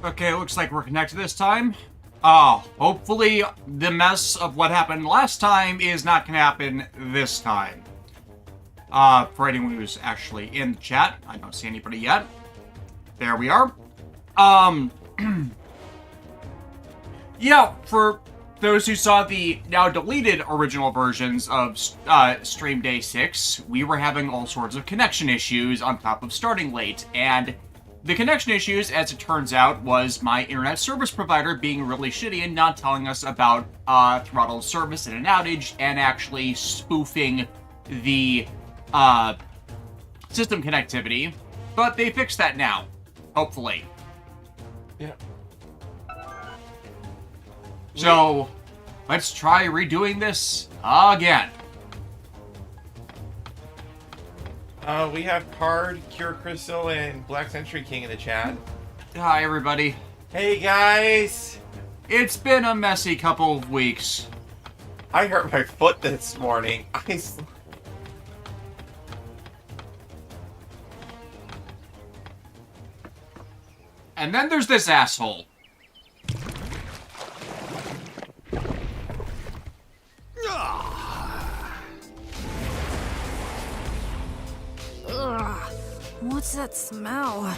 Okay, looks like we're connected this time. Hopefully the mess of what happened last time is not gonna happen this time. For anyone who's actually in the chat, I don't see anybody yet. There we are. Yeah, for those who saw the now deleted original versions of Stream Day 6, we were having all sorts of connection issues on top of starting late, and the connection issues, as it turns out, was my internet service provider being really shitty and not telling us about throttled service and an outage, and actually spoofing the system connectivity. But they fixed that now, hopefully. Yeah. So, let's try redoing this again. We have Card, Cure Crystal, and Black Century King in the chat. Hi, everybody. Hey, guys! It's been a messy couple of weeks. I hurt my foot this morning. And then there's this asshole. Ugh, what's that smell?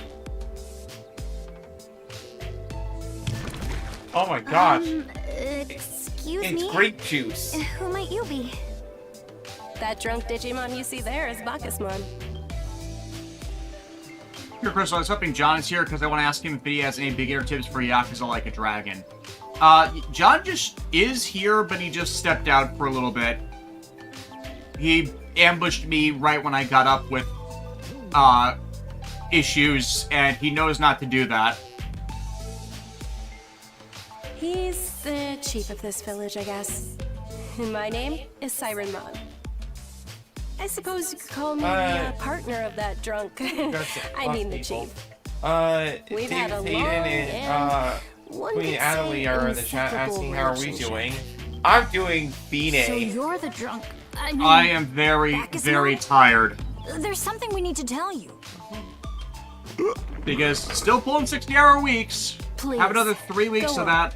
Oh my gosh. Excuse me? It's grape juice. Who might you be? That drunk Digimon you see there is Bacchusmon. Here, Crystal, I was hoping John is here because I want to ask him if he has any beginner tips for Yakuza Like a Dragon. John just is here, but he just stepped out for a little bit. He ambushed me right when I got up with issues, and he knows not to do that. He's the chief of this village, I guess. And my name is Sirenmon. I suppose you could call me the partner of that drunk. I mean the chief. We've had a David long and Queen Adelie are in the chat asking how are we doing. I'm doing Beanie. So you're the drunk. I am very, very tired. There's something we need to tell you. Because still pulling 60-hour weeks. Please, have another 3 weeks go of on. that.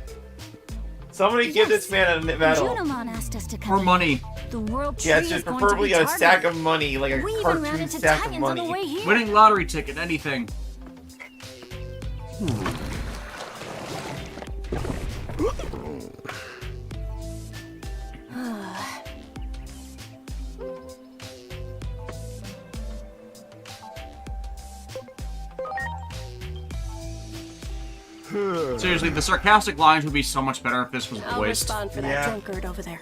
Somebody give this man a medal. Junimon asked us to come For in. money. The world tree Yeah, is just going preferably to be a stack targeted. of money, like a We even ran cartoon into stack of Titans on the way money. here. Winning lottery ticket, anything. Seriously, the sarcastic lines would be so much better if this was I'll voiced. respond for that Yeah. drunkard over there.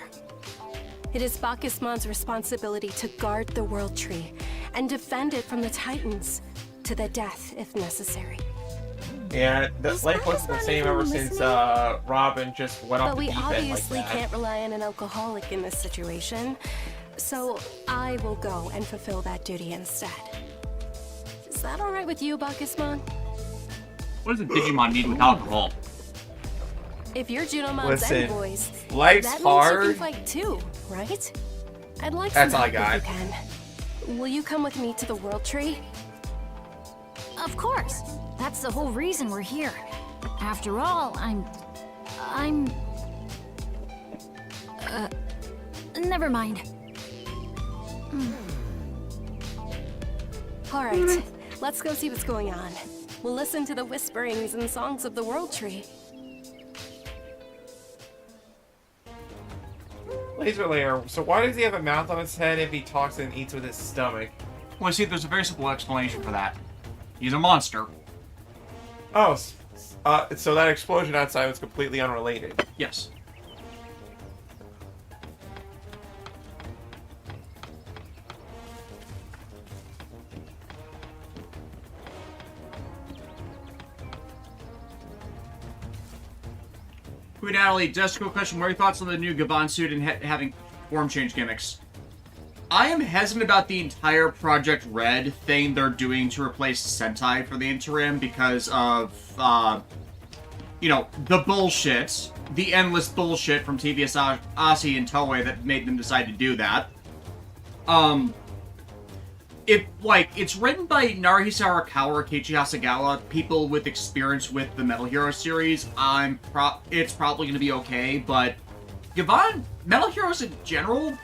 It is Bacchusmon's responsibility to guard the World Tree and defend it from the Titans to the death if necessary. Yeah, the Is life wasn't the Bacchusmon same even ever since listening? Robin just went off But the we deep end like obviously that. can't rely on an alcoholic in this situation, so I will go and fulfill that duty instead. Is that alright with you, Bacchusmon? What does a Digimon need with alcohol? If you're Junomon's Listen, envoys, life's that means hard. you can fight too, right? I'd like That's some all I help if got. you can. Will you come with me to the World Tree? Of course. That's the whole reason we're here. After all, never mind. Alright, let's go see what's going on. We'll listen to the whisperings and songs of the World Tree. Laser layer. So why does he have a mouth on his head if he talks and eats with his stomach? Well, see, there's a very simple explanation for that. He's a monster. Oh, so that explosion outside was completely unrelated. Yes. Queen Natalie, just a quick question. What are your thoughts on the new Gaban suit and having form change gimmicks? I am hesitant about the entire Project Red thing they're doing to replace Sentai for the interim because of, you know, the bullshit. The endless bullshit from TVS Asi and Toei that made them decide to do that. it's written by Naruhisa Arakawa or Keiichi Hasegawa, people with experience with the Metal Hero series. It's probably going to be okay, but Metal Heroes in general,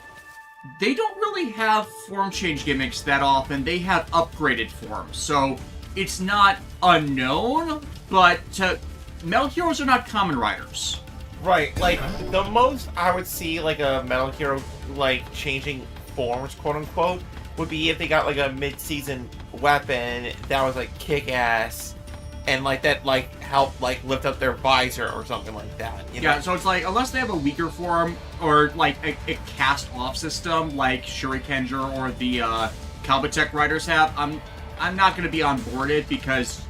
they don't really have form change gimmicks that often. They have upgraded forms, so it's not unknown, but Metal Heroes are not Kamen Riders. Right, like, the most I would see, like, a Metal Hero, like, changing forms, quote-unquote, would be if they got, like, a mid-season weapon that was, like, kick-ass, and, like, that, like, helped, like, lift up their visor or something like that, you know? Yeah, so it's like, unless they have a weaker form, or, like, a cast-off system, like Shurikenger or the, Kalbatech Riders have, I'm not gonna be on boarded, because,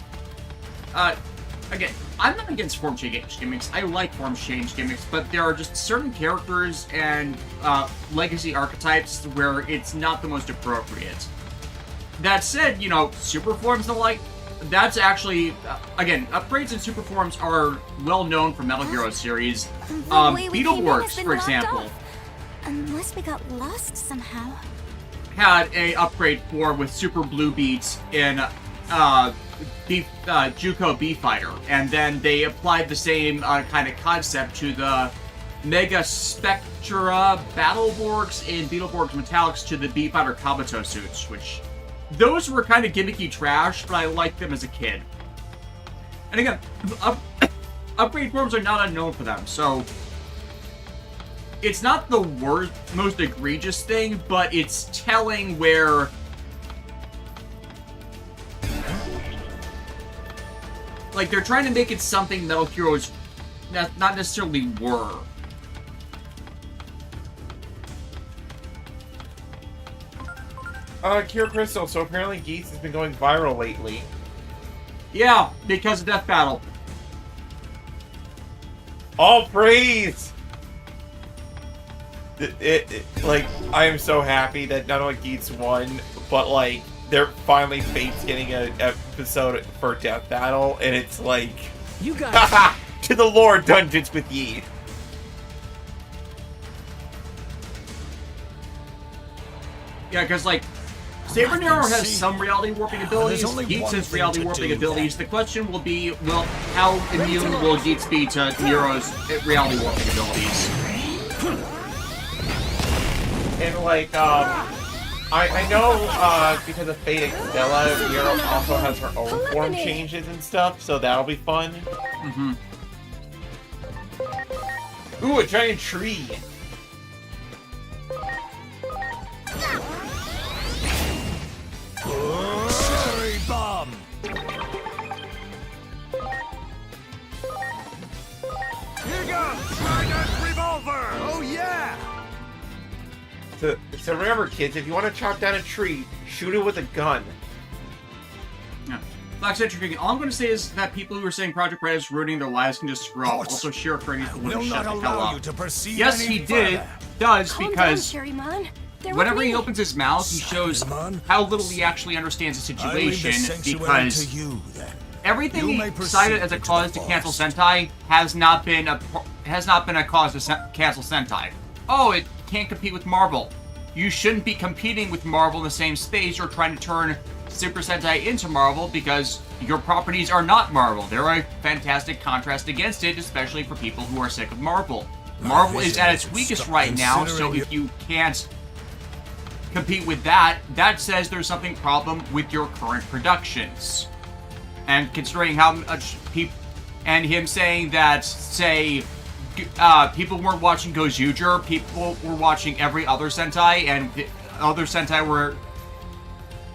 again, I'm not against form change gimmicks. I like form change gimmicks, but there are just certain characters and legacy archetypes where it's not the most appropriate. That said, you know, super forms and the like, that's actually, again, upgrades and super forms are well known for Metal Hero series. Beetleborgs, for example, Unless we got lost somehow. had a upgrade form with super blue beats in Juko B-Fighter, and then they applied the same kind of concept to the Mega Spectra Battleborgs and Beetleborgs Metallics to the B-Fighter Kabuto suits, which those were kind of gimmicky trash, but I liked them as a kid. And again, upgrade forms are not unknown for them, so it's not the most egregious thing, but it's telling where like, they're trying to make it something Metal Heroes not necessarily were. Cure Crystal, so apparently Geese has been going viral lately. Yeah, because of Death Battle. All praise! Like, I am so happy that not only Geese won, but, like, they're finally Fate's getting an episode for Death Battle, and it's like, you guys to the lore dungeons with ye. Yeah, because, like, Saber Narrow has some reality warping abilities, Geets has reality warping abilities. The question will be, well, how immune will Geets be to Nero's reality warping abilities? And, like, I know, because of Fate Extella, Nero also has her own form changes and stuff, so that'll be fun. Mm-hmm. Ooh, a giant tree! Cherry bomb. Here goes Trident Revolver. Oh yeah. So remember, kids, if you want to chop down a tree, shoot it with a gun. Yeah. Black Century, all I'm going to say is that people who are saying Project Red is ruining their lives can just screw up. Also, Shiro needs to Will shut not the hell allow up. you to proceed Yes, any he further. does, Calm because down, Sherrymon. They're whenever with he me. opens his mouth, he shows Simon, how little he actually understands the I leave the situation, sanctuary because to you, then. everything You he may cited proceed as a into cause the to cancel forest. Sentai has not been a cause to cancel Sentai. Oh, it can't compete with Marvel. You shouldn't be competing with Marvel in the same space or trying to turn Super Sentai into Marvel because your properties are not Marvel. They're a fantastic contrast against it, especially for people who are sick of Marvel. Marvel is at its weakest right now, so if you can't compete with that, that says there's something problem with your current productions. And considering how much people, and him saying that, say, people weren't watching Gojuger, people were watching every other Sentai, and the other Sentai were,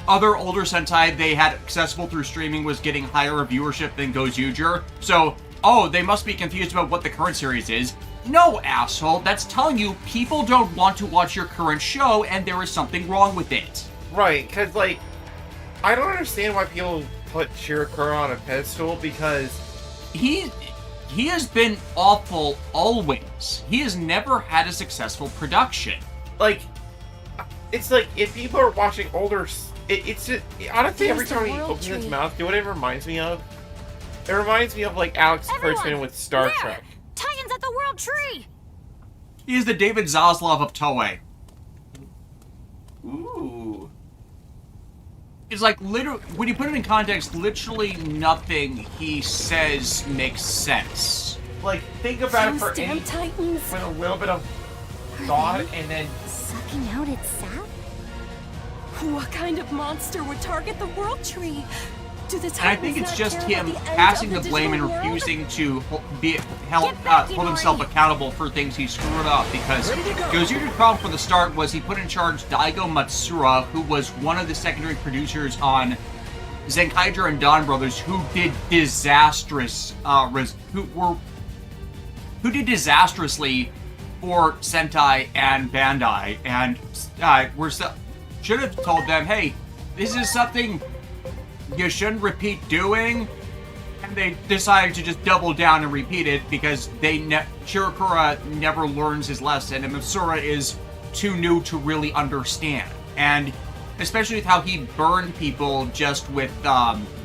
other older Sentai they had accessible through streaming was getting higher viewership than Gojuger. So, oh, they must be confused about what the current series is. No, asshole, that's telling you people don't want to watch your current show, and there is something wrong with it. Right, because, like, I don't understand why people put Shirokuro on a pedestal, because He has been awful always. He has never had a successful production. like, it's like, if people are watching older, it's just, honestly, every Here's the time he world opens his tree. mouth, do you know what it reminds me of? It reminds me of, like, Alex Kurtzman with Star there! Trek. Titans at the World Tree! He is the David Zaslav of Toei. Ooh. it's like literally when you put it in context, literally nothing he says makes sense. Like, think about it Those for damn titans. with a little bit of thought, and then Sucking out its sap? What kind of monster would target the World Tree? Do the Titans And I think it's not just care about him the end passing of the blame and digital world? refusing to Get back, hold himself Inori! accountable for things he screwed up, because Ready to go. Gozu's problem from the start was he put in charge Daigo Matsura, who was one of the secondary producers on Zenkaiger and Dawn Brothers, who did who did disastrously for Sentai and Bandai, and should have told them, hey, this is something you shouldn't repeat doing, and they decided to just double down and repeat it because Shirakura never learns his lesson, and Matsura is too new to really understand. And especially with how he burned people just with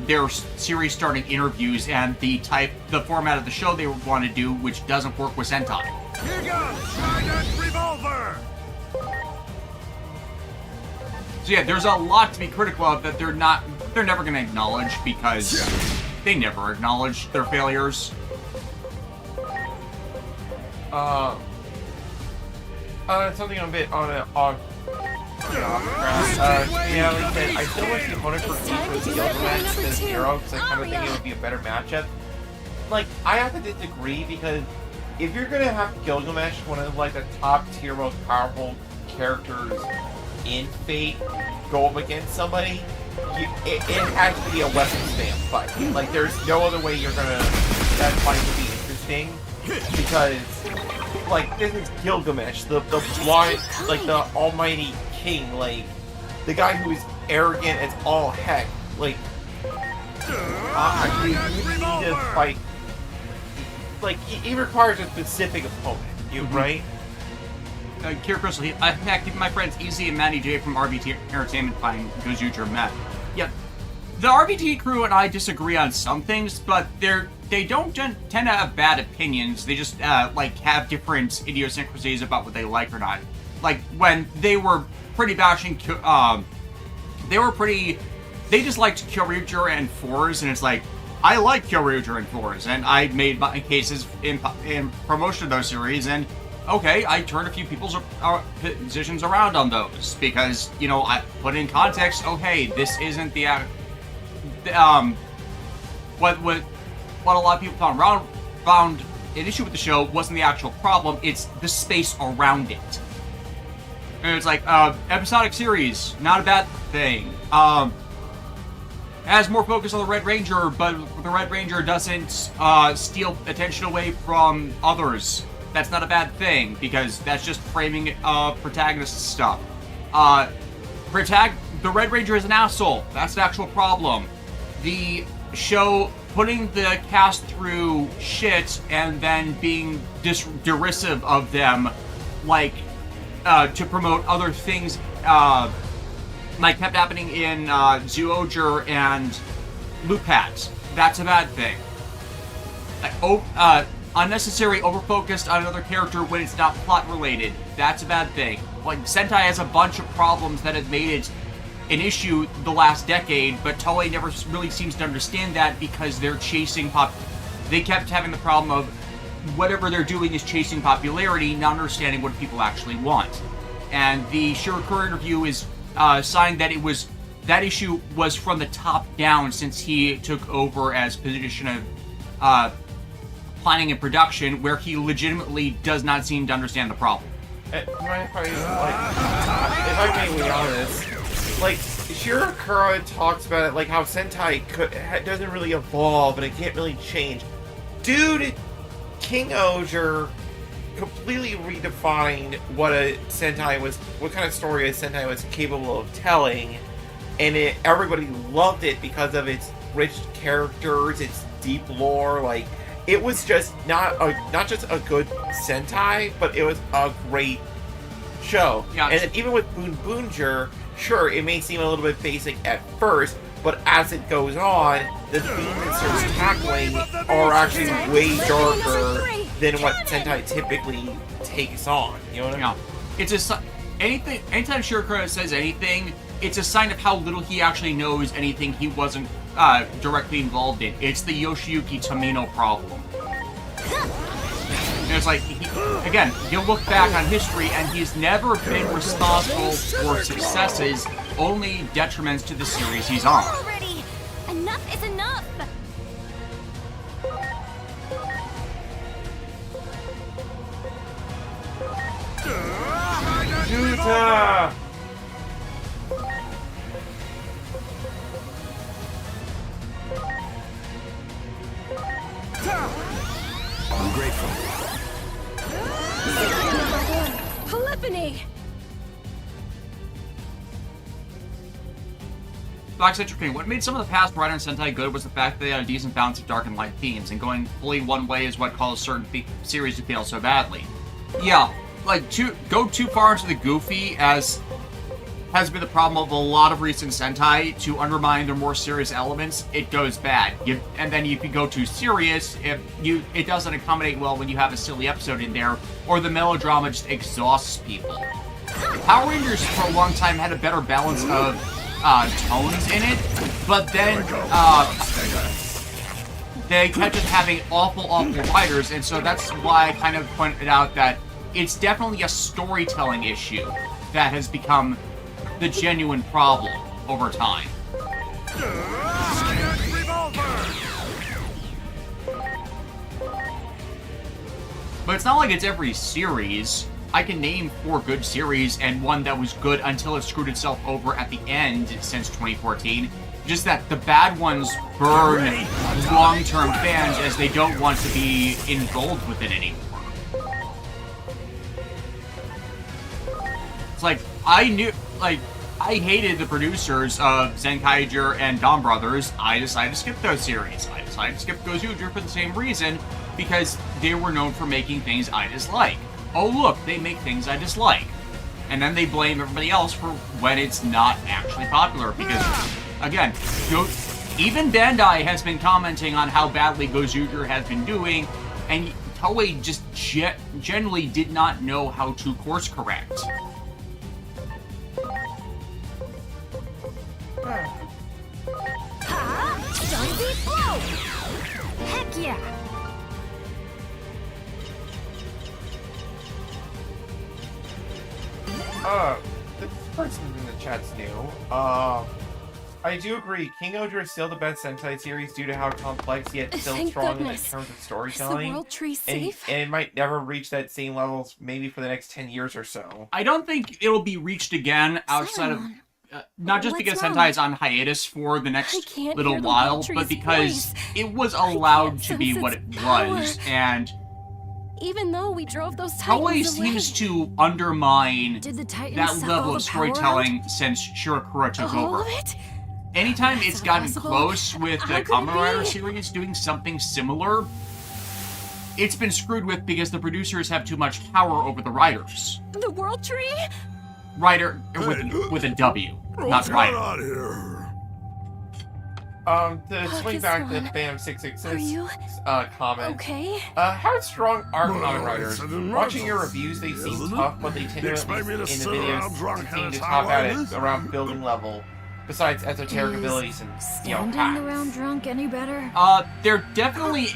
their series starting interviews and the format of the show they want to do, which doesn't work with Sentai. Here goes! Trident Revolver! So yeah, there's a lot to be critical of that they're never going to acknowledge, because they never acknowledge their failures. something a bit on yeah, like I said, I still wish the opponent for each was Gilgamesh than Zero, because I kind of think it would be a better matchup. Like, I have to disagree, because if you're gonna have Gilgamesh, one of like the top tier, most powerful characters in Fate, go up against somebody, it has to be a Western stamp fight. Like, there's no other way that fight would be interesting, because like, this is Gilgamesh, the blind, like, the almighty king, like, the guy who is arrogant as all heck, like, you need to fight, like, he requires a specific opponent, right? Kira Crystal, in fact, even my friends Easy and Manny J from RBT Entertainment find Gozuger met. Yep. The RBT crew and I disagree on some things, but they don't tend to have bad opinions. They just like have different idiosyncrasies about what they like or not. Like when they were pretty bashing, they disliked Kyoryuger and Fours, and it's like, I like Kyoryuger and Fours, and I made my cases in promotion of those series, and okay, I turned a few people's positions around on those because, you know, I put in context. Oh, hey, this isn't the what a lot of people found an issue with the show wasn't the actual problem. It's the space around it. And it's like episodic series, not a bad thing. Has more focus on the Red Ranger, but the Red Ranger doesn't steal attention away from others. That's not a bad thing, because that's just framing protagonist stuff. The Red Ranger is an asshole. That's an actual problem. The show putting the cast through shit and then being derisive of them, like, to promote other things, like kept happening in Zyuohger and Lupat. That's a bad thing. Like, unnecessary overfocused on another character when it's not plot related. That's a bad thing. Like, Sentai has a bunch of problems that have made it an issue the last decade, but Toei never really seems to understand that because they're chasing they kept having the problem of whatever they're doing is chasing popularity, not understanding what people actually want. And the Shirakura interview is sign that that issue was from the top down since he took over as position of planning and production, where he legitimately does not seem to understand the problem. If I may be honest, like, Shirakura talks about it like how Sentai doesn't really evolve and it can't really change. Dude, King Oger completely redefined what kind of story a Sentai was capable of telling, and everybody loved it because of its rich characters, its deep lore. Like, it was just not just a good Sentai, but it was a great show. Yeah. And even with Boonboonger, sure, it may seem a little bit basic at first, but as it goes on, the themes it starts tackling are actually way darker than what Sentai typically takes on. You know what I mean? Yeah. It's just anything. Anytime Shirakura says anything, it's a sign of how little he actually knows anything he wasn't directly involved in. It's the Yoshiyuki Tomino problem. And it's like, again, he'll look back on history and he's never been responsible for successes, only detriments to the series he's on. Already! Enough is enough! Shinta! I'm grateful. Polyphony! Black Citric King, what made some of the past Rider and Sentai good was the fact that they had a decent balance of dark and light themes, and going fully one way is what caused certain series to fail so badly. Yeah, like, go too far into the goofy, as has been the problem of a lot of recent Sentai, to undermine their more serious elements, it goes bad. And then if you go too serious, it doesn't accommodate well when you have a silly episode in there, or the melodrama just exhausts people. Power Rangers for a long time had a better balance of tones in it, but then they kept just having awful writers, and so that's why I kind of pointed out that it's definitely a storytelling issue that has become the genuine problem over time. But it's not like it's every series. I can name 4 good series and one that was good until it screwed itself over at the end since 2014. Just that the bad ones burn long-term fans as they don't want to be involved with it anymore. It's like, I hated the producers of Zenkaiger and Dawn Brothers. I decided to skip those series. I decided to skip Gozuger for the same reason, because they were known for making things I dislike. Oh look, they make things I dislike. And then they blame everybody else for when it's not actually popular, because, again, even Bandai has been commenting on how badly Gozuger has been doing, and Toei just generally did not know how to course correct. Zombie blow! Heck yeah! This person in the chat's new. I do agree. King Oger is still the best Sentai series due to how complex yet still Thank strong goodness. in terms of Is the storytelling. world tree And, safe? and it might never reach that same levels maybe for the next 10 years or so. I don't think it'll be reached again outside of... Simon, not just what's because wrong? Sentai is on hiatus for the I next can't little hear the while, World but Tree's because voice. it was I allowed can't to be sense what its it power. was, and Even though we drove those Toei titans away. seems to undermine Did the Titans that suck level all of the power storytelling since Shirakura took All over. of it? Anytime That's it's gotten impossible. close with How the could it Kamen Rider be? series doing something similar, it's been screwed with because the producers have too much power over the writers. The world tree? Writer with a W, not What's going writer. on here? To swing Focus back to on- Phantom Are 666 you comment. okay? How strong are Well, comic writers? it's in Watching your Russian, reviews, they seem isn't it? tough, but they tend to, You at expect least me to in the sit around videos, drunk seem and to it's top how at it it is? around building level. Besides esoteric Is abilities and, standing hacks. around drunk any better? They're definitely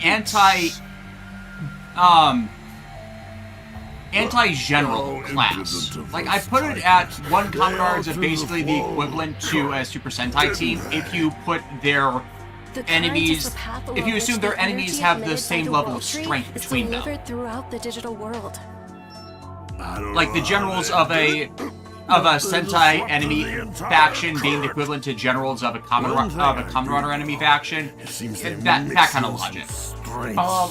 anti-general class. Like, I put it at one Kamen Rider is basically the equivalent to a Super Sentai team if you put their The current enemies, is the path if along you which assume the their enemies energy have the emitted by same the level world of tree strength is between them. delivered throughout the digital world. I don't Like the know generals how of they a did it. Sentai Disrupt enemy the entire faction being the court. equivalent to generals of a One thing Kamen Rider enemy faction. It seems they're That kind mixing of some logic. strengths.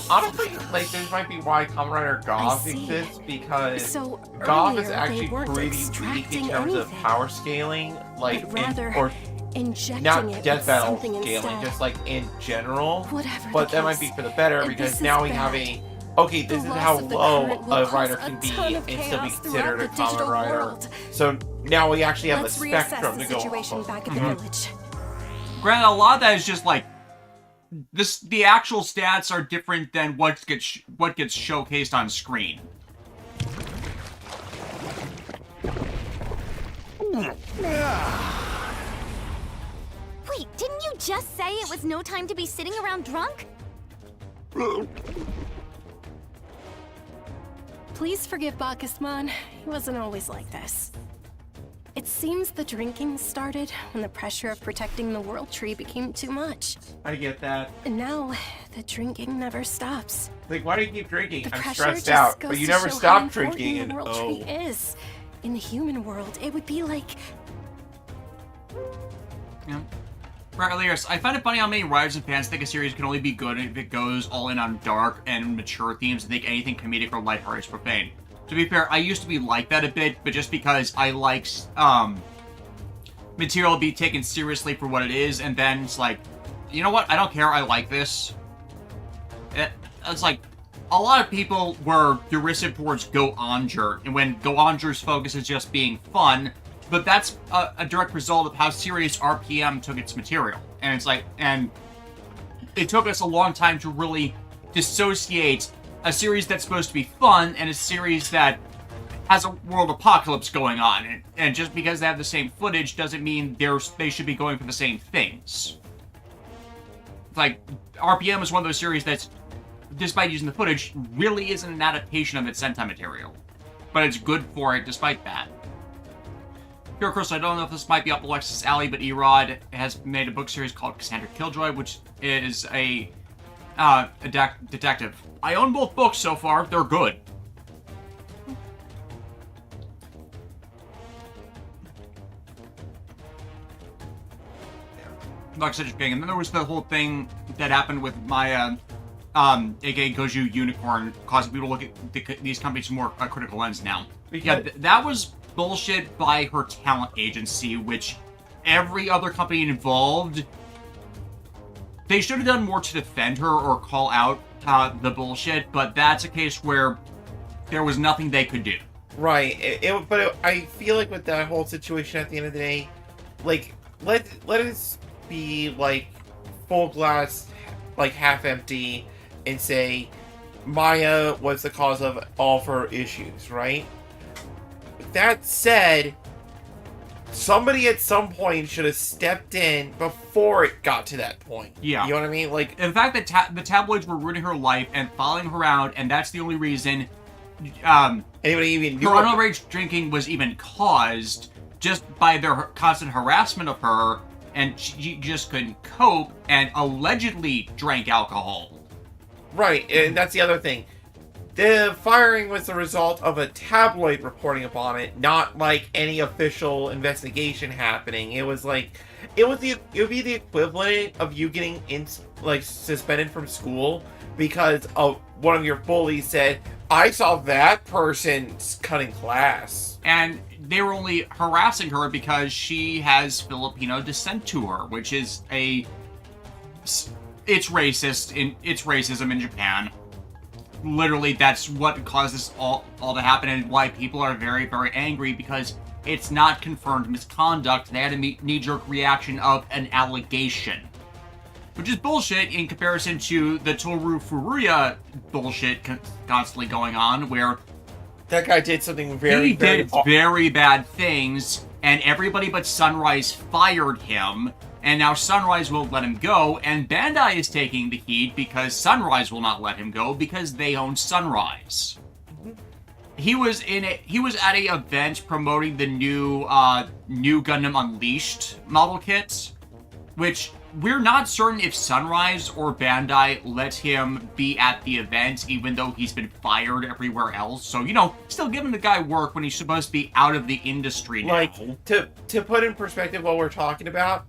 Honestly, like, this might be why Kamen Rider Goth see. exists, because So Goth is earlier, actually they weren't pretty weak in extracting terms of anything, power scaling, like, but rather or injecting not it death with battle something scaling, instead. just like in general. Whatever But the that might case, be for the better, and because this now is we have bad. a okay, this The is loss how of the low current will a cause writer a can be ton and of still be chaos considered a throughout the digital common writer. world. So now we actually have Let's a reassess spectrum the to go off situation of. back at the village. Granted, a lot of that is just like the actual stats are different than what gets showcased on screen. Wait, didn't you just say it was no time to be sitting around drunk? Please forgive Bacchusman. He wasn't always like this. It seems the drinking started when the pressure of protecting the World Tree became too much. I get that. And now, the drinking never stops. Like, why do you keep drinking? The I'm pressure stressed just out. goes But you to never show how stop important drinking. the And World Tree is. In the human world, it would be like... Yeah. Right, Elias, I find it funny how many writers and fans think a series can only be good if it goes all in on dark and mature themes and think anything comedic or lighthearted is profane. To be fair, I used to be like that a bit, but just because I like, material be taken seriously for what it is, and then it's like, you know what, I don't care, I like this. It's like, a lot of people were derisive towards Go Onger, and when Go Onger's focus is just being fun, but that's a direct result of how serious RPM took its material. And it's like, and it took us a long time to really dissociate a series that's supposed to be fun and a series that has a world apocalypse going on. And just because they have the same footage doesn't mean they should be going for the same things. Like, RPM is one of those series that's, despite using the footage, really isn't an adaptation of its Sentai material. But it's good for it despite that. Here, of course, I don't know if this might be up Alexis' alley, but Erod has made a book series called Cassandra Killjoy, which is a detective. I own both books so far. They're good. Like such a thing. And then there was the whole thing that happened with my, aka Goju Unicorn, causing people to look at these companies more a critical lens now. Yeah, that was bullshit by her talent agency, which every other company involved, they should have done more to defend her or call out the bullshit, but that's a case where there was nothing they could do. Right. I feel like with that whole situation at the end of the day, like, let us be, like, full glass, like, half empty, and say Maya was the cause of all of her issues, right? That said, somebody at some point should have stepped in before it got to that point. Yeah. You know what I mean? Like, in fact, the tabloids were ruining her life and following her around, and that's the only reason anybody even knew her underage drinking was even caused just by their constant harassment of her, and she just couldn't cope and allegedly drank alcohol. Right, and that's the other thing. The firing was the result of a tabloid reporting upon it, not like any official investigation happening. It was like, it would be the equivalent of you getting suspended from school because of one of your bullies said, "I saw that person cutting class." And they were only harassing her because she has Filipino descent to her, which is it's racism in Japan. Literally, that's what caused this all to happen, and why people are very, very angry, because it's not confirmed misconduct. They had a knee-jerk reaction of an allegation, which is bullshit in comparison to the Toru Furuya bullshit constantly going on, where that guy did something very bad things, and everybody but Sunrise fired him. And now Sunrise won't let him go, and Bandai is taking the heat because Sunrise will not let him go because they own Sunrise. He was at a event promoting the new Gundam Unleashed model kit, which we're not certain if Sunrise or Bandai let him be at the event, even though he's been fired everywhere else. So, still giving the guy work when he's supposed to be out of the industry now. Like, to put in perspective what we're talking about,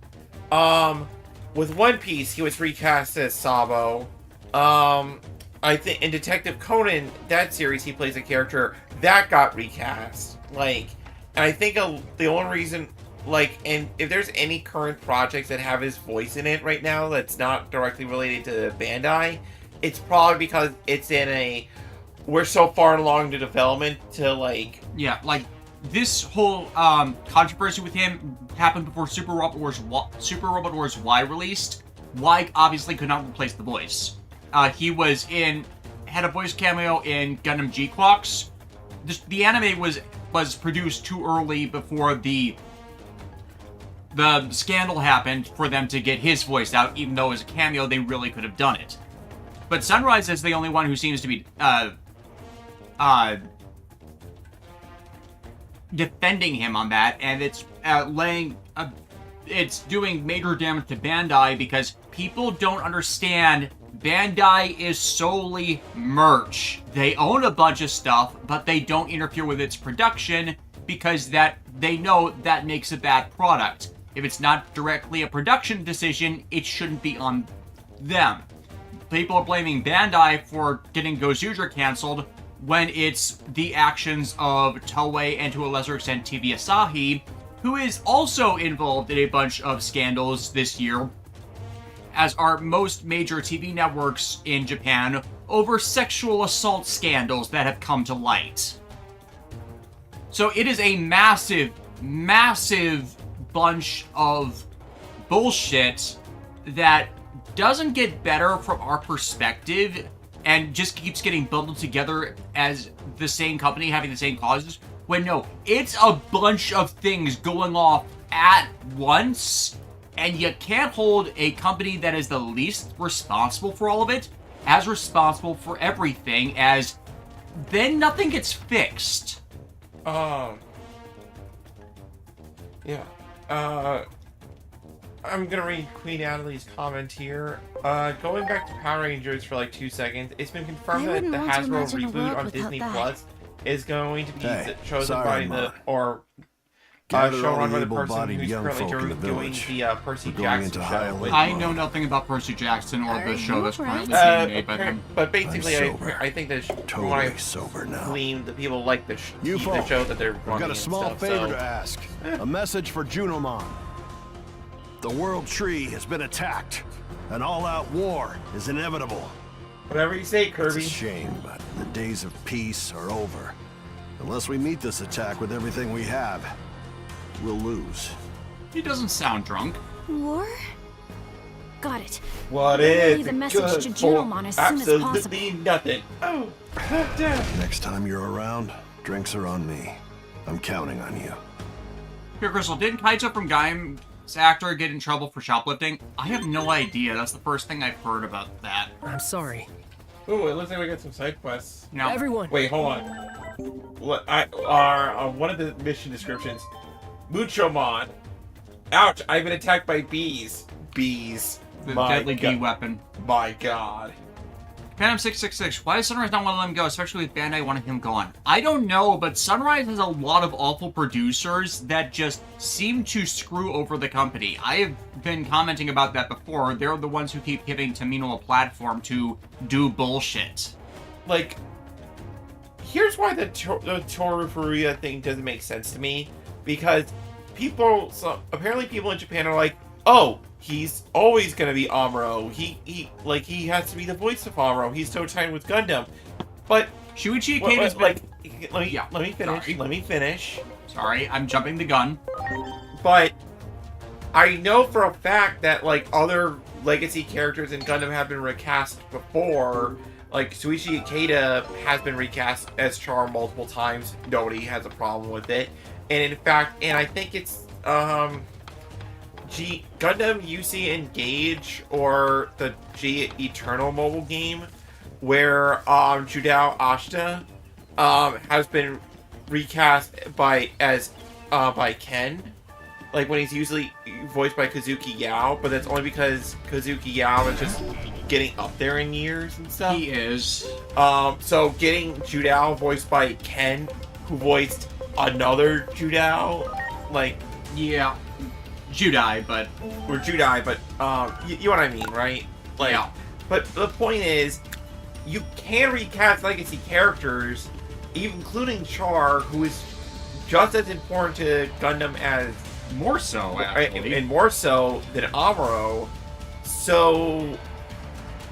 with One Piece, he was recast as Sabo. I think in Detective Conan, that series, he plays a character that got recast. Like, and I think the only reason, like, and if there's any current projects that have his voice in it right now that's not directly related to Bandai, it's probably because it's we're so far along the development to, like... Yeah, like, this whole controversy with him happened before Super Robot Wars Y released. Y obviously could not replace the voice. He had a voice cameo in Gundam G-Clocks. The anime was produced too early before the the scandal happened for them to get his voice out, even though as a cameo they really could have done it. But Sunrise is the only one who seems to be defending him on that, and it's it's doing major damage to Bandai because people don't understand Bandai is solely merch. They own a bunch of stuff, but they don't interfere with its production because that they know that makes a bad product. If it's not directly a production decision, it shouldn't be on them. People are blaming Bandai for getting Gozuja canceled when it's the actions of Toei and to a lesser extent TV Asahi, who is also involved in a bunch of scandals this year, as are most major TV networks in Japan, over sexual assault scandals that have come to light. So it is a massive, massive bunch of bullshit that doesn't get better from our perspective and just keeps getting bundled together as the same company having the same causes, when no, it's a bunch of things going off at once, and you can't hold a company that is the least responsible for all of it as responsible for everything, as then nothing gets fixed. Yeah. I'm gonna read Queen Natalie's comment here. Going back to Power Rangers for like 2 seconds, it's been confirmed that the Hasbro reboot on Disney Plus is going to be chosen by the show run by the person who's currently doing the Percy Jackson show. I know nothing about Percy Jackson or the show that's currently being made by him. But basically, I think that from what I've gleaned, the people like the show that they're running. I've got a small favor to ask. A message for Junomon. The World Tree has been attacked. An all-out war is inevitable. Whatever you say, Kirby. It's a shame, but the days of peace are over. Unless we meet this attack with everything we have, we'll lose. He doesn't sound drunk. War? Got it. What is the message to Junomon as soon as possible. Absolutely nothing. Oh, Next time you're around, drinks are on me. I'm counting on you. Here, Crystal, didn't Kaito from Gaiam's actor get in trouble for shoplifting? I have no idea. That's the first thing I've heard about that. I'm sorry. Ooh, it looks like we got some side quests. No. Everyone. Wait, hold on. One of the mission descriptions. Muchomon. Ouch, I've been attacked by bees. Bees. The deadly bee weapon. My god. Phantom 666, why does Sunrise not want to let him go, especially with Bandai wanting him gone? I don't know, but Sunrise has a lot of awful producers that just seem to screw over the company. I have been commenting about that before. They're the ones who keep giving Tamino a platform to do bullshit. Like, here's why the Toru Furuya thing doesn't make sense to me. Because apparently people in Japan are like, oh, he's always gonna be Amuro. He has to be the voice of Amuro. He's so tied with Gundam. But Shuichi Ikeda's let me finish. Sorry. Let me finish. Sorry, I'm jumping the gun. But I know for a fact that like other legacy characters in Gundam have been recast before. Like Shuichi Ikeda has been recast as Char multiple times. Nobody has a problem with it. And in fact, I think it's Gundam UC Engage or the G Eternal mobile game where Judao Ashita has been recast by Ken, like when he's usually voiced by Kazuki Yao, but that's only because Kazuki Yao is just getting up there in years and stuff. He is. So getting Judao voiced by Ken, who voiced another Judao, like, yeah, Judai, but you know what I mean, right? Like, yeah. But the point is, you can recast legacy characters, including Char, who is just as important to Gundam as more so, actually, and more so than Amuro. So,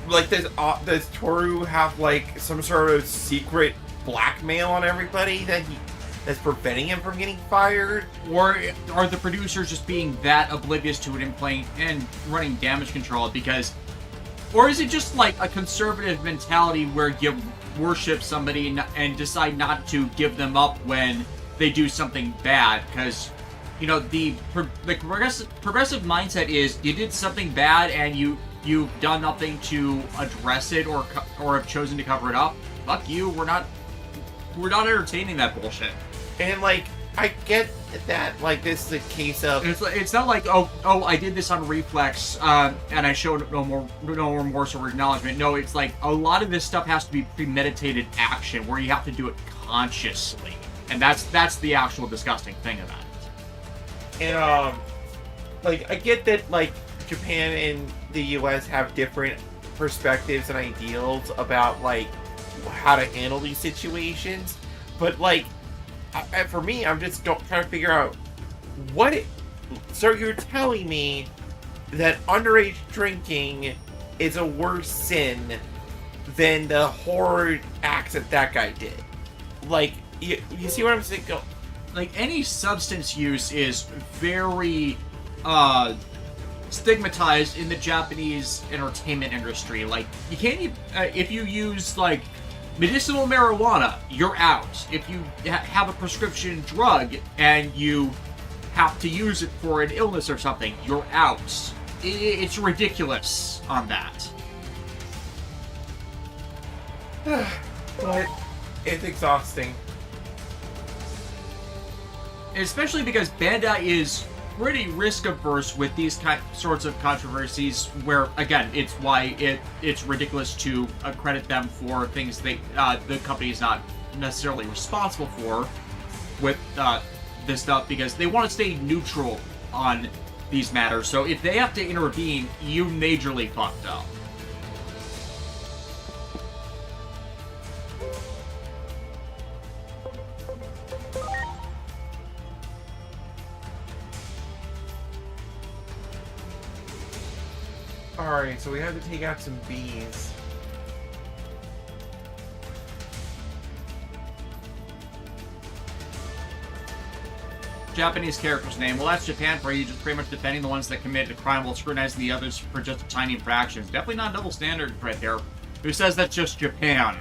like, does Toru have like some sort of secret blackmail on everybody that's preventing him from getting fired? Or are the producers just being that oblivious to it and running damage control? Because, or is it just like a conservative mentality where you worship somebody and decide not to give them up when they do something bad? Because you know, the progressive mindset is you did something bad and you've done nothing to address it or have chosen to cover it up. Fuck you. We're not entertaining that bullshit. And like, I get that, like, this is a case of... It's not like, oh, I did this on reflex, and I showed no remorse or acknowledgement. No, it's like, a lot of this stuff has to be premeditated action, where you have to do it consciously. And that's the actual disgusting thing about it. And, like, I get that, like, Japan and the US have different perspectives and ideals about, like, how to handle these situations, but, like, for me, I'm just trying to figure out so you're telling me that underage drinking is a worse sin than the horrid acts that guy did? Like, you see what I'm saying? Like, any substance use is very stigmatized in the Japanese entertainment industry. Like, you can't even, if you use, like, medicinal marijuana, you're out. If you have a prescription drug and you have to use it for an illness or something, you're out. It's ridiculous on that. But it's exhausting. Especially because Bandai is pretty risk-averse with these sorts of controversies, where, again, it's why it's ridiculous to credit them for things the company is not necessarily responsible for with this stuff, because they want to stay neutral on these matters. So if they have to intervene, you majorly fucked up. Alright, so we have to take out some bees. Japanese character's name. Well, that's Japan for you, just pretty much defending the ones that committed a crime while scrutinizing the others for just a tiny infractions. Definitely not double standard right there. Who says that's just Japan?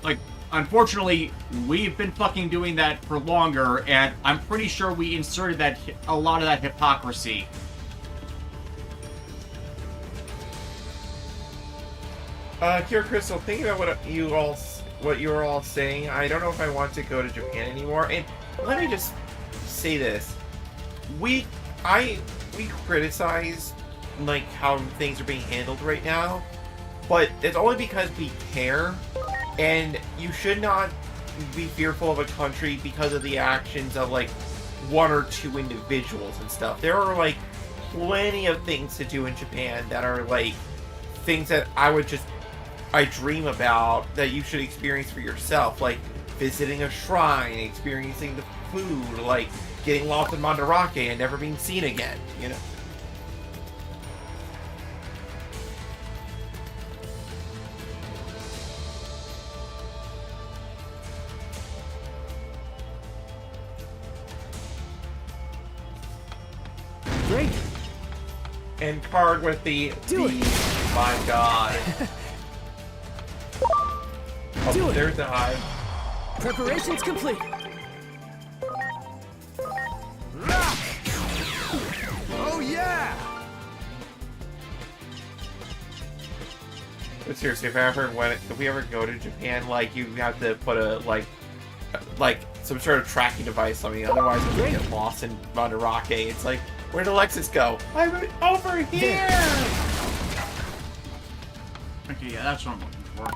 Like, unfortunately, we've been fucking doing that for longer, and I'm pretty sure we inserted a lot of that hypocrisy. Kira Crystal, thinking about what you were all saying, I don't know if I want to go to Japan anymore. And let me just say this: we criticize like how things are being handled right now, but it's only because we care. And you should not be fearful of a country because of the actions of, like, one or two individuals and stuff. There are, like, plenty of things to do in Japan that are, like, things that I dream about that you should experience for yourself. Like, visiting a shrine, experiencing the food, like, getting lost in Mandarake and never being seen again, you know? Great. And card with the Do it. My god. Do it. There's the hive. Preparations complete. Oh yeah! But seriously, if we ever go to Japan, like, you have to put a like some sort of tracking device on me, otherwise we're gonna get lost in Mandarake. It's like, where'd Alexis go? I'm over here! Okay, yeah, that's what I'm looking for.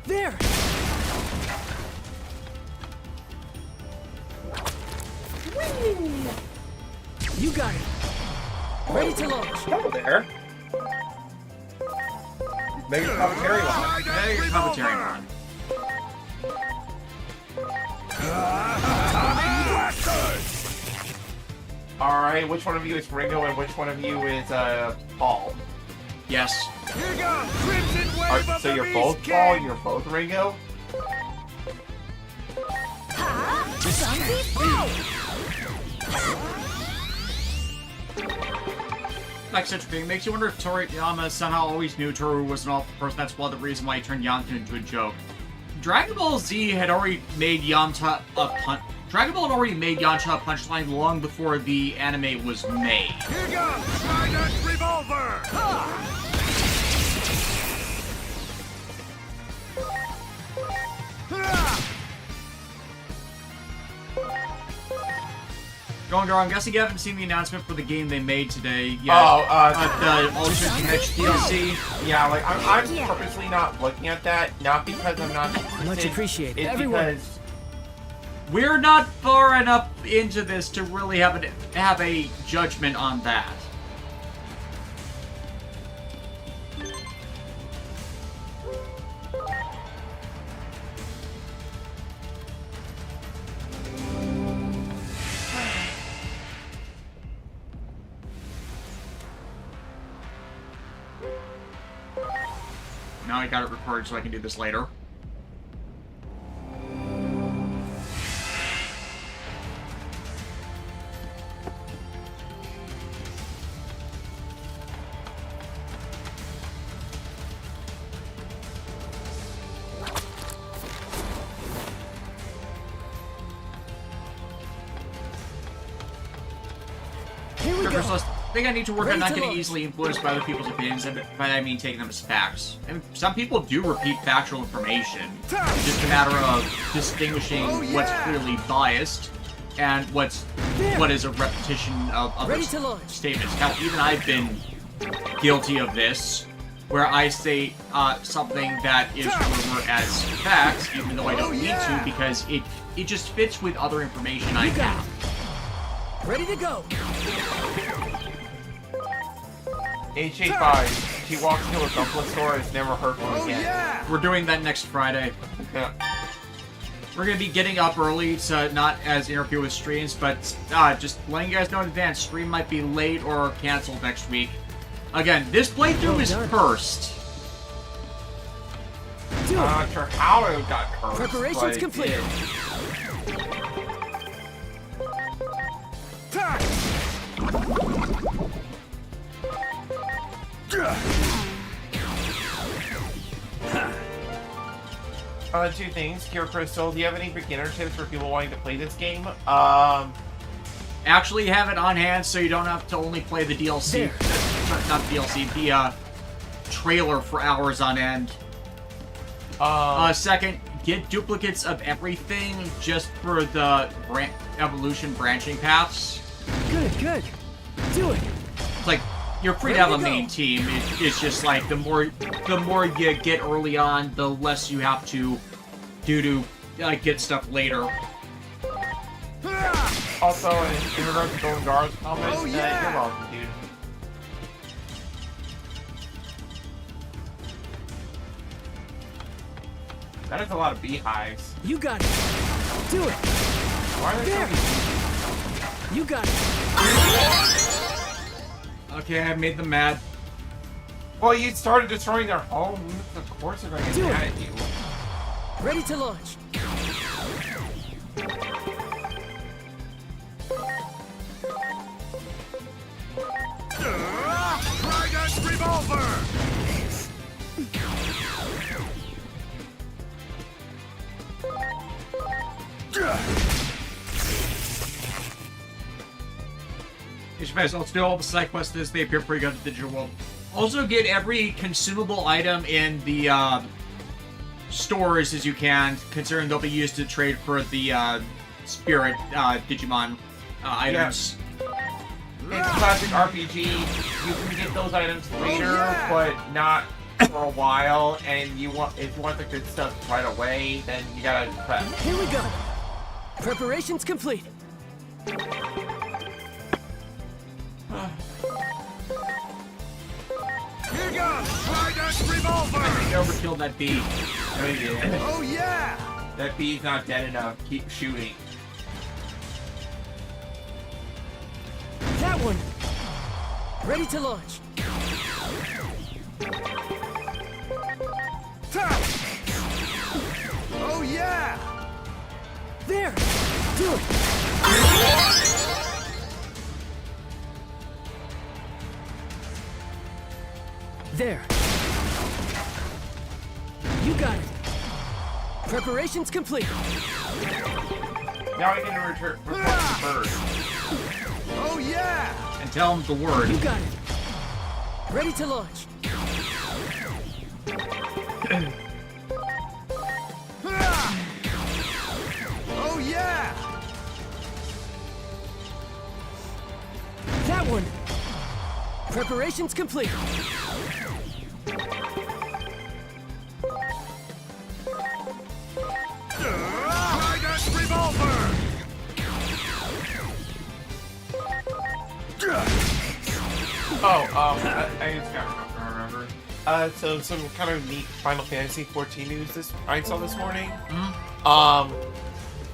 There. You got it. Ready to launch. Hello there. Make a commentary line. Hey, your commentary on. Alright, which one of you is Ringo and which one of you is Paul? Yes. Here goes Crimson Wave of So the you're Beast both King. Paul, you're both Ringo? like such a thing. It makes you wonder if Toriyama somehow always knew Toru was an awful person. That's one of the reasons why he turned Yamcha into a joke. Dragon Ball Z had already made Yamcha a Dragon Ball had already made Yamcha a punchline long before the anime was made. Here goes Trident Revolver! Ha! Gondor, I'm guessing you haven't seen the announcement for the game they made today yet. Oh, the Ultimate Connection DLC. yeah, like, I'm purposely not looking at that, not because I'm not interested. Much appreciated. It's Everyone. because... We're not far enough into this to really have a judgment on that. Now I got it recorded so I can do this later. Here we go. I think I need to work on Ready not to getting launch. easily influenced by other people's opinions, and by that I mean taking them as facts. And some people do repeat factual information. It's just a matter of distinguishing what's clearly biased and what is a repetition of other Ready to launch. statements. Hell, even I've been guilty of this, where I say something that is rumor as facts, even though I don't need to, because it just fits with other information I You got have. Ready to go. HA5, she walks into a dumpling store and is never heard from again. We're doing that next Friday. Yeah. We're going to be getting up early to not as interfere with streams, but just letting you guys know in advance, stream might be late or canceled next week. Again, this playthrough Well is done. cursed. Do I'm it. not sure how it got cursed. Preparations but it complete. did. Two things. Kira Crystal, do you have any beginner tips for people wanting to play this game? Actually have it on hand so you don't have to only play the DLC. Not the DLC, the trailer for hours on end. Second, get duplicates of everything just for the evolution branching paths. Good, good. Do it. It's like, you're free to have a main team. It's just like, the more you get early on, the less you have to do to get stuff later. Also, in regards to Golden Guard's comments, you're welcome, dude. That is a lot of beehives. You got it. Do it. Why are there so many? You got it. Okay, I made them mad. Well, you started destroying their homes. Of course they're going to get Do it. mad at you. Ready to launch. Trident Revolver! Let's do all the side quests as they appear pretty good in the digital world. Also get every consumable item in the stores as you can, considering they'll be used to trade for the spirit Digimon items. It's classic RPG. You can get those items later, but not for a while. And if you want the good stuff right away, then you gotta prep. Here we go. Preparations complete. Here goes Trident Revolver! I overkilled that bee. No, you didn't. Oh yeah! That bee's not dead enough. Keep shooting. That one. Ready to launch. Oh yeah! There. Do it. there. You got it. Preparations complete. Now I can report the bird. Oh yeah! And tell him the word. You got it. Ready to launch. Oh yeah! That one. Preparations complete. Trident revolver! I just got remember. So some kind of neat Final Fantasy 14 news I saw this morning.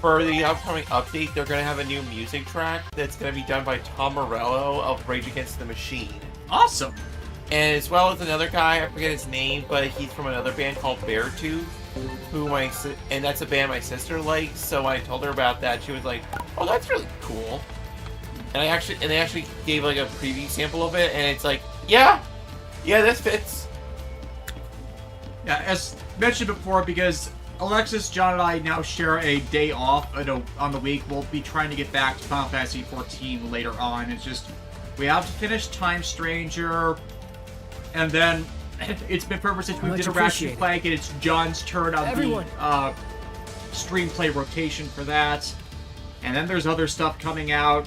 For the upcoming update, they're gonna have a new music track that's gonna be done by Tom Morello of Rage Against the Machine. Awesome. And as well as another guy, I forget his name, but he's from another band called Beartooth, and that's a band my sister likes. So when I told her about that, she was like, "Oh, that's really cool." And they actually gave like a preview sample of it, and it's like, yeah, this fits. Yeah, as mentioned before, because Alexis, John, and I now share a day off on the week. We'll be trying to get back to Final Fantasy 14 later on. It's just, we have to finish Time Stranger, and then it's been forever since we Much did a Ratchet appreciated. Clank, and it's John's turn on Everyone. the stream play rotation for that. And then there's other stuff coming out.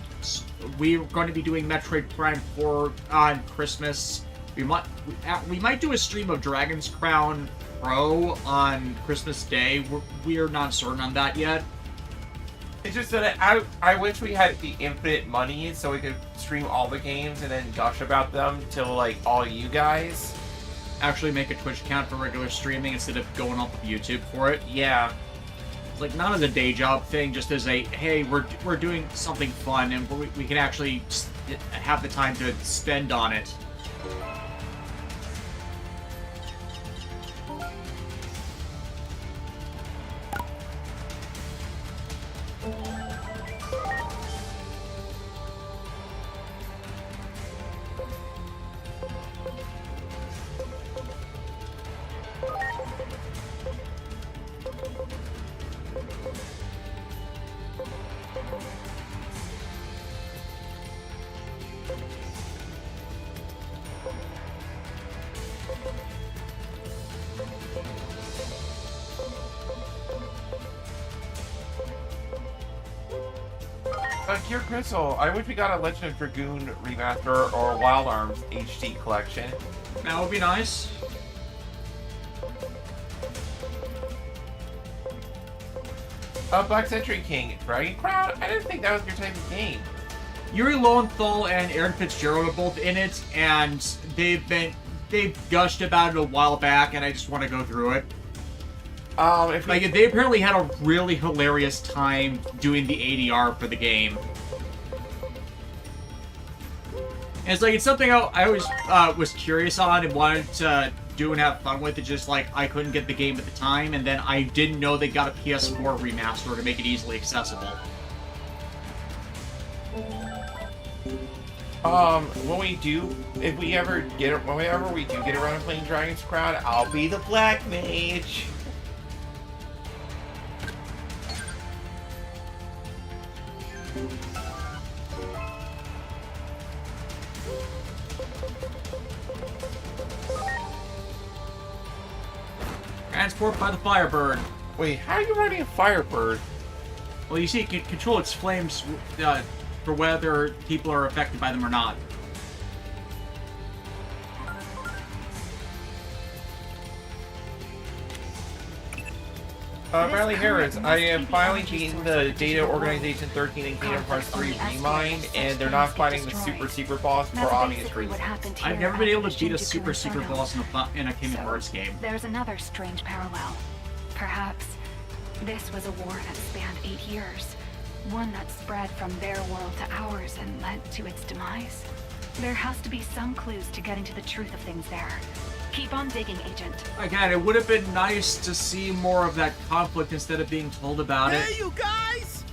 We're going to be doing Metroid Prime 4 on Christmas. We might do a stream of Dragon's Crown Pro on Christmas Day. We're not certain on that yet. It's just that I wish we had the infinite money so we could stream all the games and then gush about them to like all you guys. Actually make a Twitch account for regular streaming instead of going off of YouTube for it. Yeah. It's like not as a day job thing, just as a, hey, we're doing something fun and we can actually have the time to spend on it. Dear Crystal, I wish we got a Legend of Dragoon remaster or Wild Arms HD collection. That would be nice. Black Century King, Dragon Crown? I didn't think that was your type of game. Yuri Lowenthal and Aaron Fitzgerald are both in it, and they've gushed about it a while back, and I just want to go through it. They apparently had a really hilarious time doing the ADR for the game. And it's something I always was curious on and wanted to do and have fun with. It's just like I couldn't get the game at the time, and then I didn't know they got a PS4 remaster to make it easily accessible. When we ever get around to playing Dragon's Crown, I'll be the Black Mage. Transport by the Firebird. Wait, how are you riding a Firebird? Well, you see, it can control its flames for whether people are affected by them or not. Bradley Harris, I am finally beating the Data Organization 13 in Kingdom Hearts 3 Remind, and they're not fighting the super secret boss for obvious reasons. I've never been able to beat a super secret boss in a Kingdom Hearts game. There's another strange parallel. Perhaps this was a war that spanned 8 years. One that spread from their world to ours and led to its demise. There has to be some clues to getting to the truth of things there. Keep on digging, Agent. Again, it would have been nice to see more of that conflict instead of being told about it. Hey, you guys!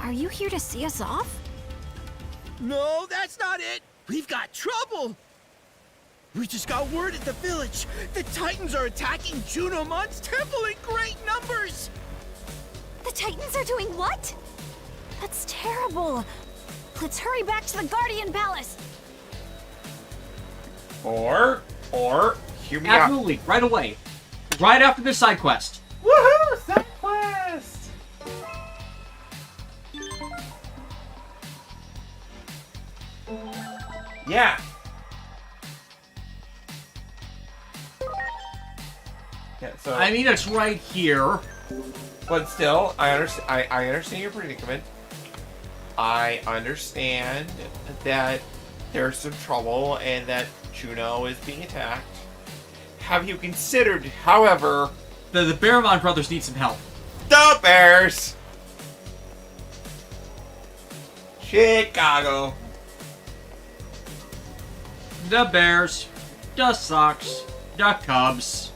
Are you here to see us off? No, that's not it! We've got trouble! We just got word at the village. The Titans are attacking Junomon's temple in great numbers! The Titans are doing what? That's terrible. Let's hurry back to the Guardian Palace. Or, hear me out. Absolutely, right away. Right after this side quest. Woohoo! Side quest! Yeah. Yeah, so I mean, it's right here. but still, I understand your predicament. I understand that there's some trouble and that Juno is being attacked. Have you considered, however, The Baramon brothers need some help. the Bears? Chicago. The Bears, the Sox, the Cubs.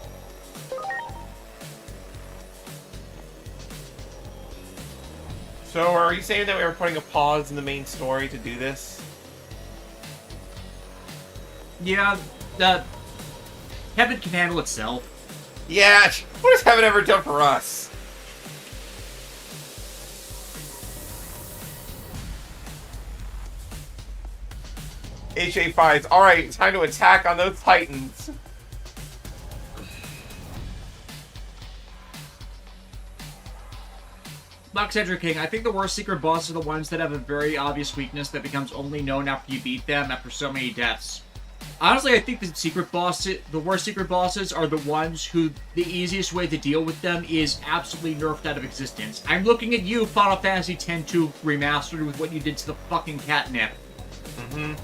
So are you saying that we were putting a pause in the main story to do this? Yeah, heaven can handle itself. Yeah, what has heaven ever done for us? HA5s. Alright, time to attack on those Titans. Boxedger King, I think the worst secret bosses are the ones that have a very obvious weakness that becomes only known after you beat them after so many deaths. Honestly, I think the worst secret bosses are the ones who the easiest way to deal with them is absolutely nerfed out of existence. I'm looking at you, Final Fantasy X-2 Remastered, with what you did to the fucking catnip. Mm-hmm.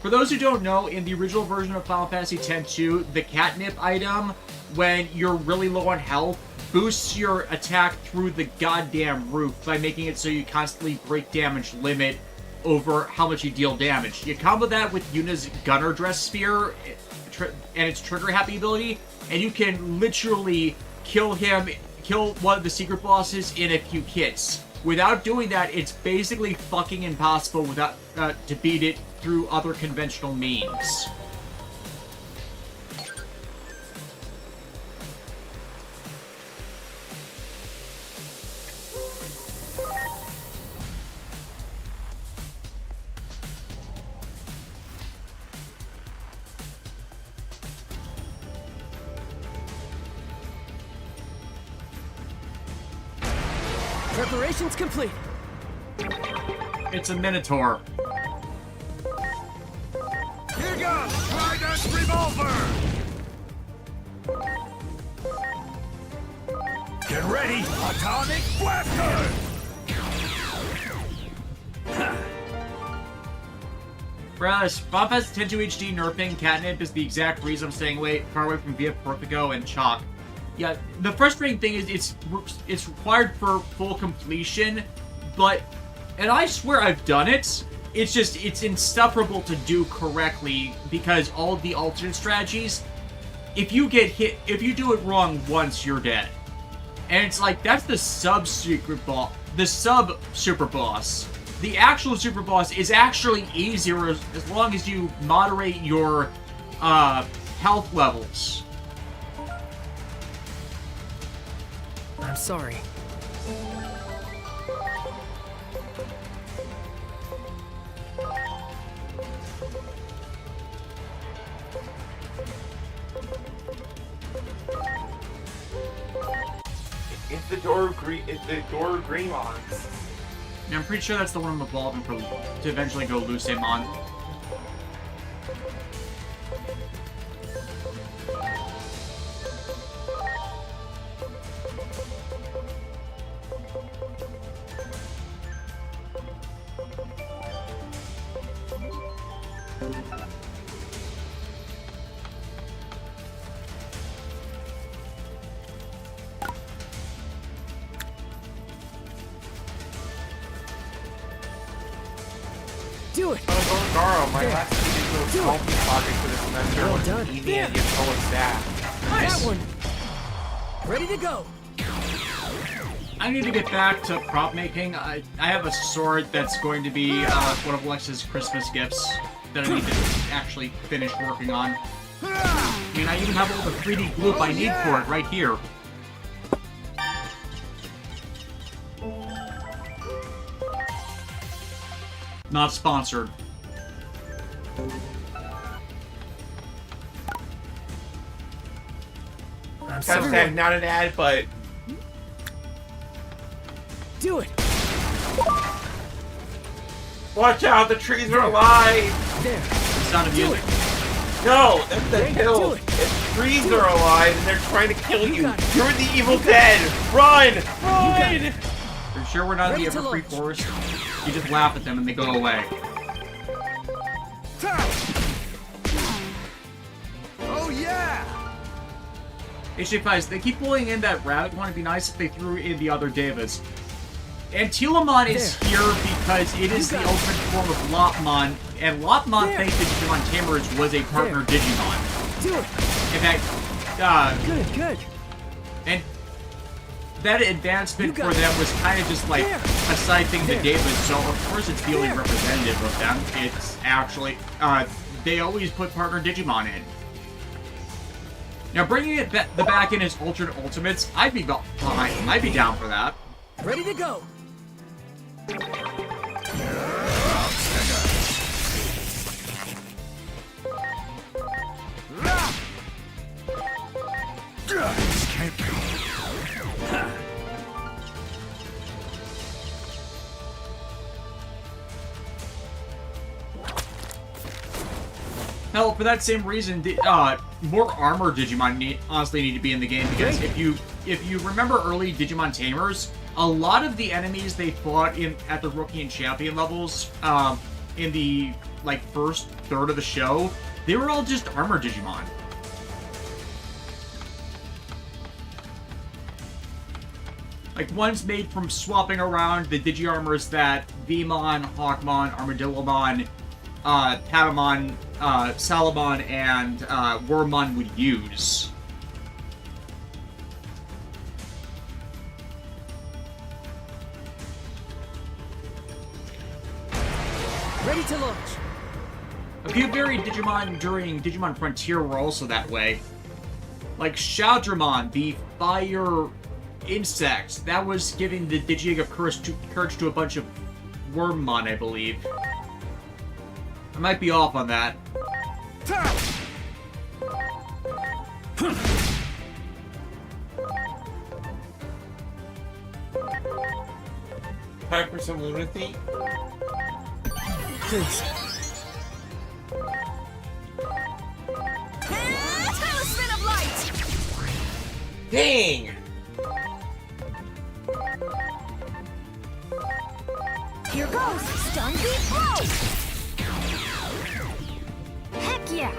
For those who don't know, in the original version of Final Fantasy X-2, the catnip item, when you're really low on health, boosts your attack through the goddamn roof by making it so you constantly break damage limit over how much you deal damage. You combo that with Yuna's Gunner Dress Sphere and its trigger happy ability, and you can literally kill one of the secret bosses in a few hits. Without doing that, it's basically fucking impossible to beat it through other conventional means. Preparations complete. It's a Minotaur. Here goes Trident Revolver! Get ready, Atomic Blaster! Brothers, Final Fantasy X-2 HD nerfing catnip is the exact reason I'm staying far away from Via Portico and Chalk. Yeah, the frustrating thing is it's required for full completion, and I swear I've done it. It's insufferable to do correctly because all of the alternate strategies, if you get hit, if you do it wrong once, you're dead. And it's like, that's the sub-super boss. The actual super boss is actually easier as long as you moderate your health levels. I'm sorry. It's the Greymons. I'm pretty sure that's the one I'm evolving for to eventually go Lucemon. Do it! Garo, my last two Do it. healthy project for this semester Well was done. easy Yeah. and get full of staff. That one! Ready to go! I need to get back to prop making. I have a sword that's going to be one of Lex's Christmas gifts that I need to actually finish working on. I mean, I even have all the 3D gloop I need for it right here. Not sponsored. Gotta say, not an ad, but Do it. watch out, the trees are alive! There. The sound of music. No, that's the There, do hill. it. The trees are alive and they're trying to kill you. got it. You're in the Evil Dead. Run! Run! Are you sure we're not in the Ready to Everfree launch. Forest? You just laugh at them and they go away. Oh yeah! HJ5s, they keep pulling in that rabbit one. It'd be nice if they threw in the other Davis. And Telamon is here because it is the ultimate form of Lopmon, and Lopmon thinks that Digimon Tamers was a partner Digimon. Do it. In fact, Good, good. and that advancement You got for them was kind of just like There. a side thing to There. Davis, so of course it's the only There. representative of them. It's actually, they always put partner Digimon in. Now bringing it the back in as alternate ultimates, I'd be behind. I'd be down for that. Ready to go. Hell, for that same reason, more armor Digimon honestly need to be in the game, because if you remember early Digimon Tamers, a lot of the enemies they fought at the Rookie and Champion levels, in the like first third of the show, they were all just armor Digimon. Like ones made from swapping around the Digi-Armors that Vmon, Hawkmon, Armadillomon, Patamon, Salamon, and Wormmon would use. Ready to launch. A few varied Digimon during Digimon Frontier were also that way. Like Shaudramon, the fire insect, that was giving the Digi-Egg of courage to a bunch of Wormmon, I believe. I might be off on that. Time for some lunacy. Please. Tailspin of light! Dang! Here goes! Stun beat blow! Heck yeah!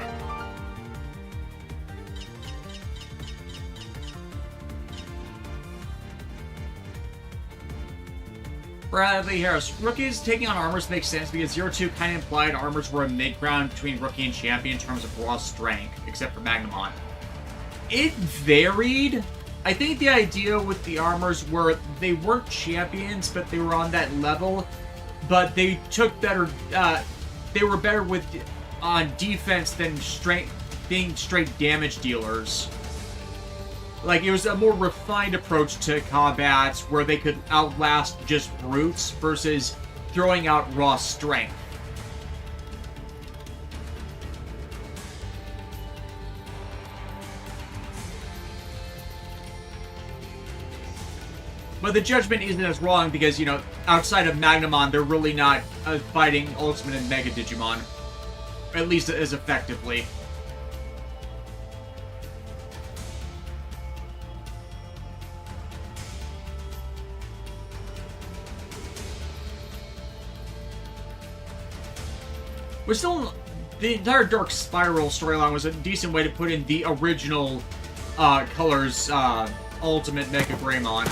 Bradley Harris. Rookies taking on armors makes sense because 0-2 kind of implied armors were a mid-ground between Rookie and Champion in terms of raw strength, except for Magnamon. It varied. I think the idea with the armors were they weren't champions, but they were on that level, but they took better, they were better with on defense than being straight damage dealers. Like, it was a more refined approach to combat where they could outlast just brutes versus throwing out raw strength. But the judgment isn't as wrong because, you know, outside of Magnamon, they're really not fighting Ultimate and Mega Digimon. At least as effectively. But still, the entire Dark Spiral storyline was a decent way to put in the original Colors Ultimate Mega Greymon.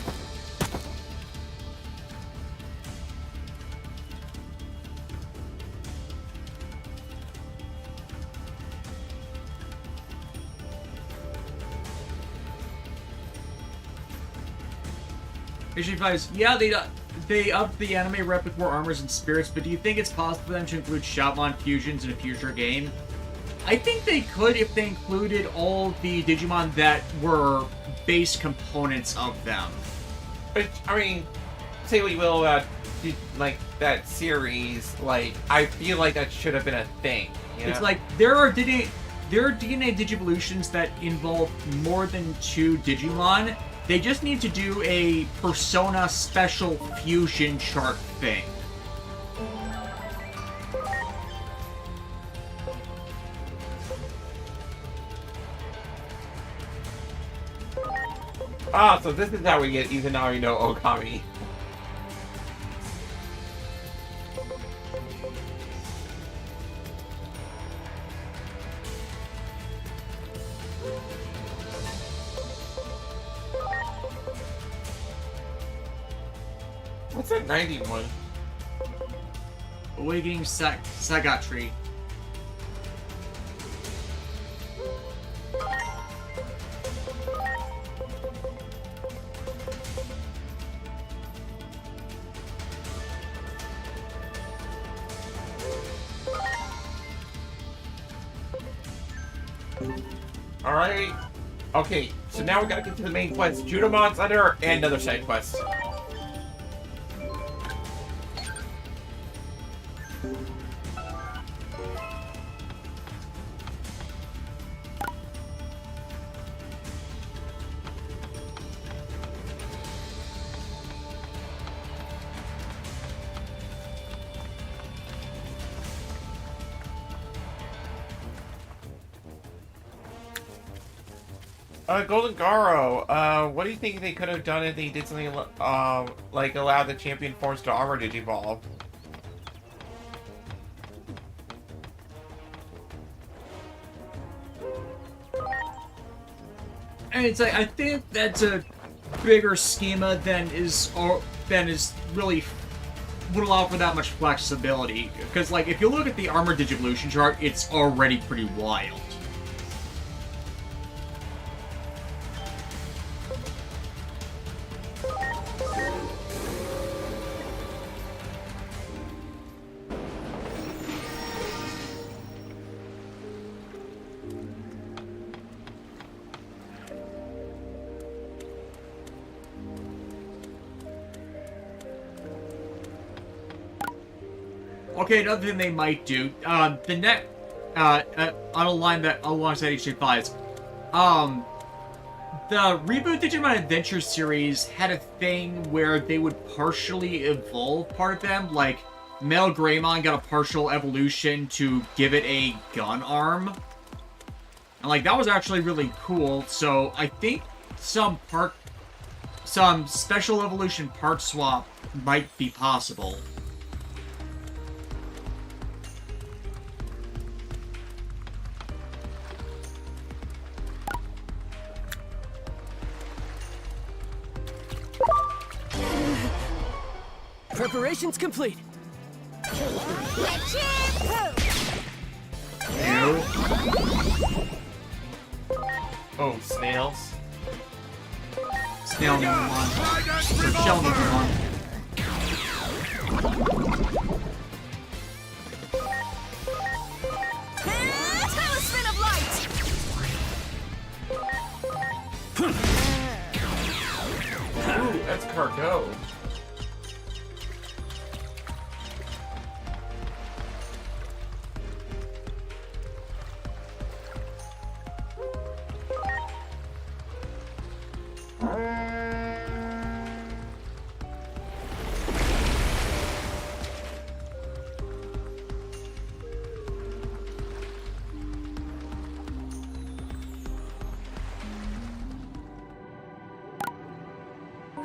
H85, yeah, they upped the anime rep with more armors and spirits, but do you think it's possible for them to include Shoutmon fusions in a future game? I think they could if they included all the Digimon that were base components of them. But, I mean, say what you will about, like, that series, like, I feel like that should have been a thing. You know? It's like, there are DNA Digivolutions that involve more than 2 Digimon. They just need to do a Persona special fusion chart thing. Ah, so this is how we get Izanari no Okami. What's that 91? Awakening Sagatri. Alright. Okay, so now we gotta get to the main quest. Junomon's under and another side quest. Golden Garo, what do you think they could have done if they did something, like allow the champion forms to armor digivolve? And it's like, I think that's a bigger schema than is really would allow for that much flexibility. Because, like, if you look at the armor digivolution chart, it's already pretty wild. Okay, another thing they might do, on a line that alongside H5's, the Reboot Digimon Adventure series had a thing where they would partially evolve part of them, like Male Greymon got a partial evolution to give it a gun arm. And, like, that was actually really cool, so I think some special evolution part swap might be possible. Preparations complete. Ew. Oh, snails. Snail number 1. Or shell number 1. Talisman of light! Ooh, that's Cargo.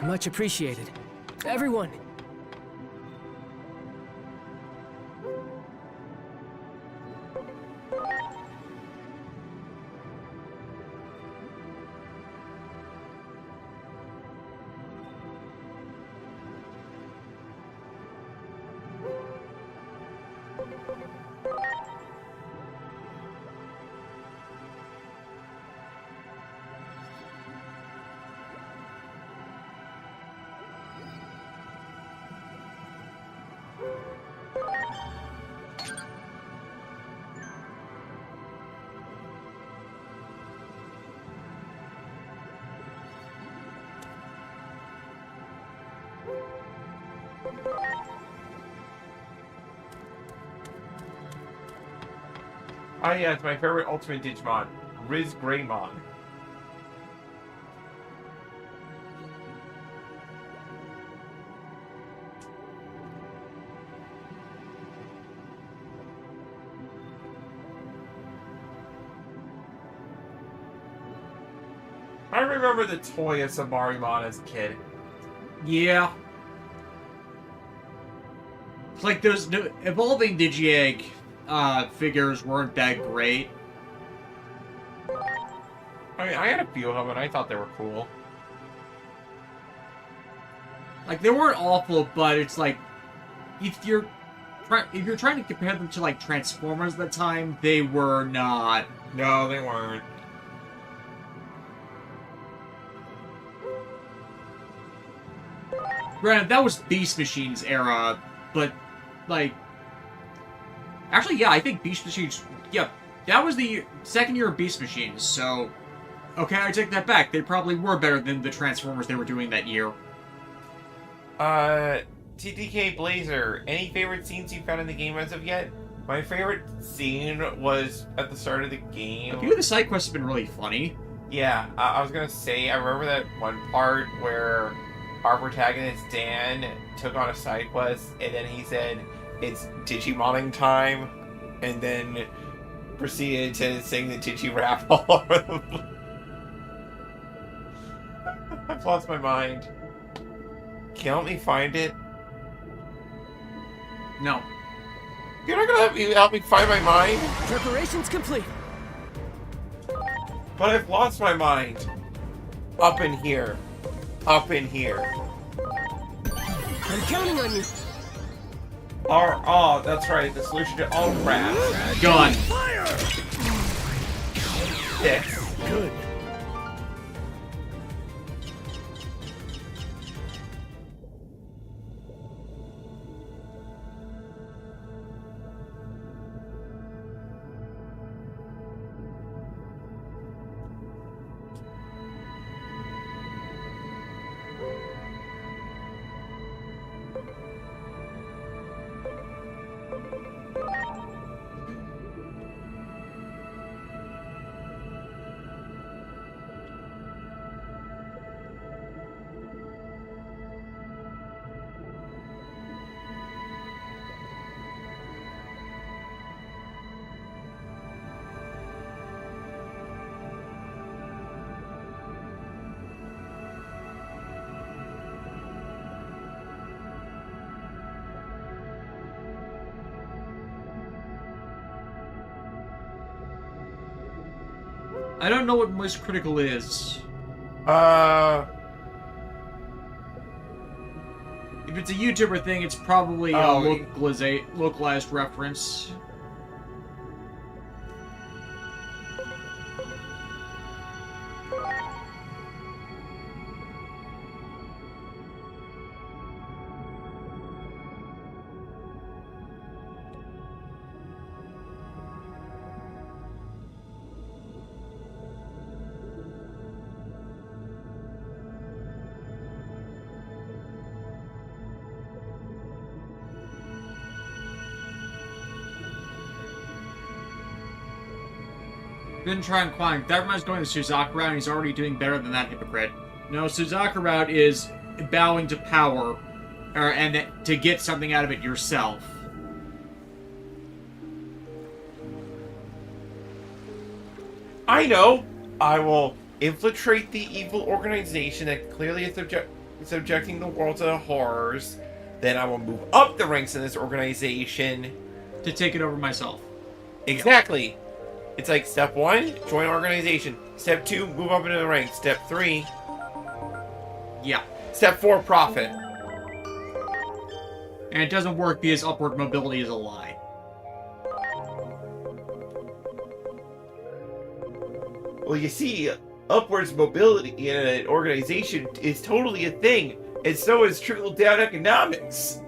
Much appreciated. Everyone! Oh yeah, it's my favorite Ultimate Digimon, Riz Greymon. I remember the toy of Samarimon as a kid. Yeah. It's like those evolving Digi-Egg figures weren't that great. I mean, I had a few of them and I thought they were cool. Like, they weren't awful, but it's like, if you're trying to compare them to, like, Transformers at the time, they were not. No, they weren't. Granted, that was Beast Machine's era, but, like... Actually, yeah, I think Beast Machines... Yeah, that was the second year of Beast Machines, so... Okay, I take that back. They probably were better than the Transformers they were doing that year. TDK Blazer, any favorite scenes you found in the game as of yet? My favorite scene was at the start of the game. A few of the side quests have been really funny. Yeah, I was gonna say, I remember that one part where our protagonist, Dan, took on a side quest, and then he said, it's Digimoning time, and then proceeded to sing the Digi-Rap all over the place. I've lost my mind. Can you help me find it? No. You're not gonna help me find my mind? Preparations complete. But I've lost my mind. Up in here. Up in here. I'm counting on you. Oh, that's right. The solution to all crap. Gone. Fire! Yes. Good. I don't know what most critical is. If it's a YouTuber thing, it's probably a localized reference. Didn't try and climb. That reminds going the Suzaku route, and he's already doing better than that hypocrite. No, Suzaku route is bowing to power, and to get something out of it yourself. I know! I will infiltrate the evil organization that clearly is subjecting the world to horrors. Then I will move up the ranks in this organization. To take it over myself. Exactly! It's like, step 1, join organization. Step 2, move up into the ranks. Step 3... Yeah. Step 4, profit. And it doesn't work because upward mobility is a lie. Well, you see, upwards mobility in an organization is totally a thing, and so is trickle-down economics.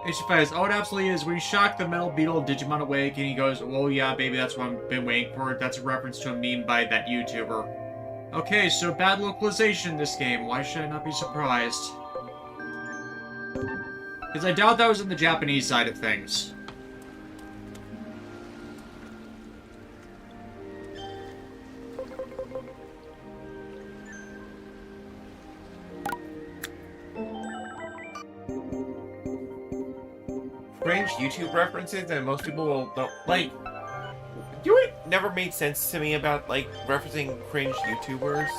HFS, oh, it absolutely is. When he shocked the metal beetle Digimon awake, and he goes, oh yeah, baby, that's what I've been waiting for. That's a reference to a meme by that YouTuber. Okay, so bad localization in this game. Why should I not be surprised? Because I doubt that was in the Japanese side of things. Strange YouTube references and most people will don't like. You know what never made sense to me about like referencing cringe YouTubers?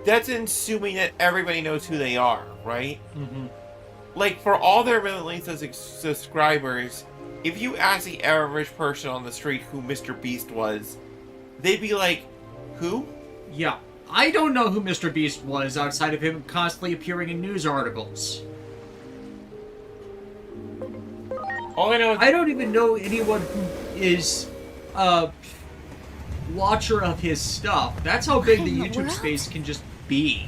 That's assuming that everybody knows who they are, right? Mm-hmm. Like for all their millions of subscribers, if you ask the average person on the street who Mr. Beast was, they'd be like, "Who?" Yeah, I don't know who Mr. Beast was outside of him constantly appearing in news articles. All I know is I don't even know anyone who is a watcher of his stuff. That's how big the What in the YouTube world? space can just be.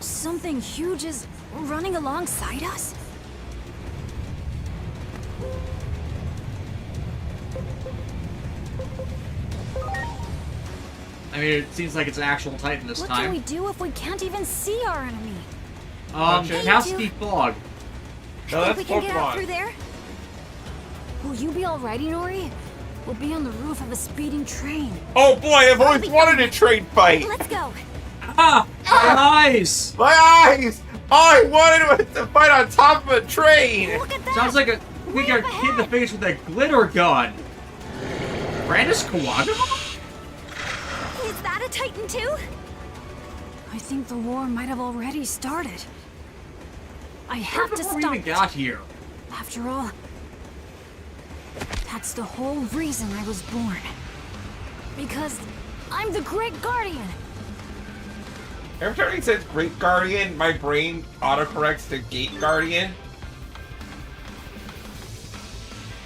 Something huge is running alongside us? I mean, it seems like it's an actual Titan this What can we time. do if we can't even see our enemy? It has to be fog. no, Think that's we can get out through Pokemon. there? Will you be alrighty, Nori? We'll be on the roof of a speeding train. Oh boy, I've always wanted a train fight. Let's go! Ah! Nice! My eyes! I wanted to fight on top of a train. Look at that! Sounds like we got hit in the face with a glitter gun. Brandis Kawagama? Is that a Titan too? I think the war might have already started. I have to Before we stop even it. got here. After all, that's the whole reason I was born. Because I'm the Great Guardian. Every time he says Great Guardian, my brain autocorrects to Gate Guardian.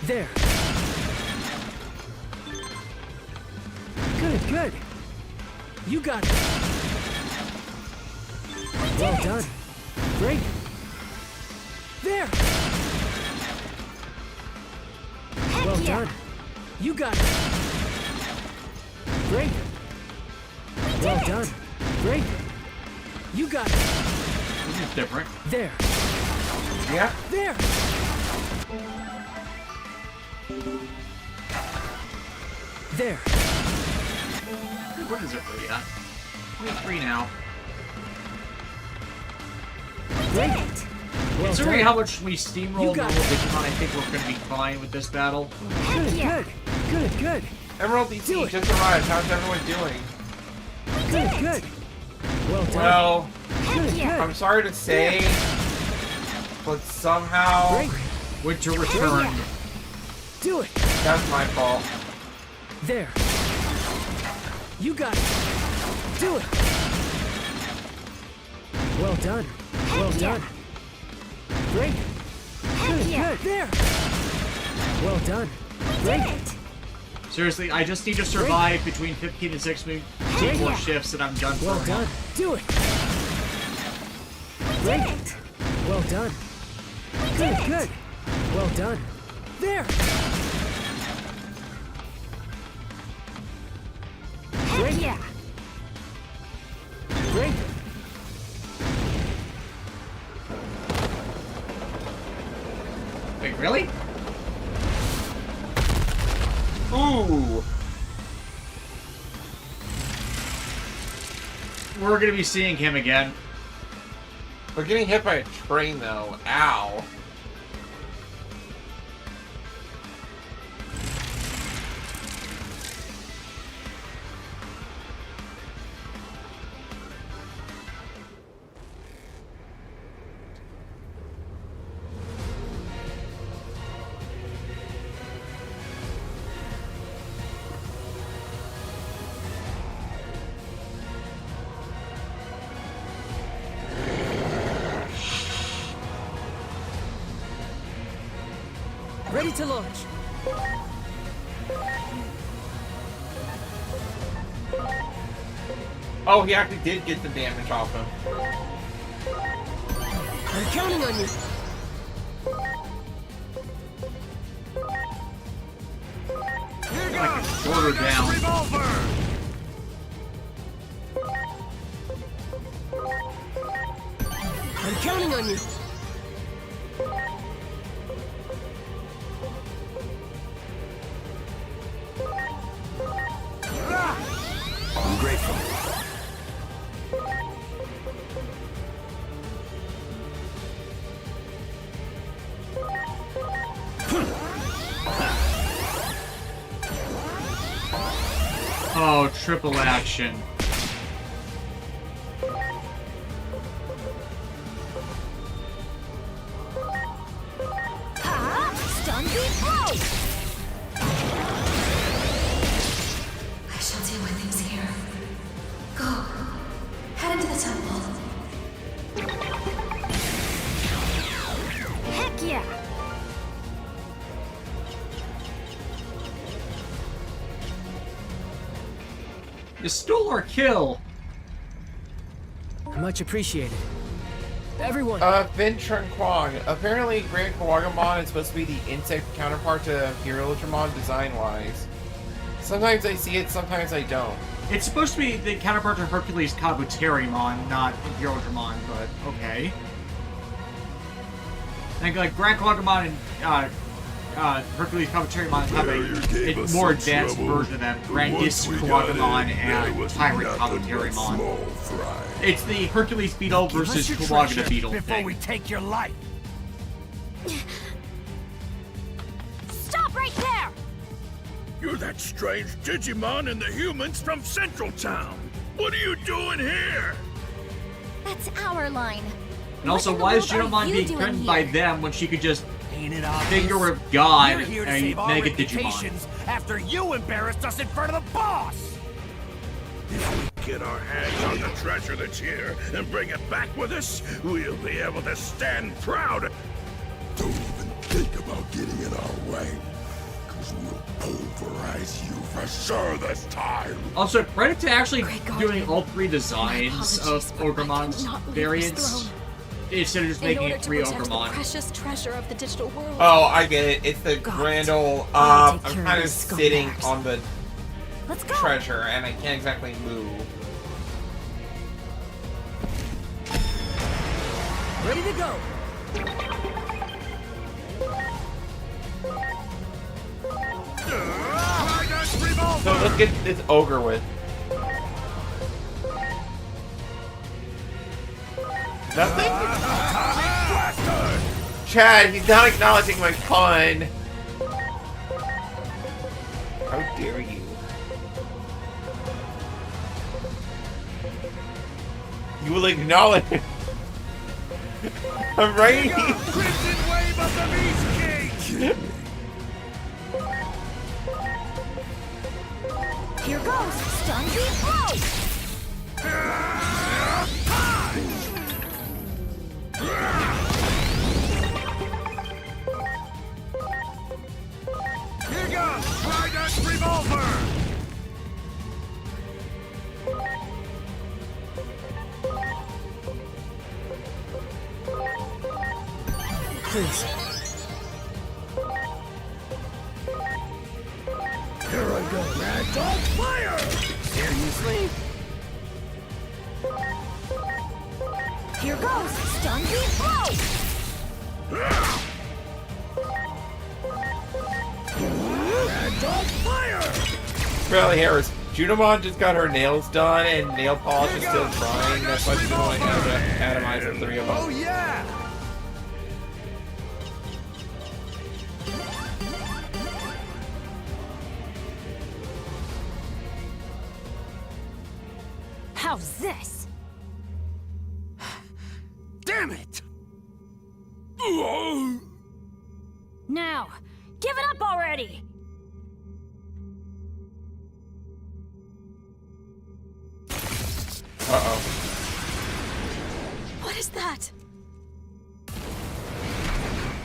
There. Good, good. You got it. Well done. Great. There. Well yeah. done. You got it. Great. Well done. Great. You got it. This is different. There. Yeah. There. There. What is it for you? 23 now. Great. Well Considering done. how much we steamrolled You the got whole it. Digimon, I think we're going to be fine with this battle. Good, yeah. good. Good, good. Emerald Do DC it. just arrived. How's everyone doing? Good, good. Well done. Well, Good, yeah. good. I'm sorry to say, but somehow Great. Winter returned. Do it. that's my fault. There. You got it. Do it. Well done. Well yeah. done. Great. Good, yeah. good. There. Well done. Great. Seriously, I just need to survive between 15 and 16 more yeah. shifts and I'm done for Well now. done. Do it. Great. Well done. Good, good. Well done. There. Great. Yeah. Great. Wait, really? Ooh. We're going to be seeing him again. We're getting hit by a train though. Ow. Ready to launch. Oh, he actually did get the damage off him. I'm counting on you. Like a quarter down. I'm counting on you. I'm grateful. Oh, triple action. Stun beat blow! I shall deal with things here. Go. Head into the temple. Heck yeah! You stole our kill. Much appreciated. Everyone. Vin Chun Kwang. Apparently, Grand Kawagamon is supposed to be the insect counterpart to Hirotramon design-wise. Sometimes I see it, sometimes I don't. It's supposed to be the counterpart to Hercules Kabuterimon, not Hirotramon, but okay. I think like Grand Kawagamon and Hercules Kabuterimon have a more advanced version of them. Grandis Kawagamon and Tyrant Kabuterimon. It's the Hercules Beetle versus Kawagata Beetle before thing. we take your life. Stop right there! You're that strange Digimon and the humans from Central Town. What are you doing here? That's our line. And also, What in the why is world are Junomon you being doing threatened here? by them when she could just Ain't it obvious? figure of God We're here to and save our make a Digimon? reputations after you embarrassed us in front of the boss. If we get our hands on the treasure that's here and bring it back with us, we'll be able to stand proud. Don't even think about getting in our way, because we'll pulverize you for sure this time. Also, credit to actually Great God, doing David. all three designs My of apologies, but I Ogremon's cannot leave variants, this throne. instead of just In making order it to three protect the Ogremon. precious treasure of the digital world. Oh, I get it. It's the God. grand old, I'll take I'm care of kind of these sitting scumbags. on the Let's go! treasure, and I can't exactly move. Ready to go. So let's get this ogre with. Nothing? Chad, he's not acknowledging my pun. How dare you? You will acknowledge it. I'm right here. Crimson Wave of the Beast King! Here goes! Stun beat blow! Here goes Trident Revolver! Please. Here I go, Mad Dog Fire! Seriously? Here goes! Stun beat blow! Mad Dog Fire! Really, Harris. Junomon just got her nails done and nail polish is still drying. That's why she doesn't want to atomize the three of Oh them. yeah! How's this? Damn it! Now, give it up already! Uh-oh. What is that?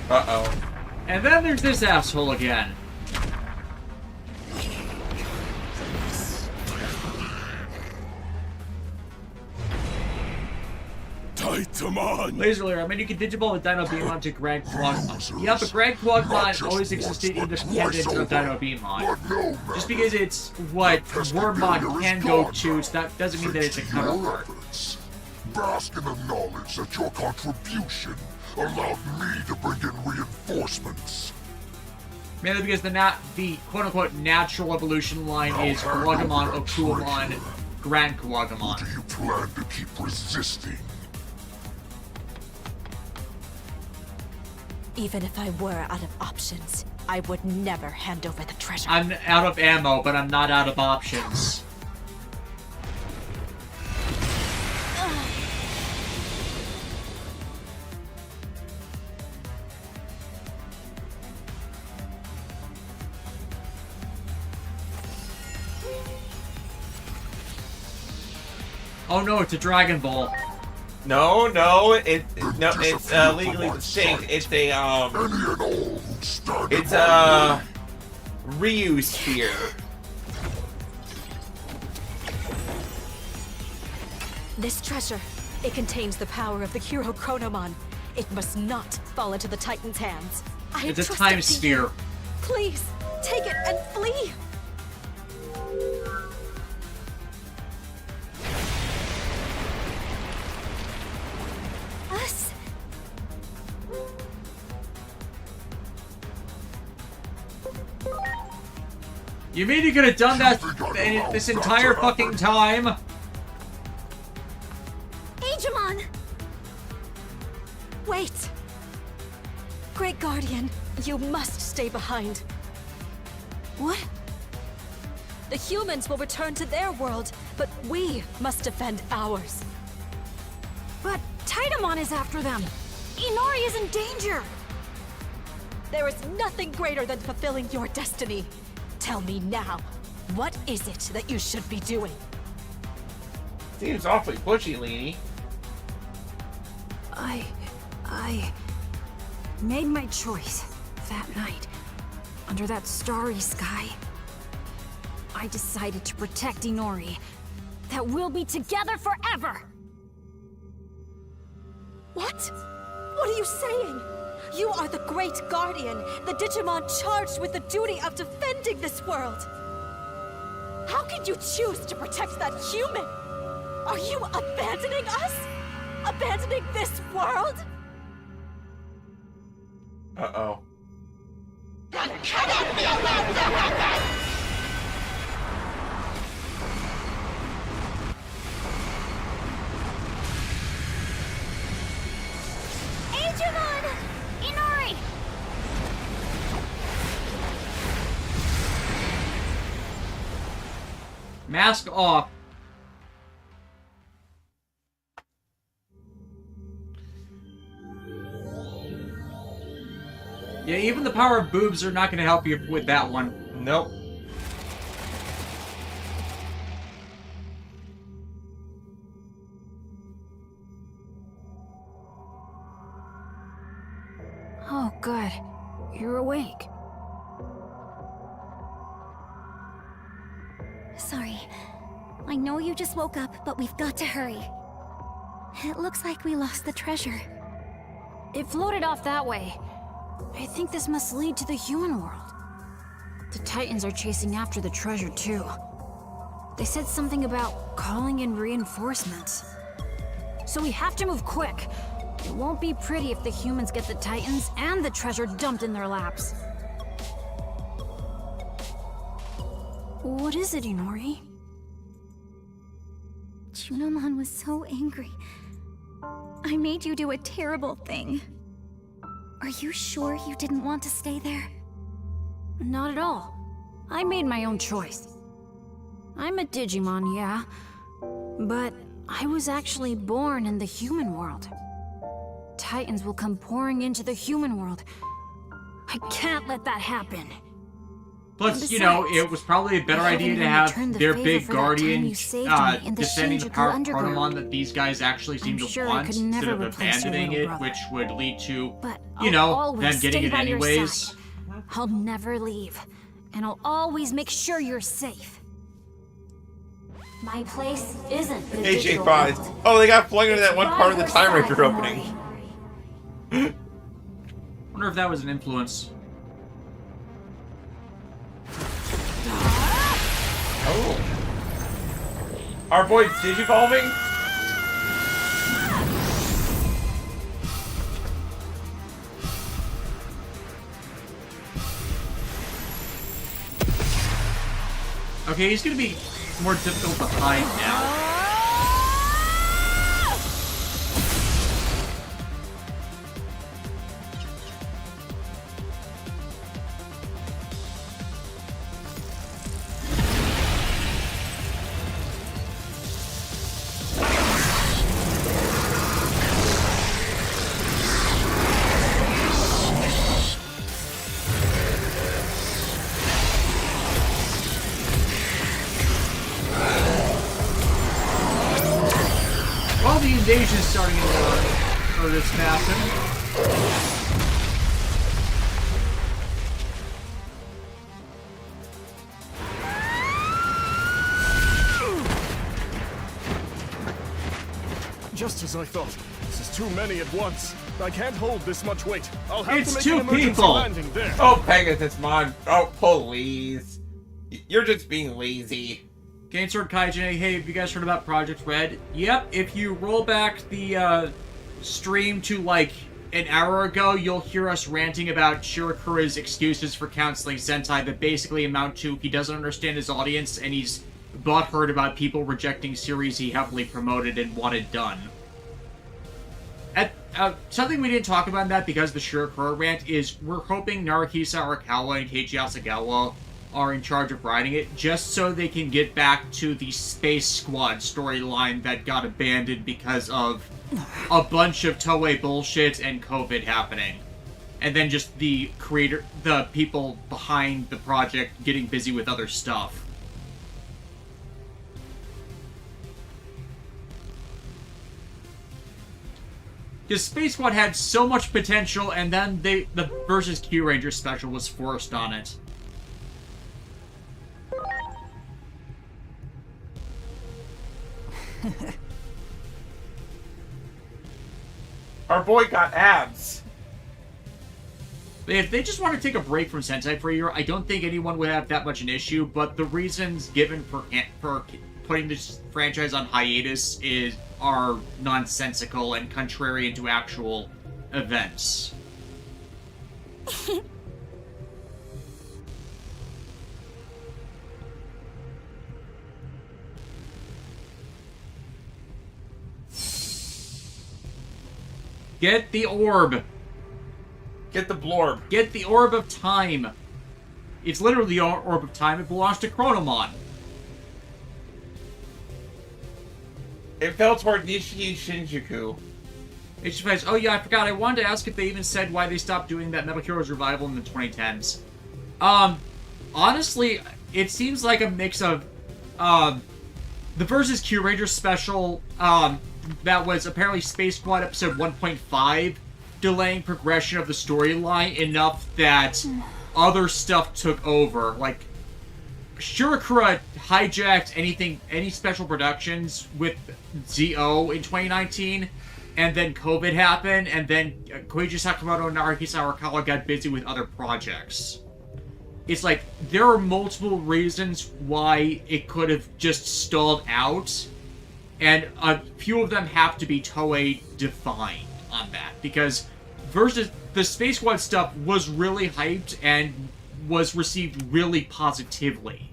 Uh-oh. And then there's this asshole again. Titamon! Laser Layer, I mean, you can Digimon with Dino Beamon to Grand Quagmon. Yeah, but Grand Quagmon always existed independent of Dino Beamon. Just because it's what Wormmon can go to, so that doesn't mean that it's a counterpart. Bask in the knowledge that your contribution allowed me to bring in reinforcements. Mainly because the quote-unquote natural evolution line is Quagmon, Okuamon, Grand Quagmon. Do you plan to keep resisting? Even if I were out of options, I would never hand over the treasure. I'm out of ammo, but I'm not out of options. Oh no, it's a Dragon Ball. No, it's legally distinct. It's a Ryu sphere. This treasure, it contains the power of the hero Chronomon. It must not fall into the Titan's hands. It's a time sphere. Please, take it and flee! Us? You mean you could have done that this entire fucking time? Digimon! Wait! Great Guardian, you must stay behind. What? The humans will return to their world, but we must defend ours. But Titamon is after them. Inori is in danger. There is nothing greater than fulfilling your destiny. Tell me now, what is it that you should be doing? Seems awfully pushy, Leanie. I made my choice that night. Under that starry sky, I decided to protect Inori. That we'll be together forever! What? What are you saying? You are the Great Guardian, the Digimon charged with the duty of defending this world. How can you choose to protect that human? Are you abandoning us? Abandoning this world? Uh-oh. Digimon! Inori! Mask off. Yeah, even the power of boobs are not going to help you with that one. Nope. Oh, good. You're awake. Sorry. I know you just woke up, but we've got to hurry. It looks like we lost the treasure. It floated off that way. I think this must lead to the human world. The Titans are chasing after the treasure, too. They said something about calling in reinforcements. So we have to move quick. It won't be pretty if the humans get the Titans and the treasure dumped in their laps. What is it, Inori? Junomon was so angry. I made you do a terrible thing. Are you sure you didn't want to stay there? Not at all. I made my own choice. I'm a Digimon, yeah. But I was actually born in the human world. Titans will come pouring into the human world. I can't let that happen. Plus, you know, it was probably a better idea to have their big guardian defending the power of Chronomon that these guys actually seem to want, instead of abandoning it, which would lead to, you know, them getting it anyways. I'll never leave, and I'll always make sure you're safe. My place isn't the AJ digital Bonds. world. Oh, they got flung into that one It's part of the by Time her Ranger side, opening. Mori. Wonder if that was an influence. Oh. Our boy digivolving? Okay, he's gonna be more difficult to hide now. Well, the invasion's starting to earnest happen. Just as I thought. This is too many at once. I can't hold this much weight. I'll have It's to make two an emergency people. landing there. Oh, Pegasus Mon. Oh, please. You're just being lazy. Gainsword Kaijin, hey, have you guys heard about Project Red? Yep, if you roll back the stream to like an hour ago, you'll hear us ranting about Shirakura's excuses for counseling Sentai that basically amount to he doesn't understand his audience and he's butthurt about people rejecting series he heavily promoted and wanted done. Something we didn't talk about in that because the Shirakura rant is we're hoping Narukisa Arakawa and Keiichi Asagawa are in charge of writing it just so they can get back to the Space Squad storyline that got abandoned because of a bunch of Toei bullshit and COVID happening. And then just the people behind the project getting busy with other stuff. Because Space Squad had so much potential, and then the Versus Q Ranger special was forced on it. Our boy got abs. If they just want to take a break from Sentai for a year, I don't think anyone would have that much an issue, but the reasons given for putting this franchise on hiatus are nonsensical and contrarian to actual events. Get the orb. Get the blorb. Get the orb of time. It's literally the orb of time. It belongs to Chronomon. It fell toward Nishi Shinjuku. It just says, oh yeah, I forgot. I wanted to ask if they even said why they stopped doing that Metal Heroes revival in the 2010s. Honestly, it seems like a mix of, the Versus Q Ranger special, that was apparently Space Squad episode 1.5, delaying progression of the storyline enough that other stuff took over. Like, Shirakura hijacked any special productions with ZO in 2019, and then COVID happened, and then Koichi Sakamoto and Narukisa Arakawa got busy with other projects. It's like, there are multiple reasons why it could have just stalled out, and a few of them have to be Toei defined on that, because versus the Space Squad stuff was really hyped and was received really positively.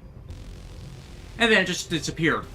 And then it just disappeared.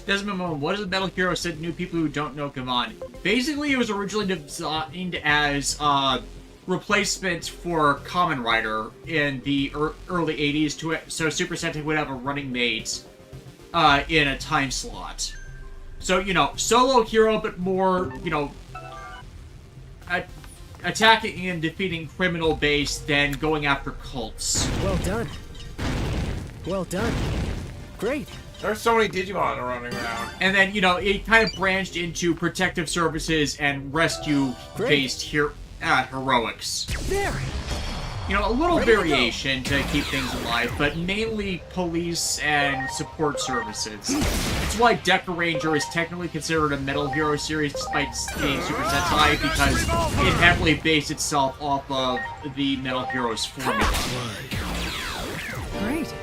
Desmond, what is a Metal Hero said to new people who don't know Come Basically, it was originally designed as replacement for Kamen Rider in the early 80s, so Super Sentai would have a running mate in a time slot. So, you know, solo hero, but more, you know, attacking and defeating criminal base than going after cults. Well done. Well done. Great. There's so many Digimon running around. And then, you know, it kind of branched into protective services and rescue-based heroics. There. You know, a little variation to keep things alive, but mainly police and support services. That's why Deca Ranger is technically considered a Metal Hero series despite being Super Sentai, because it heavily based itself off of the Metal Heroes formula. Great.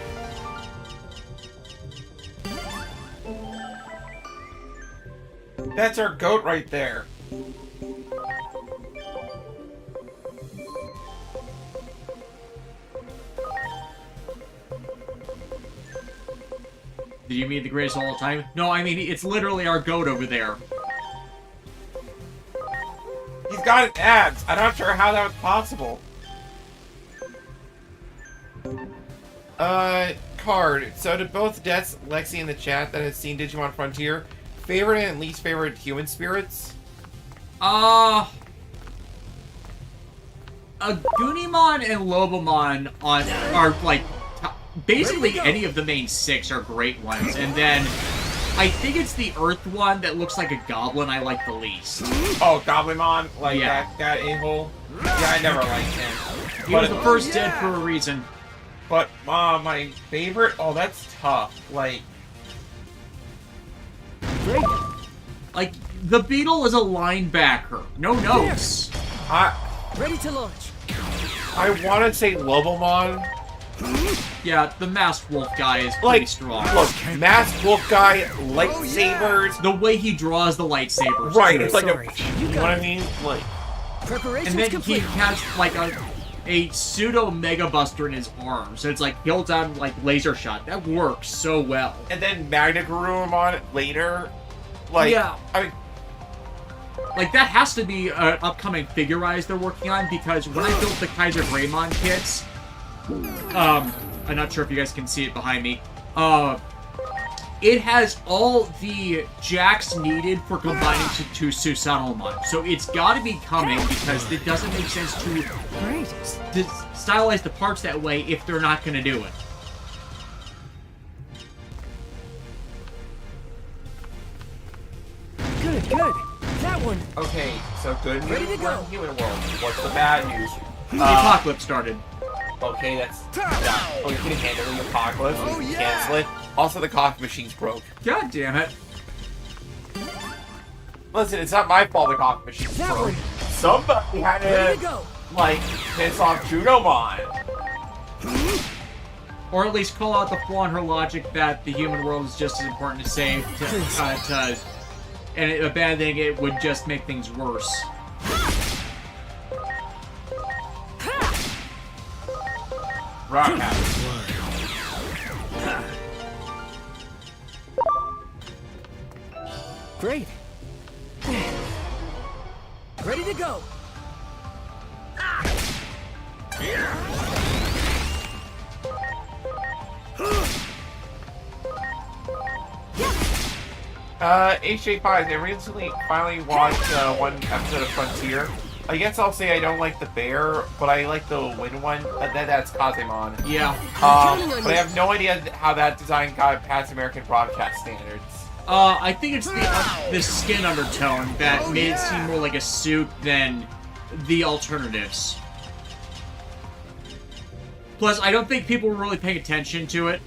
That's our goat right there. Did you mean the greatest of all time? No, I mean, it's literally our goat over there. He's got abs. I'm not sure how that was possible. Card. So to both Deaths, Lexi in the chat that has seen Digimon Frontier, favorite and least favorite human spirits? A Gunimon and Lobomon are like basically any of the main 6 are great ones, and then I think it's the Earth one that looks like a goblin I like the least. Oh, Goblinmon, like yeah. that a-hole. Yeah, I never liked him. He was the first dead for a reason. But my favorite, oh, that's tough. Like the Beetle is a linebacker, no notes. Ready to launch. I want to say Lobomon. Yeah, the Masked Wolf guy is pretty strong. Look, Masked Wolf guy, lightsabers. The way he draws the lightsabers. Right, it's like Sorry. you know what I mean? Like, Preparations and then complete. he has like a pseudo Mega Buster in his arm, so it's like he'll down like laser shot. That works so well. and then Magna Garurumon later. Like, Yeah. I mean, Like, that has to be an upcoming figure rise they're working on, because when I built the Kaiser Greymon kits, I'm not sure if you guys can see it behind me, it has all the jacks needed for combining to Susanomon. So it's got to be coming, because it doesn't make sense to stylize the parts that way if they're not going to do it. Good, good. That one. okay, so good Ready news to for go. the human world. What's the bad news? The apocalypse started. Okay, that's done. Oh, you can handle the apocalypse. Oh, We can yeah. cancel it. Also, the coffee machine's broke. God damn it. Listen, it's not my fault the coffee machine's That broke. one. Somebody had Ready to to, go. like, piss off Junomon. Or at least call out the flaw in her logic that the human world is just as important to save, and abandoning it would just make things worse. Rock house. Great. Ready to go. HJ5, I recently finally watched one episode of Frontier. I guess I'll say I don't like the bear, but I like the wind one. That's Kazemon. Yeah. But I have no idea how that design got past American broadcast standards. I think it's the skin undertone that made it seem more like a suit than the alternatives. Plus, I don't think people were really paying attention to it.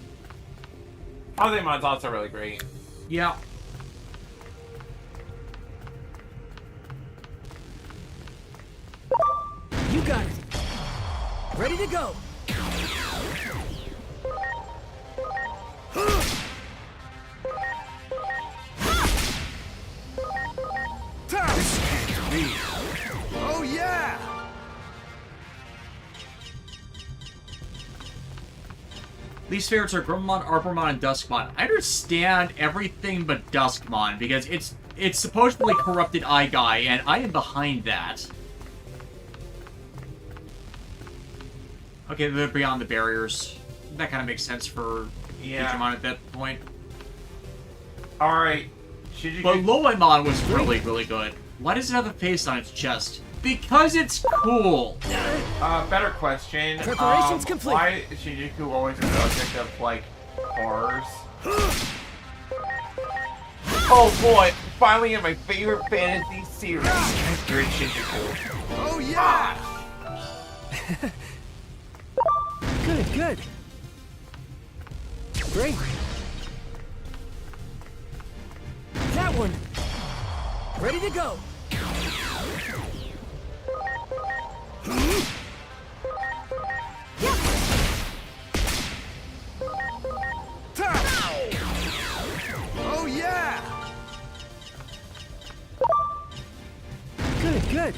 Kazemon's also really great. Yeah. You got it. Ready to go. This can't be. Oh yeah! Least favorites are Grummon, Arbormon, and Duskmon. I understand everything but Duskmon, because it's supposedly corrupted Eye Guy, and I am behind that. Okay, they're beyond the barriers. That kind of makes sense for Digimon at that point. Alright. But Loemon was really, really good. Why does it have a face on its chest? Because it's cool! Better question. Preparations complete. Why is Shinjuku always the subject of, like, horrors? Oh boy! Finally in my favorite fantasy series. Great Shinjuku. Oh yeah! Good, good. Great. That one. Ready to go. Oh yeah! Good, good.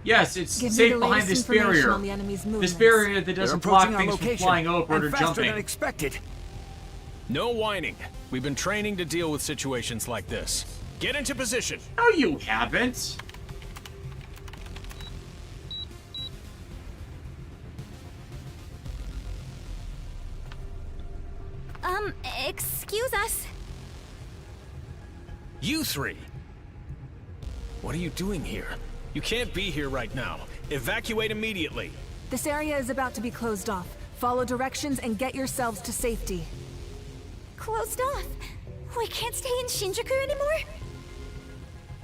Yes, it's Give me safe the behind latest this information barrier. on the enemy's This movements. barrier that They're doesn't approaching block our things from location, flying upward and or faster jumping. than expected. No whining. We've been training to deal with situations like this. Get into position. No, you haven't. Excuse us. You three. What are you doing here? You can't be here right now. Evacuate immediately. This area is about to be closed off. Follow directions and get yourselves to safety. Closed off? We can't stay in Shinjuku anymore?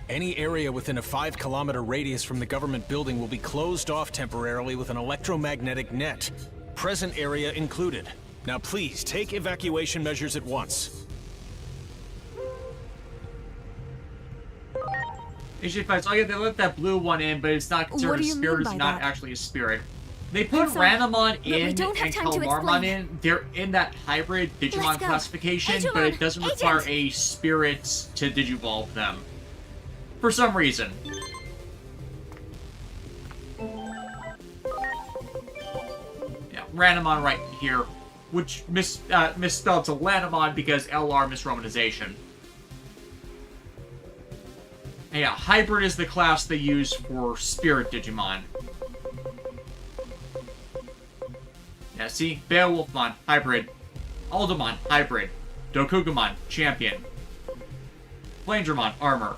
Any area within a 5-kilometer radius from the government building will be closed off temporarily with an electromagnetic net. Present area included. Now please, take evacuation measures at once. HJ Fights, oh yeah, they let that blue one in, but it's not considered What a do you spirit, mean it's by not that? actually a spirit. They put sorry, Ranamon but we in don't have and time to Calamarmon explain. in. They're in that hybrid Digimon Let's go. classification, but Digimon, it doesn't agent. require a spirit to digivolve them. For some reason. Yeah, Ranamon right here, which misspelled to Lanamon because LR misromanization. And yeah, hybrid is the class they use for spirit Digimon. Yeah, see? Beowulfmon, hybrid. Aldamon, hybrid. Dokugamon, champion. Flandramon, armor.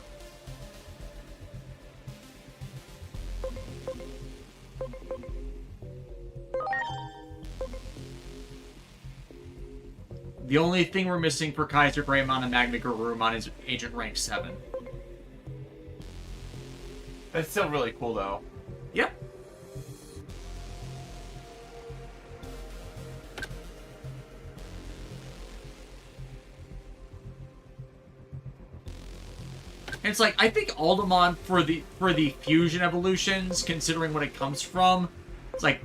The only thing we're missing for Kaiser Greymon and Magna Garurumon is Agent Rank 7. That's still really cool, though. Yep. And it's like, I think Aldamon for the fusion evolutions, considering what it comes from, it's like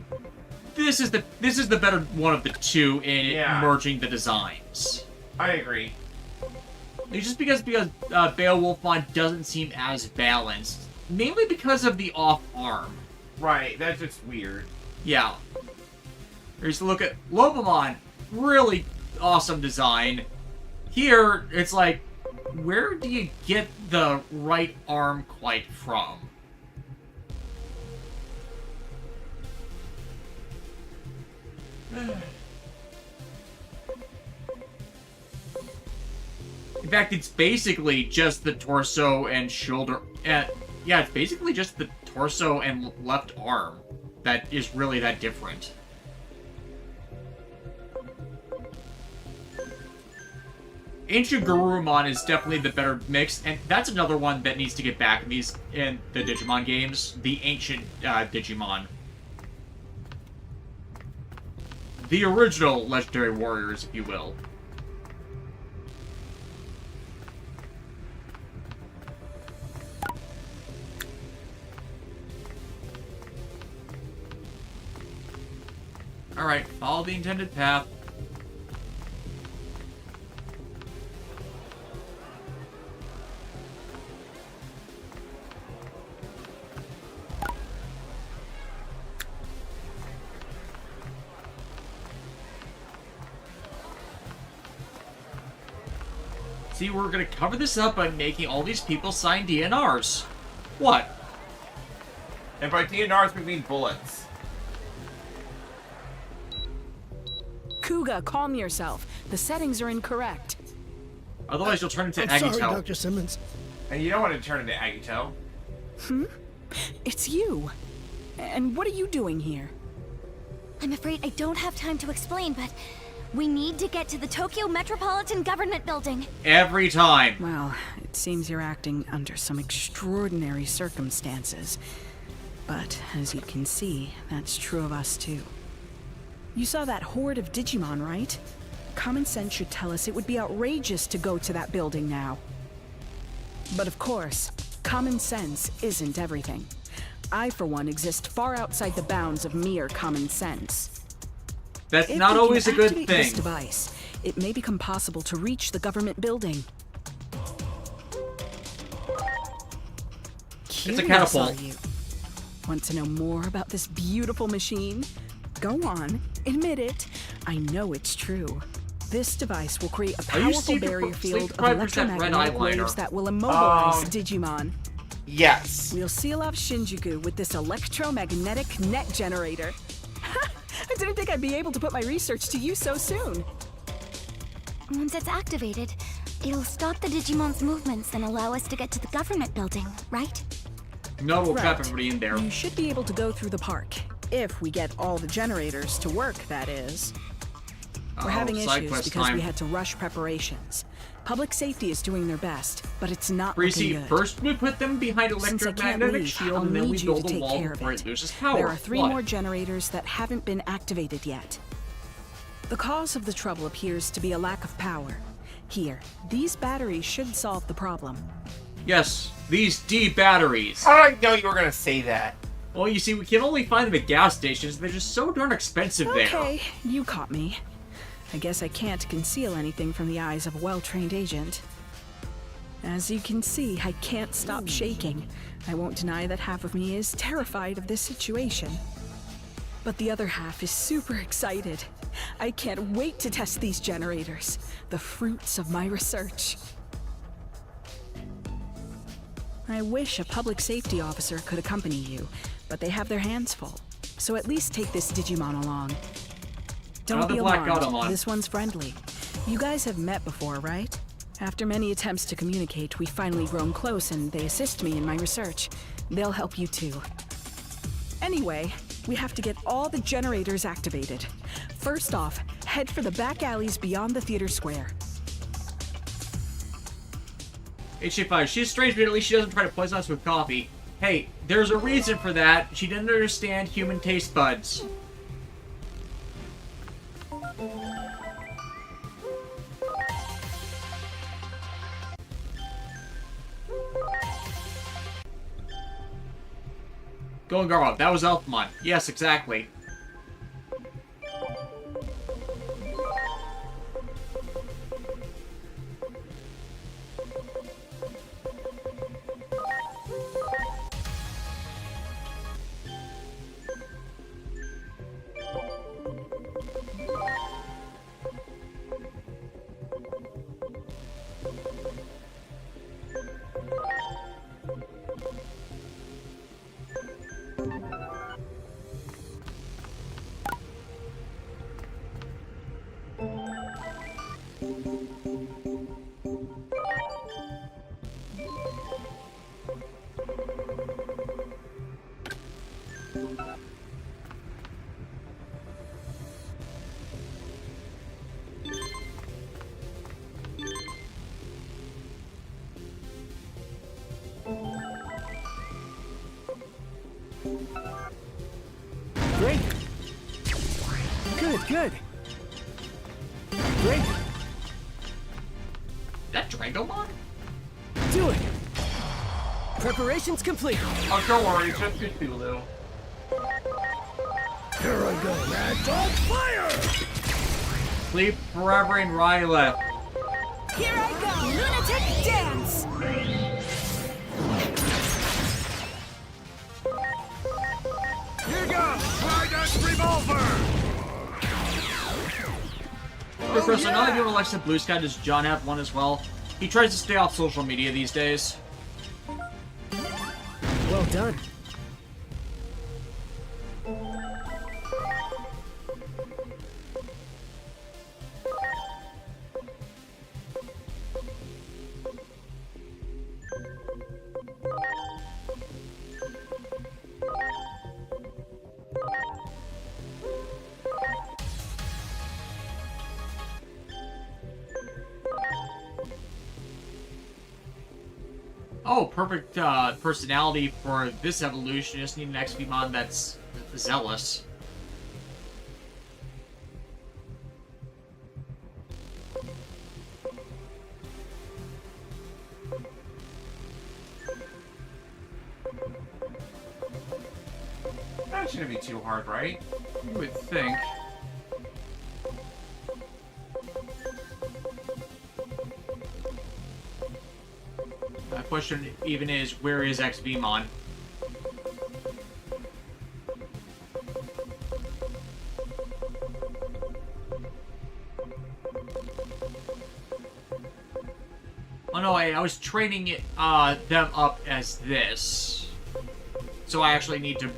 this is the better one of the two in merging the designs. I agree. It's just because Beowulfmon doesn't seem as balanced, mainly because of the off arm. Right, that's just weird. Yeah. Here's a look at Lobomon, really awesome design. Here, it's like, where do you get the right arm quite from? In fact, it's basically just the torso and shoulder. Yeah, it's basically just the torso and left arm that is really that different. Ancient Garurumon is definitely the better mix, and that's another one that needs to get back in the Digimon games. The Ancient Digimon. The original legendary warriors, if you will. Alright, follow the intended path. See, we're gonna cover this up by making all these people sign DNRs. What? And by DNRs, we mean bullets. Kuga, calm yourself. The settings are incorrect. Otherwise, you'll turn into I'm Agito. sorry, Dr. Simmons. And you don't want to turn into Agito. It's you. And what are you doing here? I'm afraid I don't have time to explain, but we need to get to the Tokyo Metropolitan Government Building. Every time. Well, it seems you're acting under some extraordinary circumstances. But, as you can see, that's true of us too. You saw that horde of Digimon, right? Common sense should tell us it would be outrageous to go to that building now. But of course, common sense isn't everything. I, for one, exist far outside the bounds of mere common sense. That's If not we always a can good activate thing. this device, it may become possible to reach the government building. It's a Curious, catapult. are you? Want to know more about this beautiful machine? Go on, admit it. I know it's true. This device will create a Are you powerful barrier field of sleep-deprived with that red electromagnetic eyeliner? waves that will immobilize Um, Digimon. Yes. We'll seal off Shinjuku with this electromagnetic net generator. I didn't think I'd be able to put my research to use so soon. Once it's activated, it'll stop the Digimon's movements and allow us to get to the government building, right? No, we'll trap Right. everybody in there. You should be able to go through the park. If we get all the generators to work, that is. We're having side issues quest because time. we had to rush preparations. Public safety is doing their best, but it's not Breezy, looking good. first we put them behind Since I can't electromagnetic leave, shield, I'll and then we need you to build a take wall care of before it. it loses power. There are 3 What? more generators that haven't been activated yet. The cause of the trouble appears to be a lack of power. Here, these batteries should solve the problem. Yes, these D batteries. How did I know you were going to say that? Well, you see, we can only find them at gas stations. They're just so darn expensive there. Okay, you caught me. I guess I can't conceal anything from the eyes of a well-trained agent. As you can see, I can't stop shaking. I won't deny that half of me is terrified of this situation. But the other half is super excited. I can't wait to test these generators, the fruits of my research. I wish a public safety officer could accompany you, but they have their hands full. So at least take this Digimon along. Don't Another be Black alarmed. Gatomon. This one's friendly. You guys have met before, right? After many attempts to communicate, we've finally grown close and they assist me in my research. They'll help you too. Anyway, we have to get all the generators activated. First off, head for the back alleys beyond the theater square. HA5, she's strange, but at least she doesn't try to poison us with coffee. Hey, there's a reason for that. She didn't understand human taste buds. Going Garbo, that was Elfmon. Yes, exactly. Great. That Dragomon? Do it. Preparations complete. Oh, don't worry, it's just Cthulhu. Here I go, Mad Dog Fire! Sleep forever in Ryla. Here I go! Lunatic dance! Here goes! Trident Revolver! Chris, another people likes the Blue Sky. Does John have one as well? He tries to stay off social media these days. Well done. Oh, perfect personality for this evolution. You just need an XPmon that's zealous. That shouldn't be too hard, right? You would think. The question even is, where is XVmon? Oh no, I was training it, them up as this. So I actually need to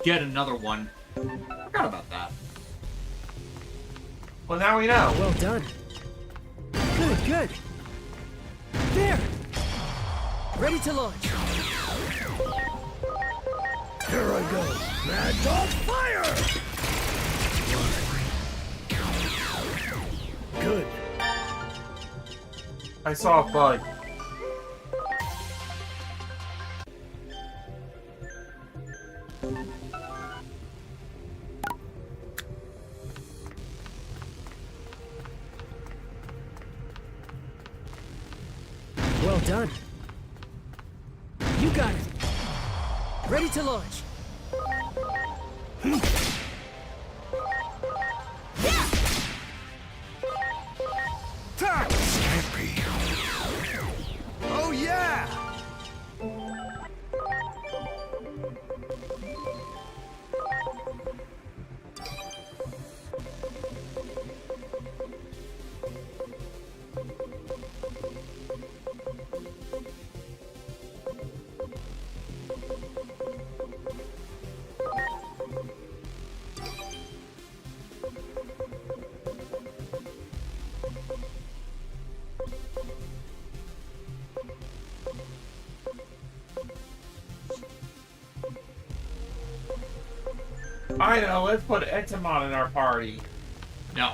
get another one. Forgot about that. Well, now we know. Well done. Good, good. There! Ready to launch. Here I go, Mad Dog Fire! Good. I saw a bug. Well done. You got it. Ready to launch. Snappy. Oh yeah! I know, let's put Entomon in our party. No.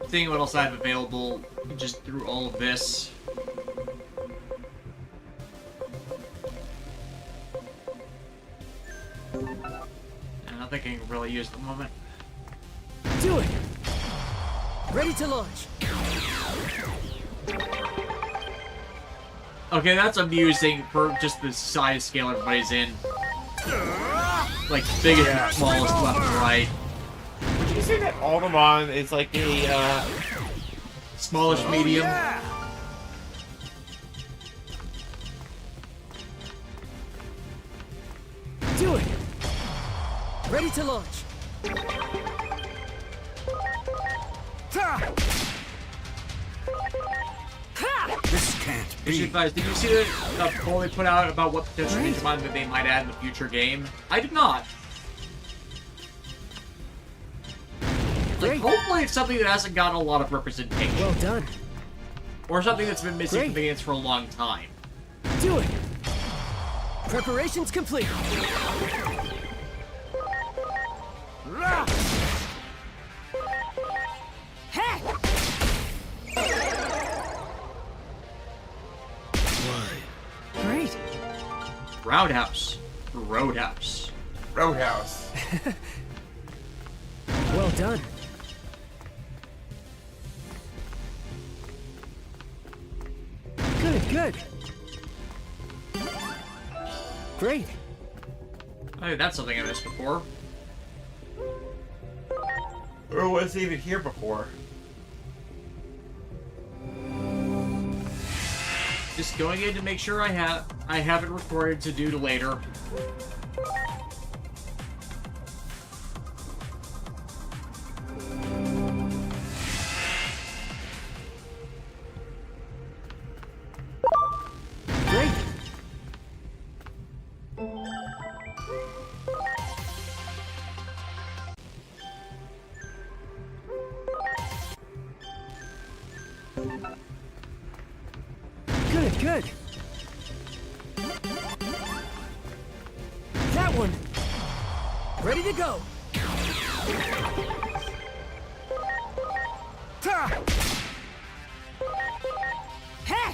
Seeing what else I have available just through all of this. And nothing I can really use at the moment. Do it. Ready to launch. Okay, that's amusing for just the size scale everybody's in. Like, biggest and smallest left and right. Would you say that Altamon is like a, smallish medium? Yeah. Do it. Ready to launch. This can't Issue be. advice, did you see the poll they put out about what potential Digimon that they might add in the future game? I did not. Like, hopefully it's something that hasn't gotten a lot of representation. Well done. Or something that's been missing from the games for a long time. Do it. Preparations complete. Hey! Great. Roundhouse. Roadhouse. Roadhouse. Well done. Good. Great. I think that's something I missed before. Or was it even here before? Just going in to make sure I have it recorded to do to later. Great. Good. That one. Ready to go. Ta! Hey!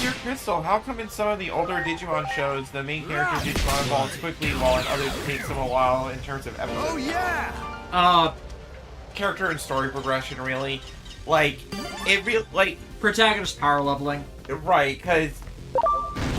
Dear Crystal, how come in some of the older Digimon shows, the main character Digimon evolves quickly, while in others it takes them a while in terms of episodes? Oh yeah! Character and story progression, really. Like, it really, like... Protagonist power leveling. Right, because...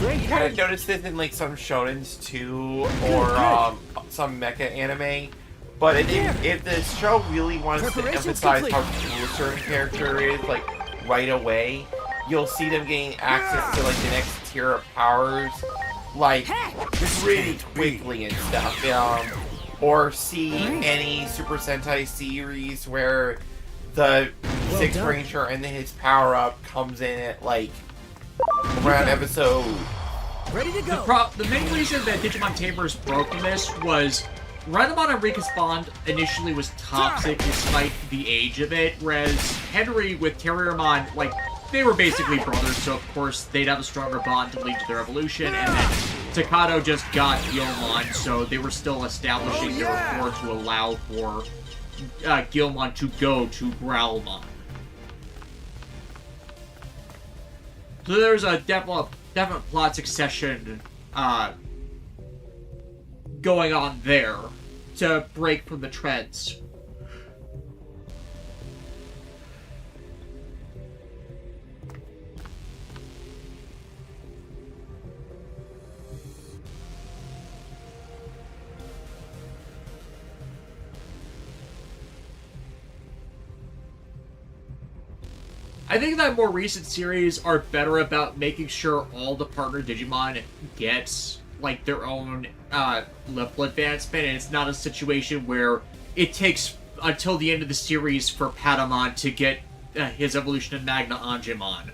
You kind of notice this in, like, some shonens, too, or, some mecha anime. But if the show really wants to emphasize how cool a certain character is, like, right away, you'll see them getting access to, like, the next tier of powers, like, really quickly and stuff. Or see any Super Sentai series where the Sixth Ranger and his power-up comes in at, like, around episode... Ready to go. The main reason that Digimon Tamers broke in this was Renamon and Rika's bond initially was toxic despite the age of it, whereas Henry with Terriermon, like, they were basically brothers, so of course they'd have a stronger bond to lead to their evolution, and then Takato just got Gilmon, so they were still establishing their rapport to allow for Gilmon to go to Growlmon. So there's a definite plot succession going on there to break from the trends. I think that more recent series are better about making sure all the partner Digimon gets, like, their own level advancement, and it's not a situation where it takes until the end of the series for Patamon to get his evolution in Magna Angemon.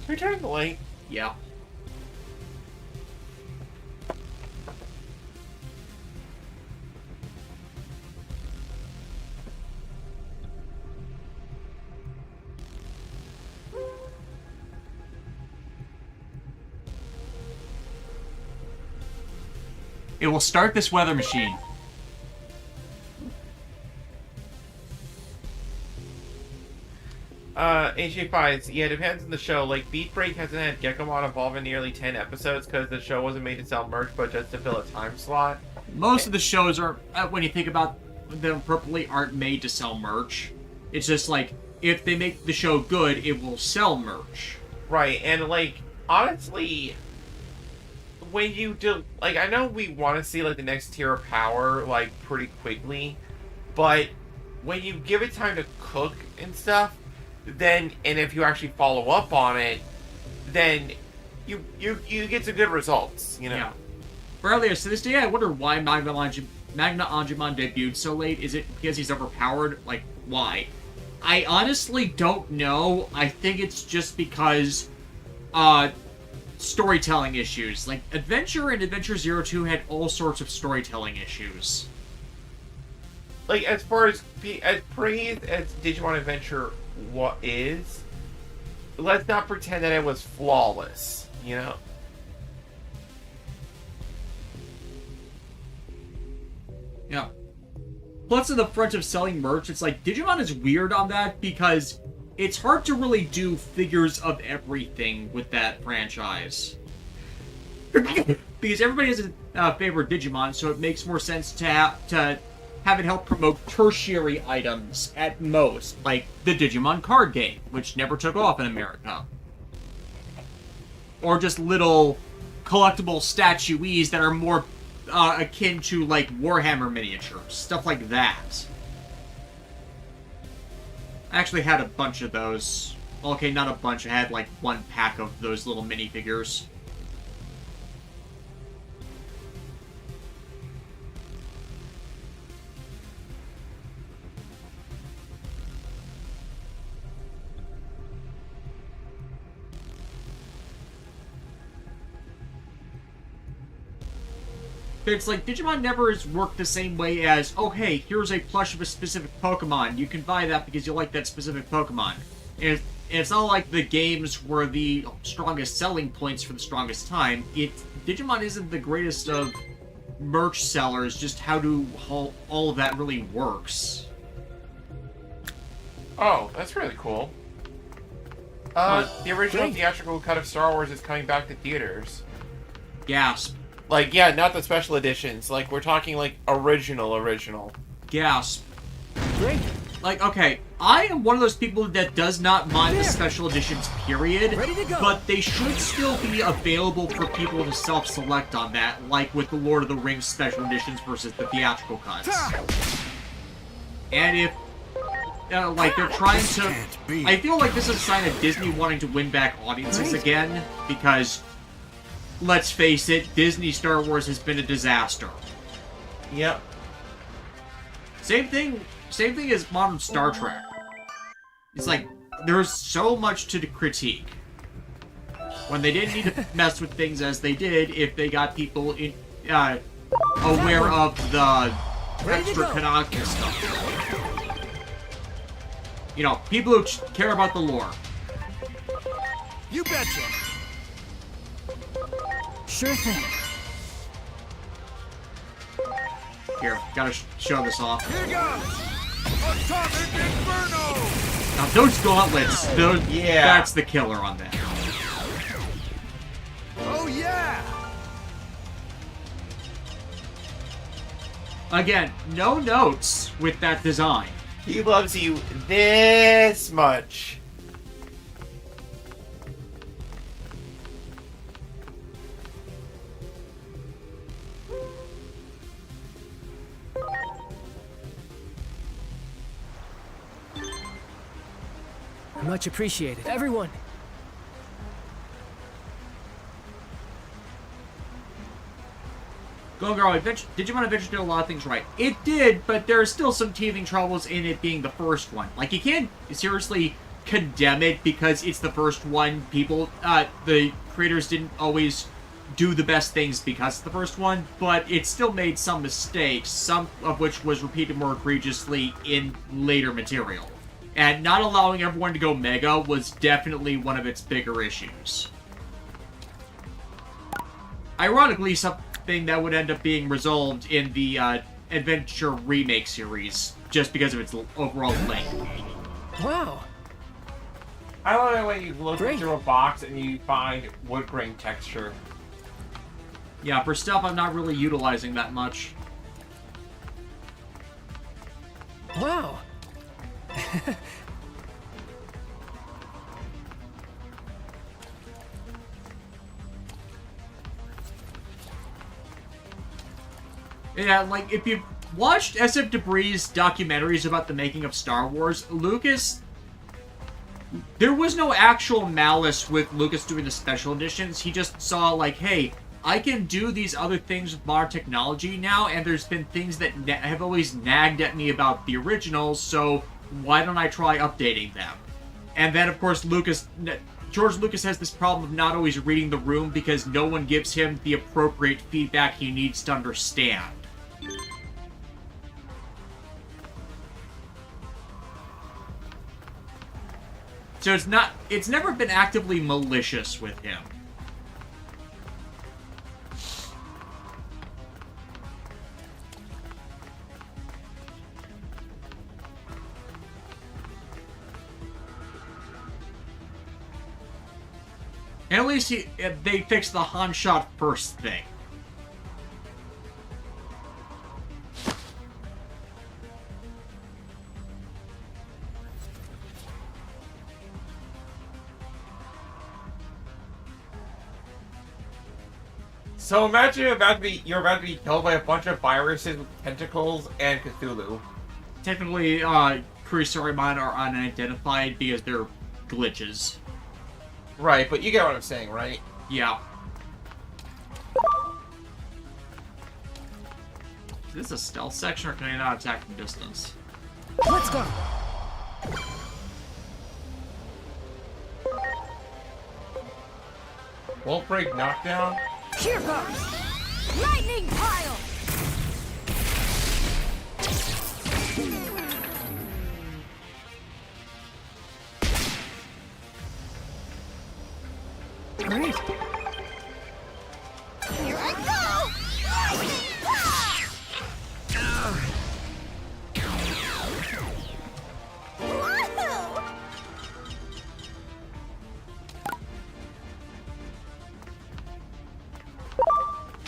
Return the light. Yeah. It will start this weather machine. HA Fives, yeah, it depends on the show. Like, Beat Break hasn't had Gekomon evolve in nearly 10 episodes because the show wasn't made to sell merch, but just to fill a time slot. Most of the shows are, when you think about them properly, aren't made to sell merch. It's just like, if they make the show good, it will sell merch. Right, and, like, honestly... when you do, like, I know we want to see, like, the next tier of power, like, pretty quickly, but when you give it time to cook and stuff, then, and if you actually follow up on it, then you get some good results, you know? Yeah. For earlier, so this day, I wonder why Magna Angemon debuted so late. Is it because he's overpowered? Like, why? I honestly don't know. I think it's just because, storytelling issues. Like, Adventure and Adventure 02 had all sorts of storytelling issues. like, as far as praised as Digimon Adventure is, let's not pretend that it was flawless, you know? Yeah. Plus, in the front of selling merch, it's like, Digimon is weird on that because it's hard to really do figures of everything with that franchise. Because everybody has a favorite Digimon, so it makes more sense to have it help promote tertiary items at most, like the Digimon card game, which never took off in America. Or just little collectible statuees that are more akin to, like, Warhammer miniatures. Stuff like that. I actually had a bunch of those. Okay, not a bunch. I had, like, one pack of those little minifigures. But it's like, Digimon never has worked the same way as, oh hey, here's a plush of a specific Pokemon. You can buy that because you like that specific Pokemon. And it's not like the games were the strongest selling points for the strongest time. Digimon isn't the greatest of merch sellers, just how all of that really works. Oh, that's really cool. The original theatrical cut of Star Wars is coming back to theaters. Gasp. Like, yeah, not the special editions. Like, we're talking, like, original. Gasp. Great. Like, okay, I am one of those people that does not mind the special editions, period. Ready to go. But they should still be available for people to self-select on that, like with the Lord of the Rings special editions versus the theatrical cuts. And if, like, they're trying to... I feel like this is a sign of Disney wanting to win back audiences again, because... let's face it, Disney Star Wars has been a disaster. Yep. Same thing as modern Star Trek. It's like, there's so much to critique. When they didn't need to mess with things as they did, if they got people aware of the extra canonical stuff. You know, people who care about the lore. You betcha. Sure thing. Here, gotta show this off. Here goes! Atomic Inferno! Now those gauntlets, that's the killer on that. Oh yeah! Again, no notes with that design. He loves you this much. Much appreciated. Everyone! Go Girl, Digimon Adventure did a lot of things right. It did, but there are still some teething troubles in it being the first one. Like, you can't seriously condemn it because it's the first one. People, the creators didn't always do the best things because it's the first one, but it still made some mistakes, some of which was repeated more egregiously in later material. And not allowing everyone to go Mega was definitely one of its bigger issues. Ironically, something that would end up being resolved in the Adventure Remake series, just because of its overall length. Wow. I love the way you look through a box and you find wood grain texture. Yeah, for stuff I'm not really utilizing that much. Wow. Yeah, like, if you've watched SF Debris' documentaries about the making of Star Wars, there was no actual malice with Lucas doing the special editions. He just saw, like, hey, I can do these other things with modern technology now, and there's been things that have always nagged at me about the originals, so why don't I try updating them? And then, of course, George Lucas has this problem of not always reading the room because no one gives him the appropriate feedback he needs to understand. So it's never been actively malicious with him. And at least they fixed the Han shot first thing. So imagine you're about to be killed by a bunch of viruses with tentacles and Cthulhu. Technically, Kurisarimon are unidentified because they're glitches. Right, but you get what I'm saying, right? Yeah. Is this a stealth section, or can I not attack from distance? Let's go. Won't break knockdown. Here goes! Lightning pile! Great. Here I go! Lightning pile! Woohoo!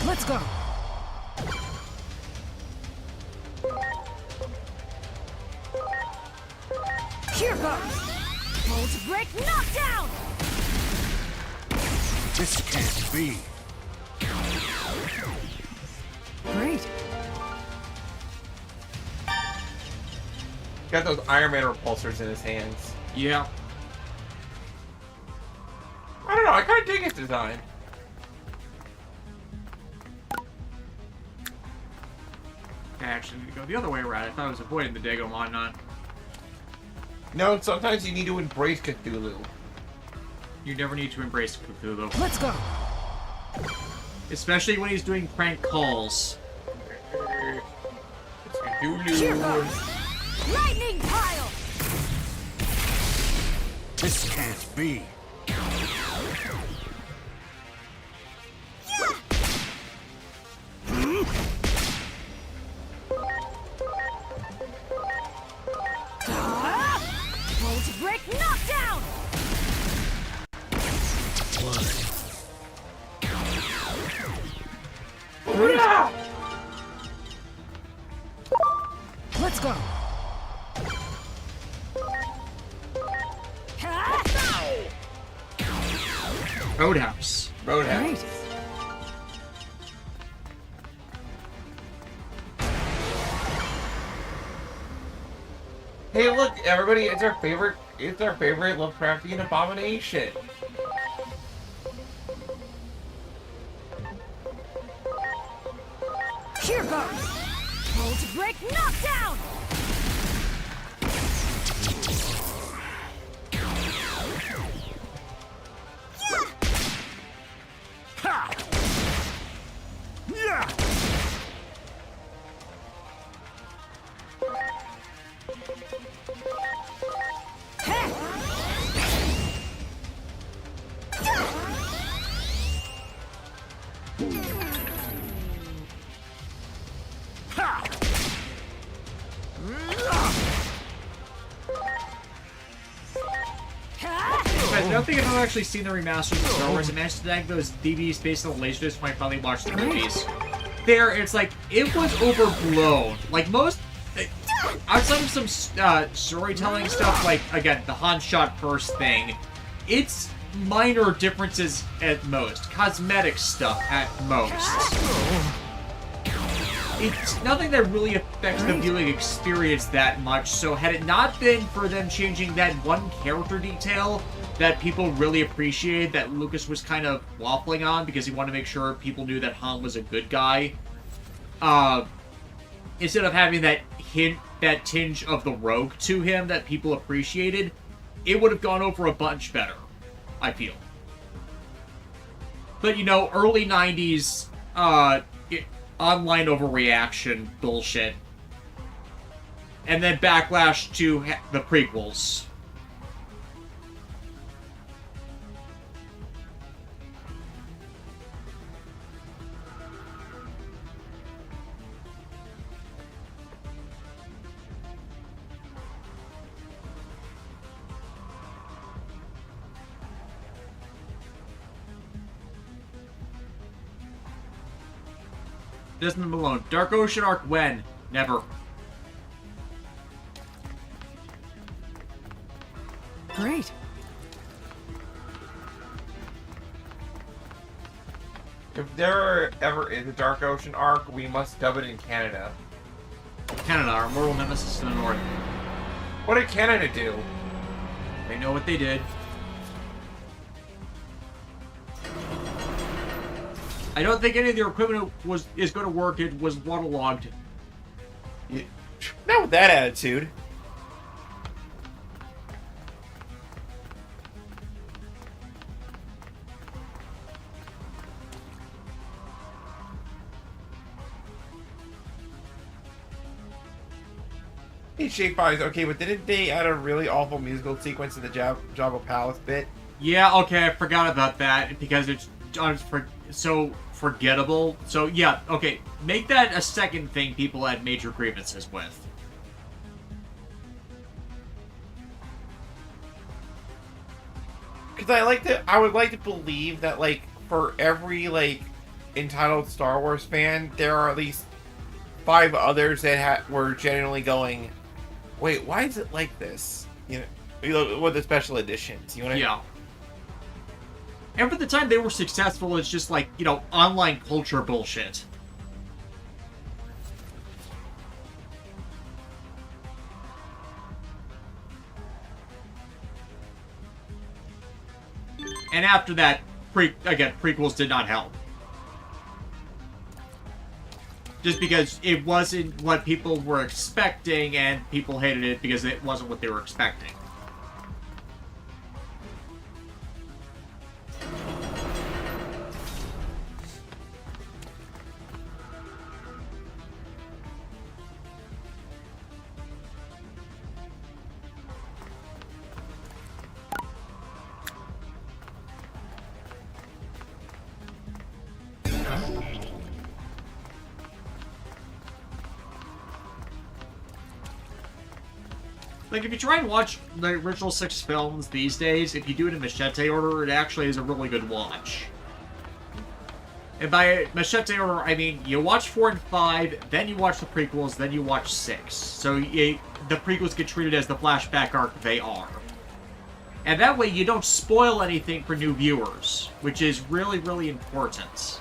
Let's go. Here goes! Bolt break knockdown! This can't be. Great. Got those Iron Man repulsors in his hands. Yeah. I don't know, I kinda dig his design. I actually need to go the other way around. I thought I was avoiding the Digimon, not. No, sometimes you need to embrace Cthulhu. You never need to embrace Cthulhu. Let's go. Especially when he's doing prank calls. It's Cthulhu. Here goes! Lightning pile! This can't be. Bolt break knockdown! Let's go. Roadhouse. Roadhouse. Great. Hey, look, everybody! It's our favorite Lovecraftian abomination. Here goes! Bolt break knockdown! I don't think I've ever actually seen the remasters of Star Wars. I managed to snag those DVDs based on the Laserdisc when I finally watched the movies. There, it's like, it was overblown. Like, most... outside of some storytelling stuff, like, again, the Han shot first thing, it's minor differences at most. Cosmetic stuff at most. It's nothing that really affects the viewing experience that much, so had it not been for them changing that one character detail that people really appreciated, that Lucas was kind of waffling on because he wanted to make sure people knew that Han was a good guy, instead of having that tinge of the rogue to him that people appreciated, it would have gone over a bunch better, I feel. But, you know, early 90s, online overreaction bullshit. And then backlash to the prequels. Desmond Malone. Dark Ocean arc when? Never. Great. If there ever is a Dark Ocean arc, we must dub it in Canada. Canada, our mortal nemesis in the north. What did Canada do? They know what they did. I don't think any of their equipment is going to work. It was waterlogged. Not with that attitude. Hey, Shape Eyes. Okay, but didn't they add a really awful musical sequence in the Jabba Palace bit? Yeah, okay, I forgot about that because it's so forgettable. So yeah, okay, make that a second thing people had major grievances with. Because I would like to believe that, like, for every, like, entitled Star Wars fan, there are at least 5 others that were genuinely going, wait, why is it like this? You know, with the special editions. You know what I mean? Yeah. And for the time they were successful, it's just like, you know, online culture bullshit. And after that, prequels did not help. Just because it wasn't what people were expecting, and people hated it because it wasn't what they were expecting. Like, if you try and watch the original 6 films these days, if you do it in machete order, it actually is a really good watch. And by machete order, I mean, you watch 4 and 5, then you watch the prequels, then you watch 6. So the prequels get treated as the flashback arc they are. And that way you don't spoil anything for new viewers, which is really, really important.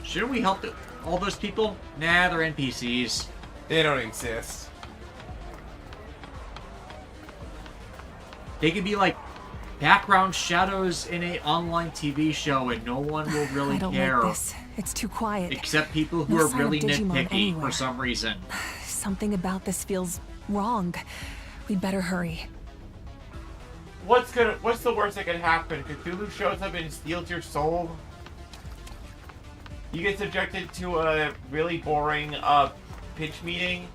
Shouldn't we help all those people? Nah, they're NPCs. They don't exist. They could be like background shadows in an online TV show and no one will really I don't care. like this. It's too quiet. Except people who No are sign of really Digimon nitpicky anywhere. for some reason. Something about this feels wrong. We'd better hurry. What's the worst that could happen? Cthulhu shows up and steals your soul? You get subjected to a really boring pitch meeting?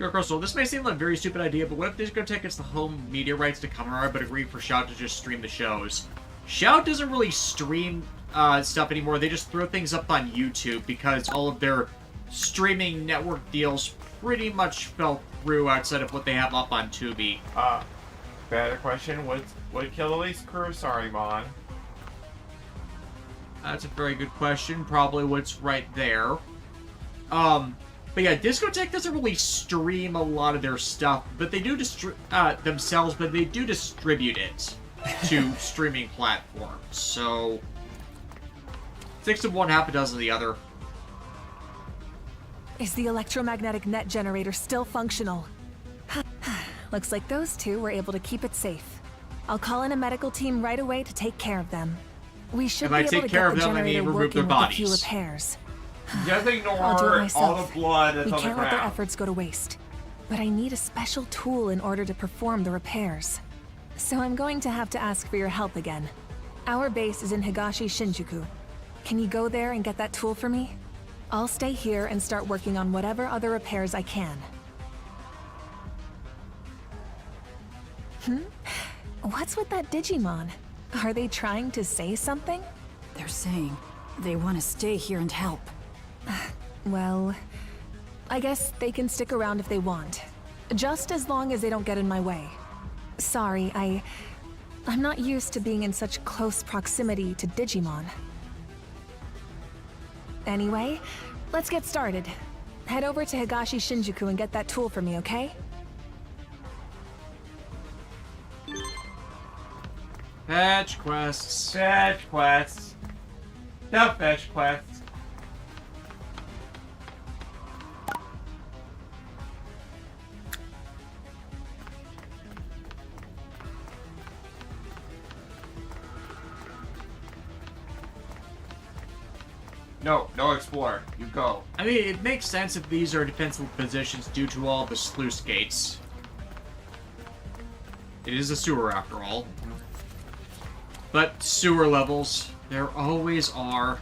Your Crystal, this may seem like a very stupid idea, but what if Discotech gets the home media rights to Kamen but agree for Shout to just stream the shows? Shout doesn't really stream stuff anymore. They just throw things up on YouTube because all of their streaming network deals pretty much fell through outside of what they have up on Tubi. Better question. Would kill Elise crew? Sorry, Mon. That's a very good question. Probably what's right there. But yeah, Discotech doesn't really stream a lot of their stuff, but they do themselves, but they do distribute it to streaming platforms. So 6 of one, half a dozen of the other. Is the electromagnetic net generator still functional? Looks like those two were able to keep it safe. I'll call in a medical team right away to take care of them. We should be able to get the generator working with a few repairs. Just ignore I'll do it all myself. the blood that's We on the can't let their ground. efforts go to waste. But I need a special tool in order to perform the repairs. So I'm going to have to ask for your help again. Our base is in Higashi Shinjuku. Can you go there and get that tool for me? I'll stay here and start working on whatever other repairs I can. What's with that Digimon? Are they trying to say something? They're saying they want to stay here and help. Well, I guess they can stick around if they want. Just as long as they don't get in my way. Sorry, I'm not used to being in such close proximity to Digimon. Anyway, let's get started. Head over to Higashi Shinjuku and get that tool for me, okay? Fetch quests. Fetch quests. The fetch quests. No explorer. You go. I mean, it makes sense if these are defensive positions due to all the sluice gates. It is a sewer after all. But sewer levels, there always are.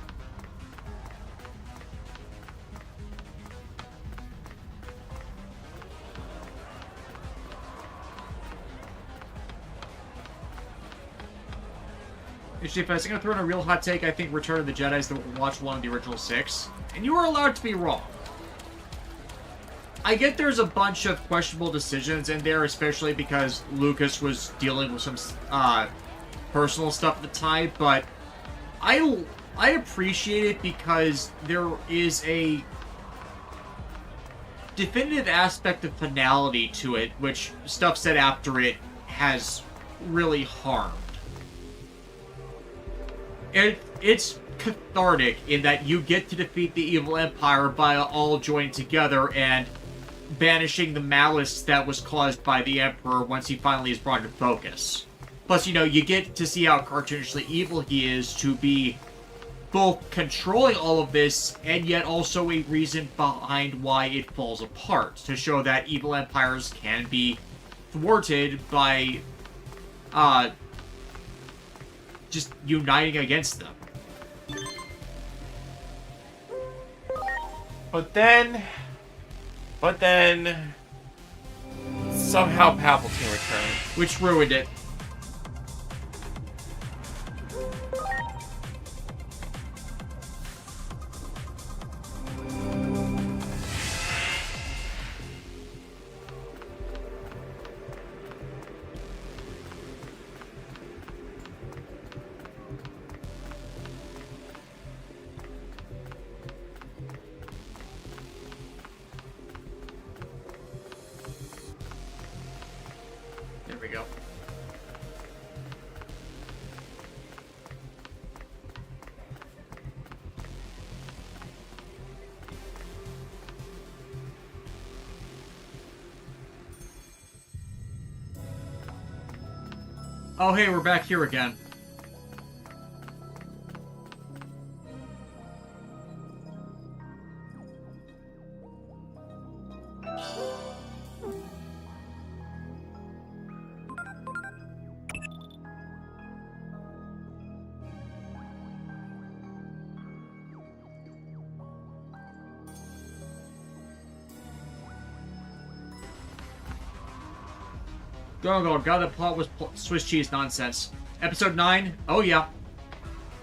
If I was going to throw in a real hot take, I think Return of the Jedi is the watch one of the original 6. And you are allowed to be wrong. I get there's a bunch of questionable decisions in there, especially because Lucas was dealing with some personal stuff at the time, but I appreciate it because there is a definitive aspect of finality to it, which stuff said after it has really harmed. It's cathartic in that you get to defeat the evil empire by all joining together and banishing the malice that was caused by the emperor once he finally is brought into focus. Plus, you get to see how cartoonishly evil he is to be both controlling all of this and yet also a reason behind why it falls apart, to show that evil empires can be thwarted by just uniting against them. But then somehow Palpatine returned, which ruined it. There we go. Oh, hey, we're back here again. Go. God, the plot was Swiss cheese nonsense. Episode 9? Oh, yeah.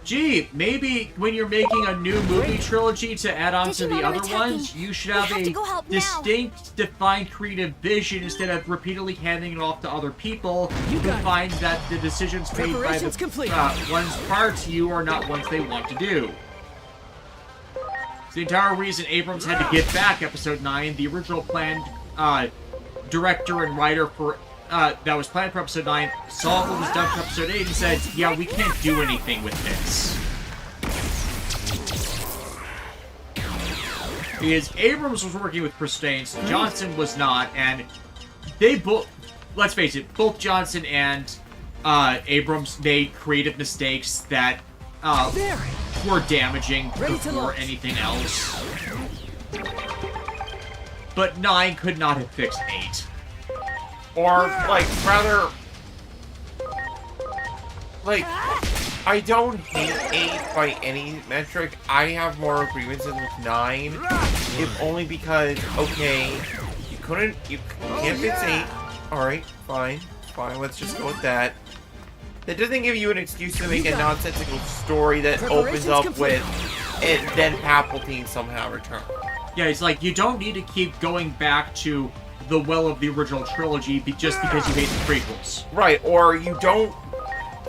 Gee, maybe when you're making a new movie trilogy to add on to the other ones, you should have a distinct, defined creative vision instead of repeatedly handing it off to other people who find that the decisions made by the ones prior to you are not ones they want to do. It's the entire reason Abrams had to get back Episode 9, the original planned director and writer for that was planned for Episode 9, saw what was done for Episode 8 and said, yeah, we can't do anything with this. Because Abrams was working with Christains, Johnson was not, and they both, let's face it, both Johnson and Abrams made creative mistakes that were damaging before anything else. But 9 could not have fixed 8. Or, rather... I don't hate 8 by any metric. I have more agreements with 9. If only because, okay, you can't fix 8. Alright, fine. fine. Let's just go with that. That doesn't give you an excuse to make a nonsensical story that opens up with it, then Palpatine somehow returns. Yeah, it's like, you don't need to keep going back to the well of the original trilogy just because you hate the prequels. Right, or you don't...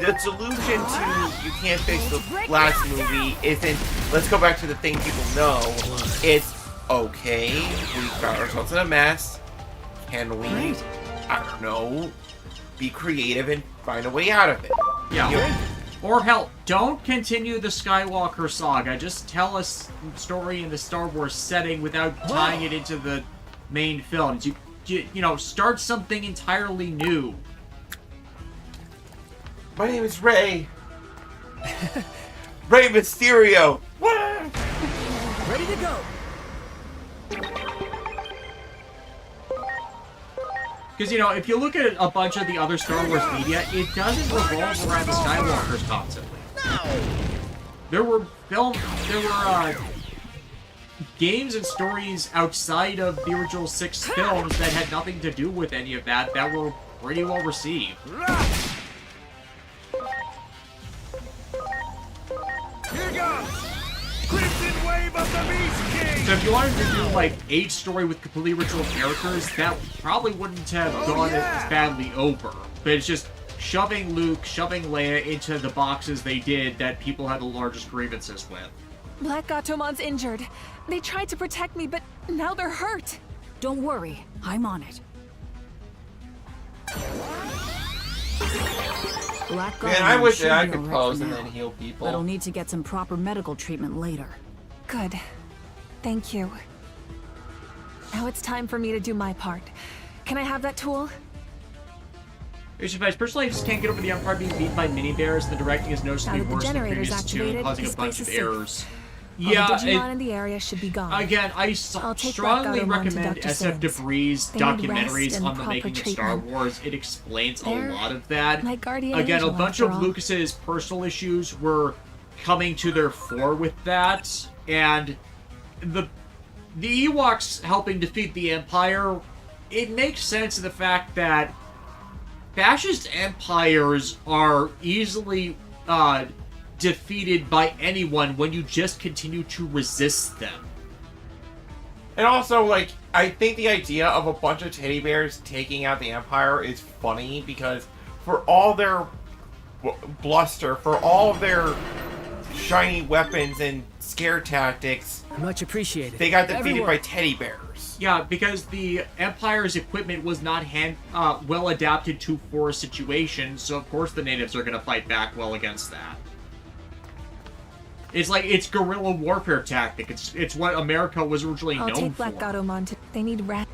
The solution to you can't fix the last movie isn't, let's go back to the thing people know. It's, okay, we got ourselves in a mess. Can we, I don't know, be creative and find a way out of it? Yeah. Or hell, don't continue the Skywalker saga. Just tell us story in the Star Wars setting without tying it into the main films. You know, start something entirely new. My name is Rey. Rey Mysterio. Ready to go. Because, you know, if you look at a bunch of the other Star Wars media, it doesn't revolve around the Skywalkers constantly. There were games and stories outside of the original 6 films that had nothing to do with any of that were pretty well received. Here goes! Crimson Wave of the Beast King! So if you wanted to do, like, a story with completely original characters, that probably wouldn't have gone as badly over. But it's just shoving Luke, shoving Leia into the boxes they did that people had the largest grievances with. Black Gatomon's injured. They tried to protect me, but now they're hurt. Don't worry, I'm on it. Man, I wish I could pose and then heal people. But I'll need to get some proper medical treatment later. Good. Thank you. Now it's time for me to do my part. Can I have that tool? Personally, I just can't get over the Empire being beaten by mini bears, and the directing is noticeably worse than the previous 2, causing a bunch of errors. Yeah, all the Digimon in the area should be gone. Again, I strongly recommend SF Debris' documentaries on the making of Star Wars. It explains a lot of that. Again, a bunch of Lucas's personal issues were coming to their fore with that, and the Ewoks helping defeat the Empire, it makes sense of the fact that fascist empires are easily defeated by anyone when you just continue to resist them. And also, like, I think the idea of a bunch of teddy bears taking out the Empire is funny because for all their bluster, for all their shiny weapons and scare tactics, much appreciated. They got defeated by teddy bears. Yeah, because the Empire's equipment was not well adapted to forest situations, so of course the natives are going to fight back well against that. It's like, it's guerrilla warfare tactic. It's what America was originally known for. I'll take Black Gatomon to... They need rat...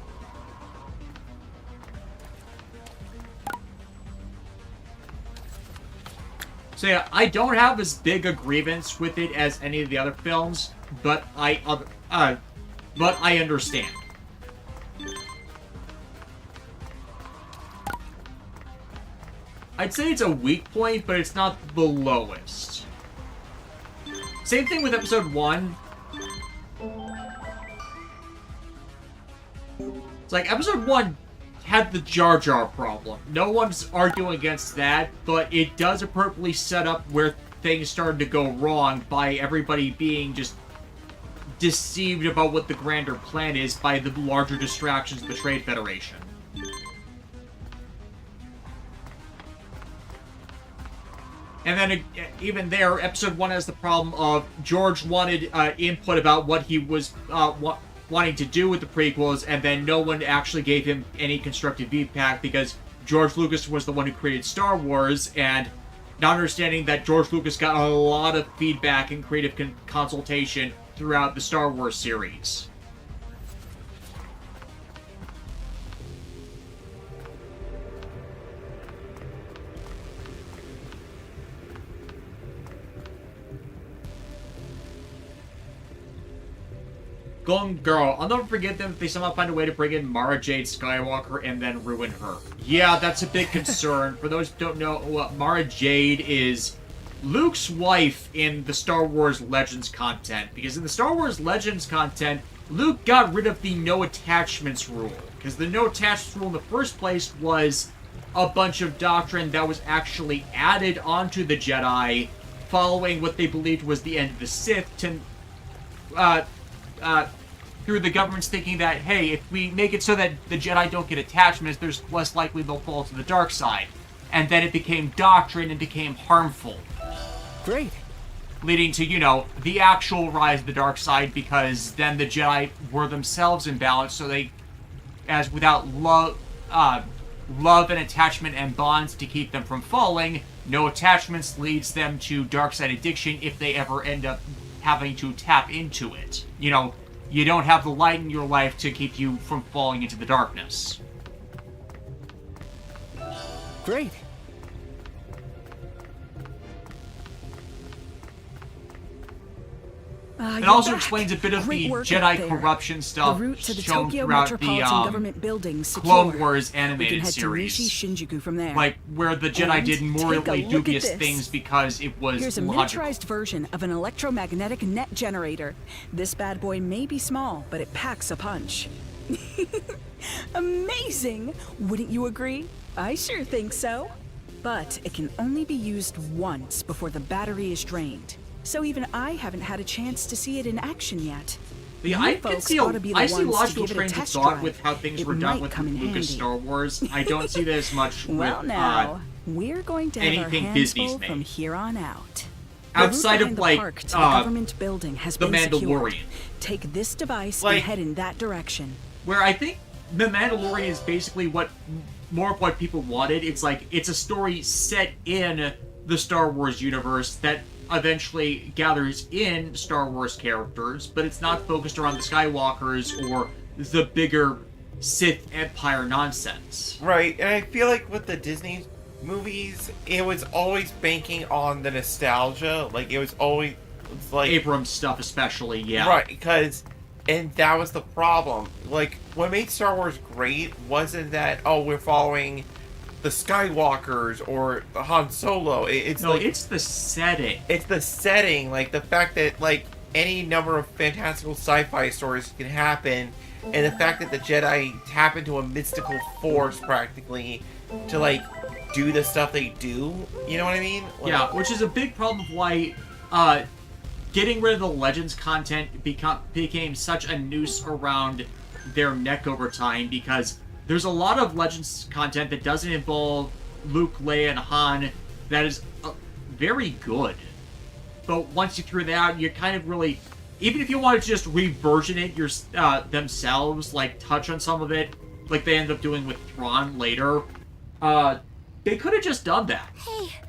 So yeah, I don't have as big a grievance with it as any of the other films, but I understand. I'd say it's a weak point, but it's not the lowest. Same thing with episode 1. It's like, episode 1 had the Jar Jar problem. No one's arguing against that, but it does appropriately set up where things started to go wrong by everybody being just deceived about what the grander plan is by the larger distractions of the Trade Federation. And then, even there, episode 1 has the problem of George wanted input about what he was wanting to do with the prequels, and then no one actually gave him any constructive feedback because George Lucas was the one who created Star Wars, and not understanding that George Lucas got a lot of feedback and creative consultation throughout the Star Wars series. Golden Girl. I'll never forget them if they somehow find a way to bring in Mara Jade Skywalker and then ruin her. Yeah, that's a big concern. For those who don't know, Mara Jade is Luke's wife in the Star Wars Legends content. Because in the Star Wars Legends content, Luke got rid of the no attachments rule. Because the no attachments rule in the first place was a bunch of doctrine that was actually added onto the Jedi following what they believed was the end of the Sith to, through the government's thinking that, hey, if we make it so that the Jedi don't get attachments, there's less likely they'll fall to the dark side. And then it became doctrine and became harmful. Great. Leading to, you know, the actual rise of the dark side, because then the Jedi were themselves imbalanced, so they, as without love and attachment and bonds to keep them from falling, no attachments leads them to dark side addiction if they ever end up having to tap into it. You know, you don't have the light in your life to keep you from falling into the darkness. Great. It also explains a bit of the Jedi corruption stuff shown throughout the Clone Wars animated series. Shinjuku from there. Like, where the Jedi did morally dubious things because it was Here's a miniaturized version of an electromagnetic net generator. This bad boy may be small, but it packs a punch. Amazing! Wouldn't you agree? I sure think so. But it can only be used once before the battery is drained. So even I haven't had a chance to see it in action yet. I see logical trains of thought with how things were done with Lucas Star Wars. I don't see this much well, with now, we're going to have anything our hands Disney's full made. from here on out. Outside of, like, the government building has The been secured. Mandalorian. Take this device Like, and head in that direction. Where I think The Mandalorian is basically more of what people wanted. It's like, it's a story set in the Star Wars universe that eventually gathers in Star Wars characters, but it's not focused around the Skywalkers or the bigger Sith Empire nonsense. Right, and I feel like with the Disney movies, it was always banking on the nostalgia. Like, it was always like Abrams stuff especially, yeah. Right, because, and that was the problem. Like, what made Star Wars great wasn't that, oh, we're following the Skywalkers or Han Solo. It's the setting. It's the setting, like the fact that like any number of fantastical sci-fi stories can happen, and the fact that the Jedi tap into a mystical force practically to like do the stuff they do. You know what I mean? Like, yeah, which is a big problem of why getting rid of the Legends content became such a noose around their neck over time, because there's a lot of Legends content that doesn't involve Luke, Leia, and Han that is very good. But once you threw that out, you kind of really... Even if you wanted to just reversion it themselves, like touch on some of it, like they end up doing with Thrawn later, they could have just done that. Hey,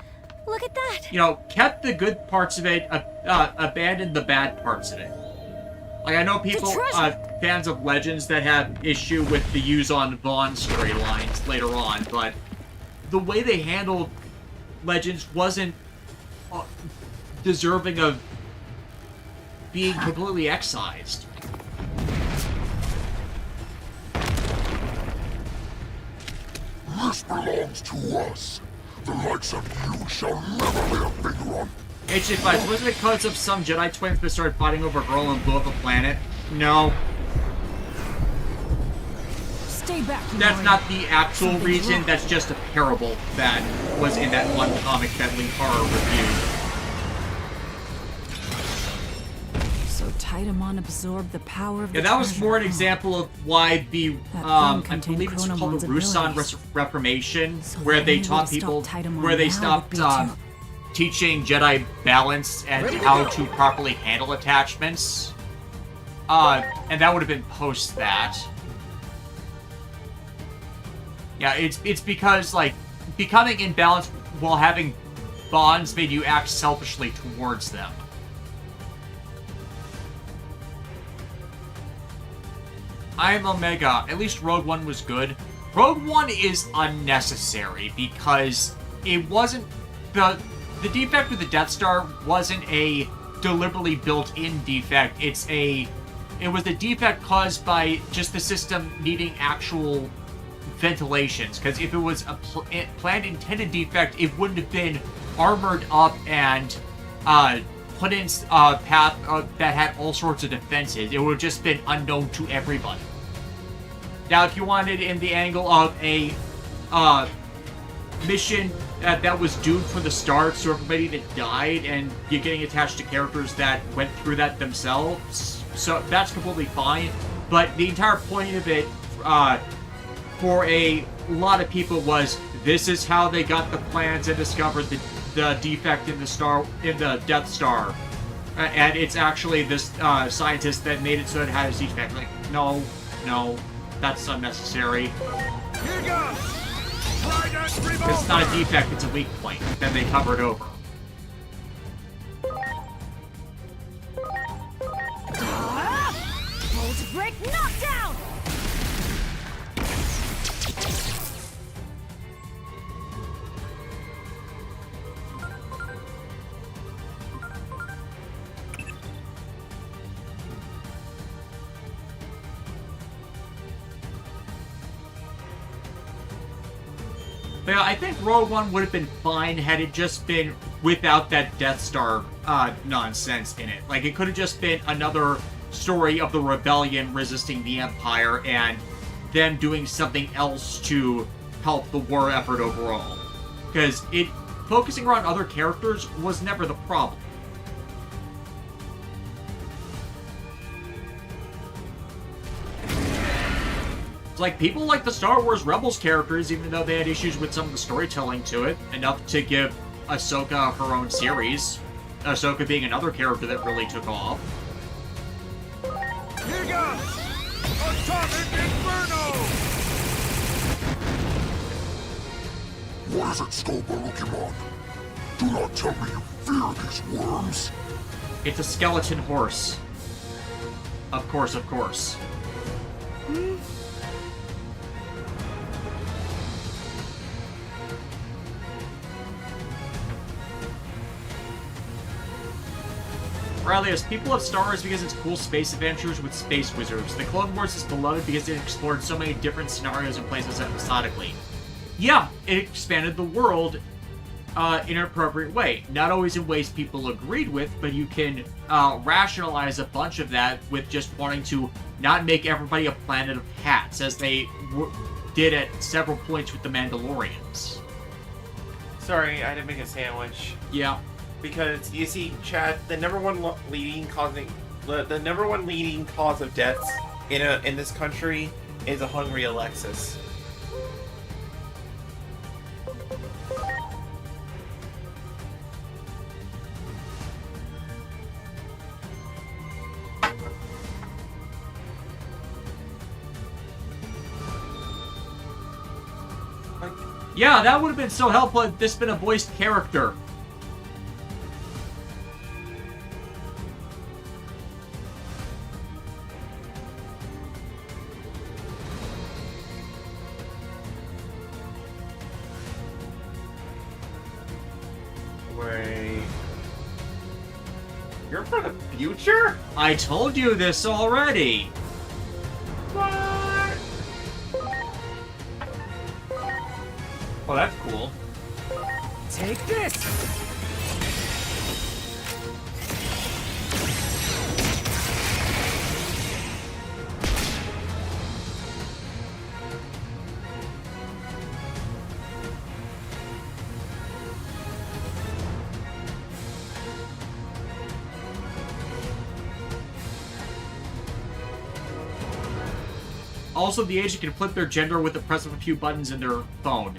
look at that! You know, kept the good parts of it, abandoned the bad parts of it. Like, I know people, fans of Legends that have issue with the Yuuzhan Vaughn storylines later on, but the way they handled Legends wasn't deserving of being completely excised. This belongs to us. The likes of you shall never lay a finger on. H.J. Files, wasn't it because of some Jedi twins that started fighting over a girl and blew up a planet? No. Stay back, That's not the actual reason, that's just a parable that was in that one comic that Lee Horror reviewed. So Titamon absorbed the power of the Yeah, that was treasure. more an example of why the, I believe it's called the Rusan Reformation, where they taught people, where they stopped, teaching Jedi balance and how to properly handle attachments. And that would have been post that. Yeah, it's because, like, becoming imbalanced while having bonds made you act selfishly towards them. I am Omega. At least Rogue One was good. Rogue One is unnecessary because it wasn't... The defect with the Death Star wasn't a deliberately built-in defect. It was a defect caused by just the system needing actual ventilations. Because if it was a planned intended defect, it wouldn't have been armored up and put in a path that had all sorts of defenses. It would have just been unknown to everybody. Now, if you wanted in the angle of a mission that was doomed from the start, so everybody that died, and you're getting attached to characters that went through that themselves. So that's completely fine. But the entire point of it, for a lot of people, was this is how they got the plans and discovered the defect in the Death Star. And it's actually this scientist that made it so it had a defect. Like, no, that's unnecessary. Here goes! It's not a defect, it's a weak point. Then they cover it over. Bolt break knockdown! Yeah, I think Rogue One would have been fine had it just been without that Death Star nonsense in it. Like, it could have just been another story of the rebellion resisting the Empire and them doing something else to help the war effort overall. Because focusing around other characters was never the problem. Like, people like the Star Wars Rebels characters, even though they had issues with some of the storytelling to it, enough to give Ahsoka her own series. Ahsoka being another character that really took off. Here goes! Atomic Inferno! What is it, Skullbarukimon? Do not tell me you fear these worms! It's a skeleton horse. Of course, of course. Rileyus, people love Star Wars because it's cool space adventures with space wizards. The Clone Wars is beloved because it explored so many different scenarios and places episodically. Yeah, it expanded the world in an appropriate way. Not always in ways people agreed with, but you can rationalize a bunch of that with just wanting to not make everybody a planet of hats, as they did at several points with the Mandalorians. Sorry, I didn't make a sandwich. Yeah. Because you see, Chad, the number one leading cause of deaths in this country is a hungry Alexis. Yeah, that would have been so helpful if this had been a voiced character. Wait. You're from the future? I told you this already. What? Oh, that's cool. Take this! Also, the agent can flip their gender with the press of a few buttons in their phone.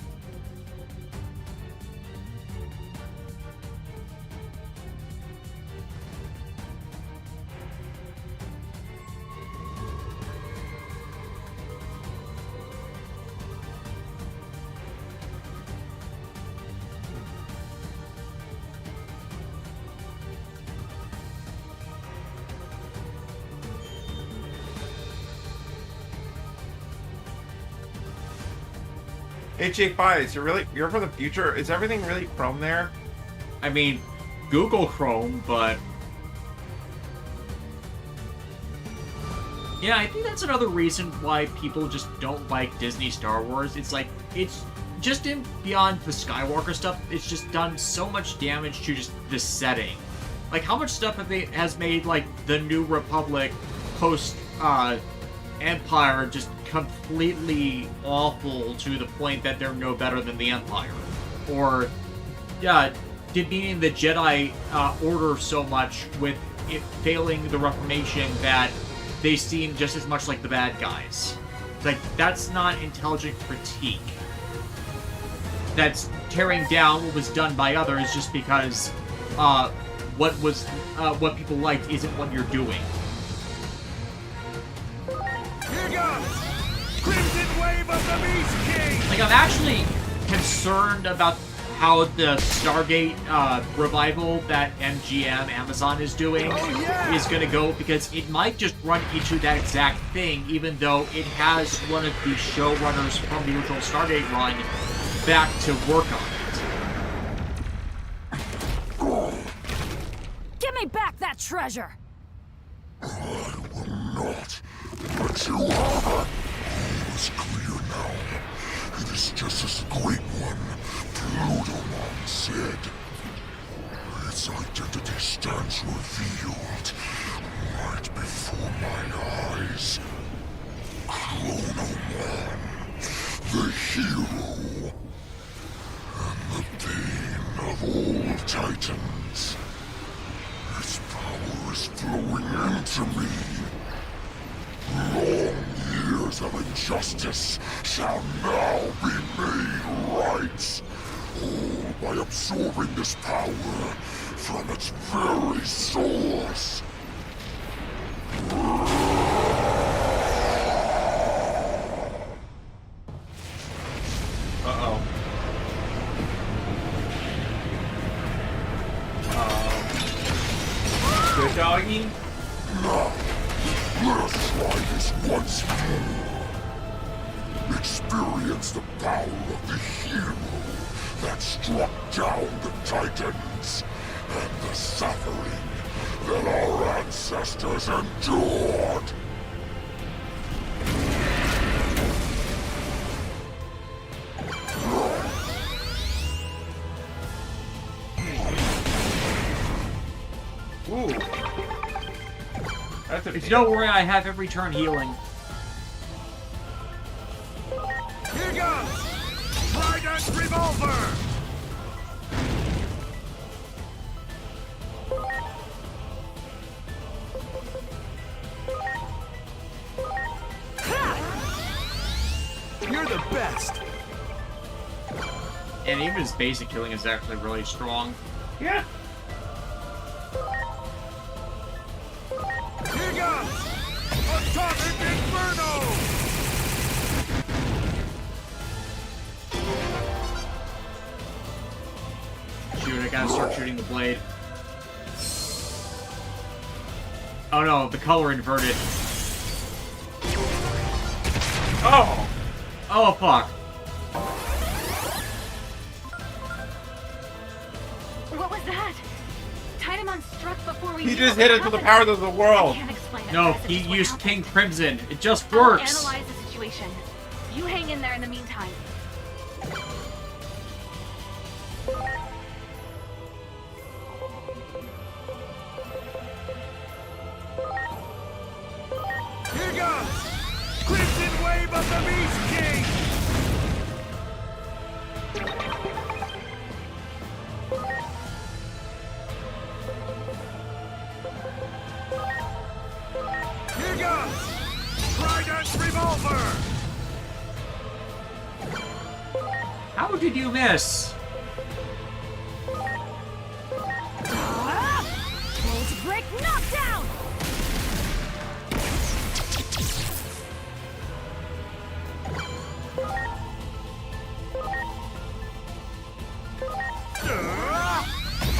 HA5s, you're from the future? Is everything really Chrome there? I mean, Google Chrome, but... Yeah, I think that's another reason why people just don't like Disney Star Wars. It's like, it's just beyond the Skywalker stuff, it's just done so much damage to just the setting. Like, how much stuff has made, like, the New Republic post, Empire just completely awful to the point that they're no better than the Empire. or demeaning the Jedi Order so much with it failing the Reformation that they seem just as much like the bad guys. Like, that's not intelligent critique. That's tearing down what was done by others just because what people liked isn't what you're doing. Here goes! Crimson Wave of the Beast King! Like, I'm actually concerned about how the Stargate revival that MGM Amazon is doing is going to go, because it might just run into that exact thing, even though it has one of the showrunners from the original Stargate run back to work on it. Give me back that treasure! I will not let you have it. All is clear now. It is just as the Great One, Plutomon, said. Its identity stands revealed right before my eyes. Chronomon, the hero, and the bane of all Titans. Its power is flowing into me. Long years of injustice shall now be made right, all by absorbing this power from its very source. Uh-oh. Good doggy? Now, let us try this once more. Experience the power of the hero that struck down the Titans and the suffering that our ancestors endured. Ooh. That's a If you don't worry, I have every turn healing. Here goes! Trident Revolver! You're the best! And even his basic healing is actually really strong. Yeah. Here goes! Atomic Inferno! Shoot, I gotta start shooting the blade. Oh no, the color inverted. Oh! Oh fuck. What was that? Titanmon struck before we He knew just what hit it to the happened. powers of the world. I can't explain it, No, guys. It's he just what used happened. King Crimson. It just I'll works. analyze the situation. You hang in there in the meantime. Here goes! Crimson Wave of the Beast King! Here goes! Trident Revolver! How did you miss? Bolt break knockdown!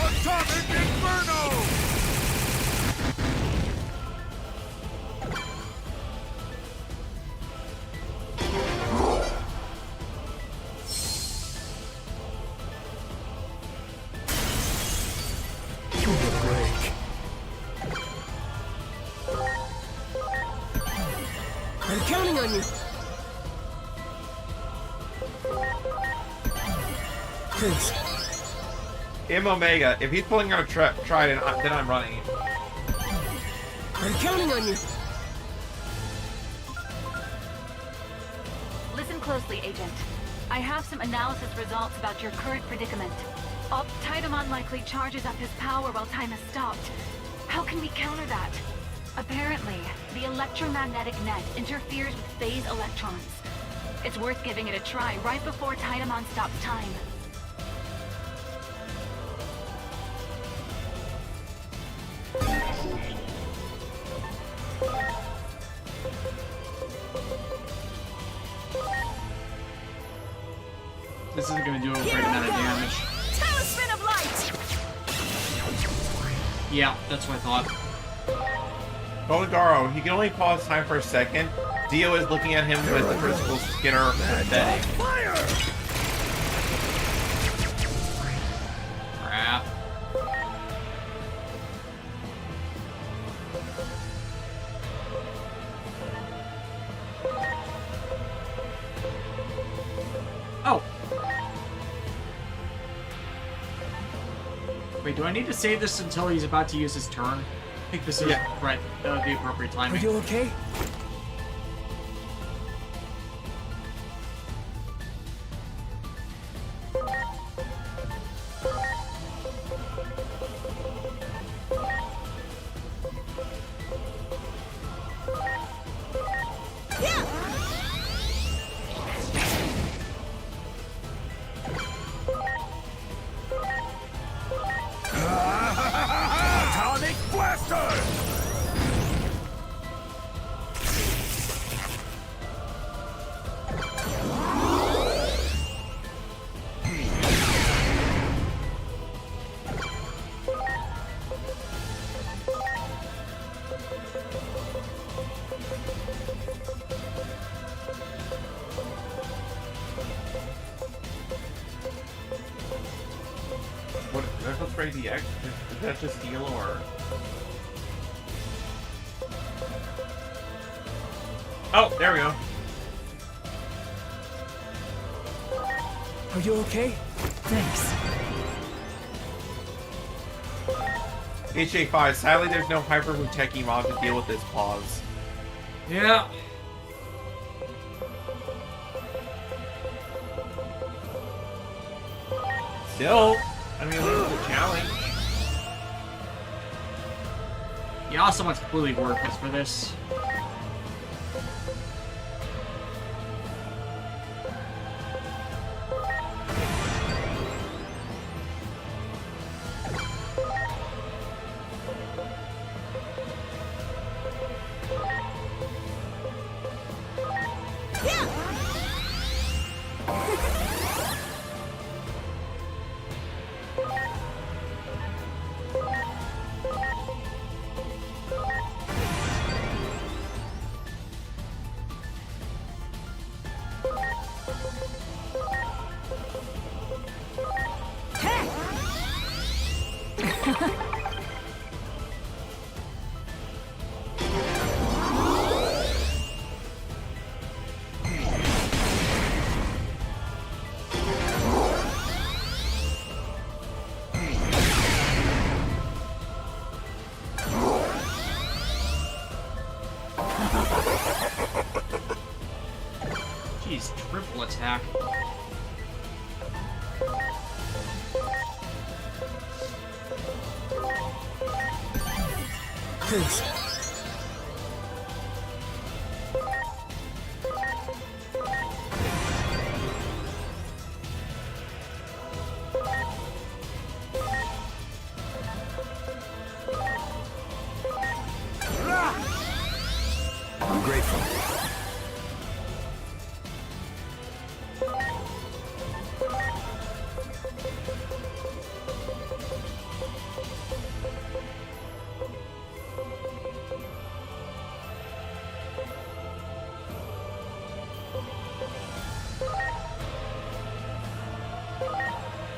Atomic Inferno! Give me a break. I'm counting on you. Please. M Omega, if he's pulling out a trident, then I'm running. I'm counting on you. Listen closely, Agent. I have some analysis results about your current predicament. Titamon likely charges up his power while time is stopped. How can we counter that? Apparently, the electromagnetic net interferes with phase electrons. It's worth giving it a try right before Titamon stops time. This isn't going to do a great amount of damage. Talisman of light! Yeah, that's what I thought. Bolgaro, he can only pause time for a second. Dio is looking at him with the crystal Skinner pathetic. Crap. Oh. Wait, do I need to save this until he's about to use his turn? I think this is right, the appropriate timing. Are you okay? Atomic Blaster! What? Did I supposed to raise the X? Is that just heal or? Oh, there we go. Are you okay? Thanks. HA5, sadly there's no Hyper Muteki mod to deal with this pause. Yeah. Still, I mean, it's a challenge. Yeah, someone's completely worthless for this. Jeez, triple attack. Please. I'm grateful.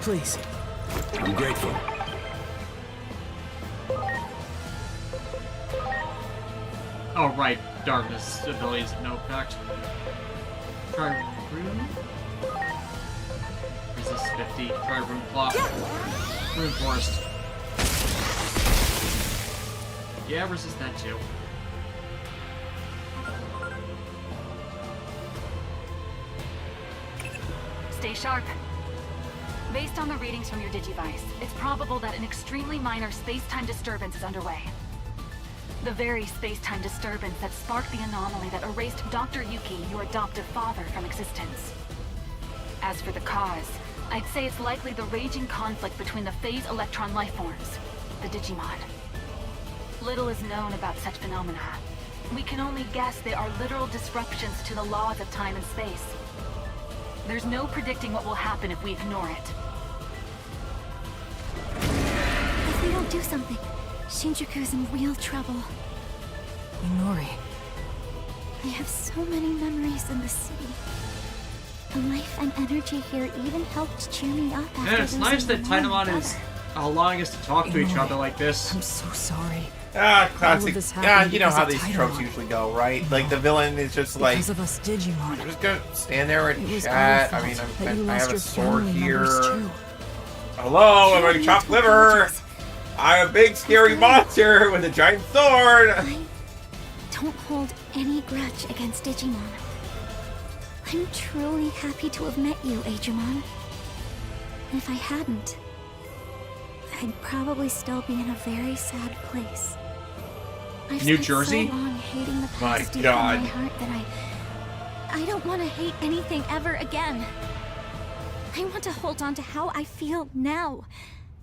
Please. I'm grateful. Oh, right. Darkness abilities have no effect. Try Rune? Resist 50. Try Rune Clock. Rune Forest. Yeah, resist that too. stay sharp. Based on the readings from your Digivice, it's probable that an extremely minor space-time disturbance is underway. The very space-time disturbance that sparked the anomaly that erased Dr. Yuki, your adoptive father, from existence. As for the cause, I'd say it's likely the raging conflict between the phase electron lifeforms, the Digimon. Little is known about such phenomena. We can only guess they are literal disruptions to the laws of time and space. There's no predicting what will happen if we ignore it. If we don't do something, Shinjuku's in real trouble. Inori. I have so many memories in the city. The life and energy here even helped cheer me up after Yeah, it's nice that Tainomon is allowing us to talk to each other like this. I'm so sorry. Classic. Yeah, you know how these tropes usually go, right? Like the villain is just like, because of us Digimon. I'm just gonna stand there and chat. I mean, I have a sword here. Hello, I'm a chopped liver. I'm a big scary monster with a giant sword. I don't hold any grudge against Digimon. I'm truly happy to have met you, Agumon. If I hadn't, I'd probably still be in a very sad place. I've New spent Jersey? so long hating the My past deep God. in my heart that I don't want to hate anything ever again. I want to hold on to how I feel now.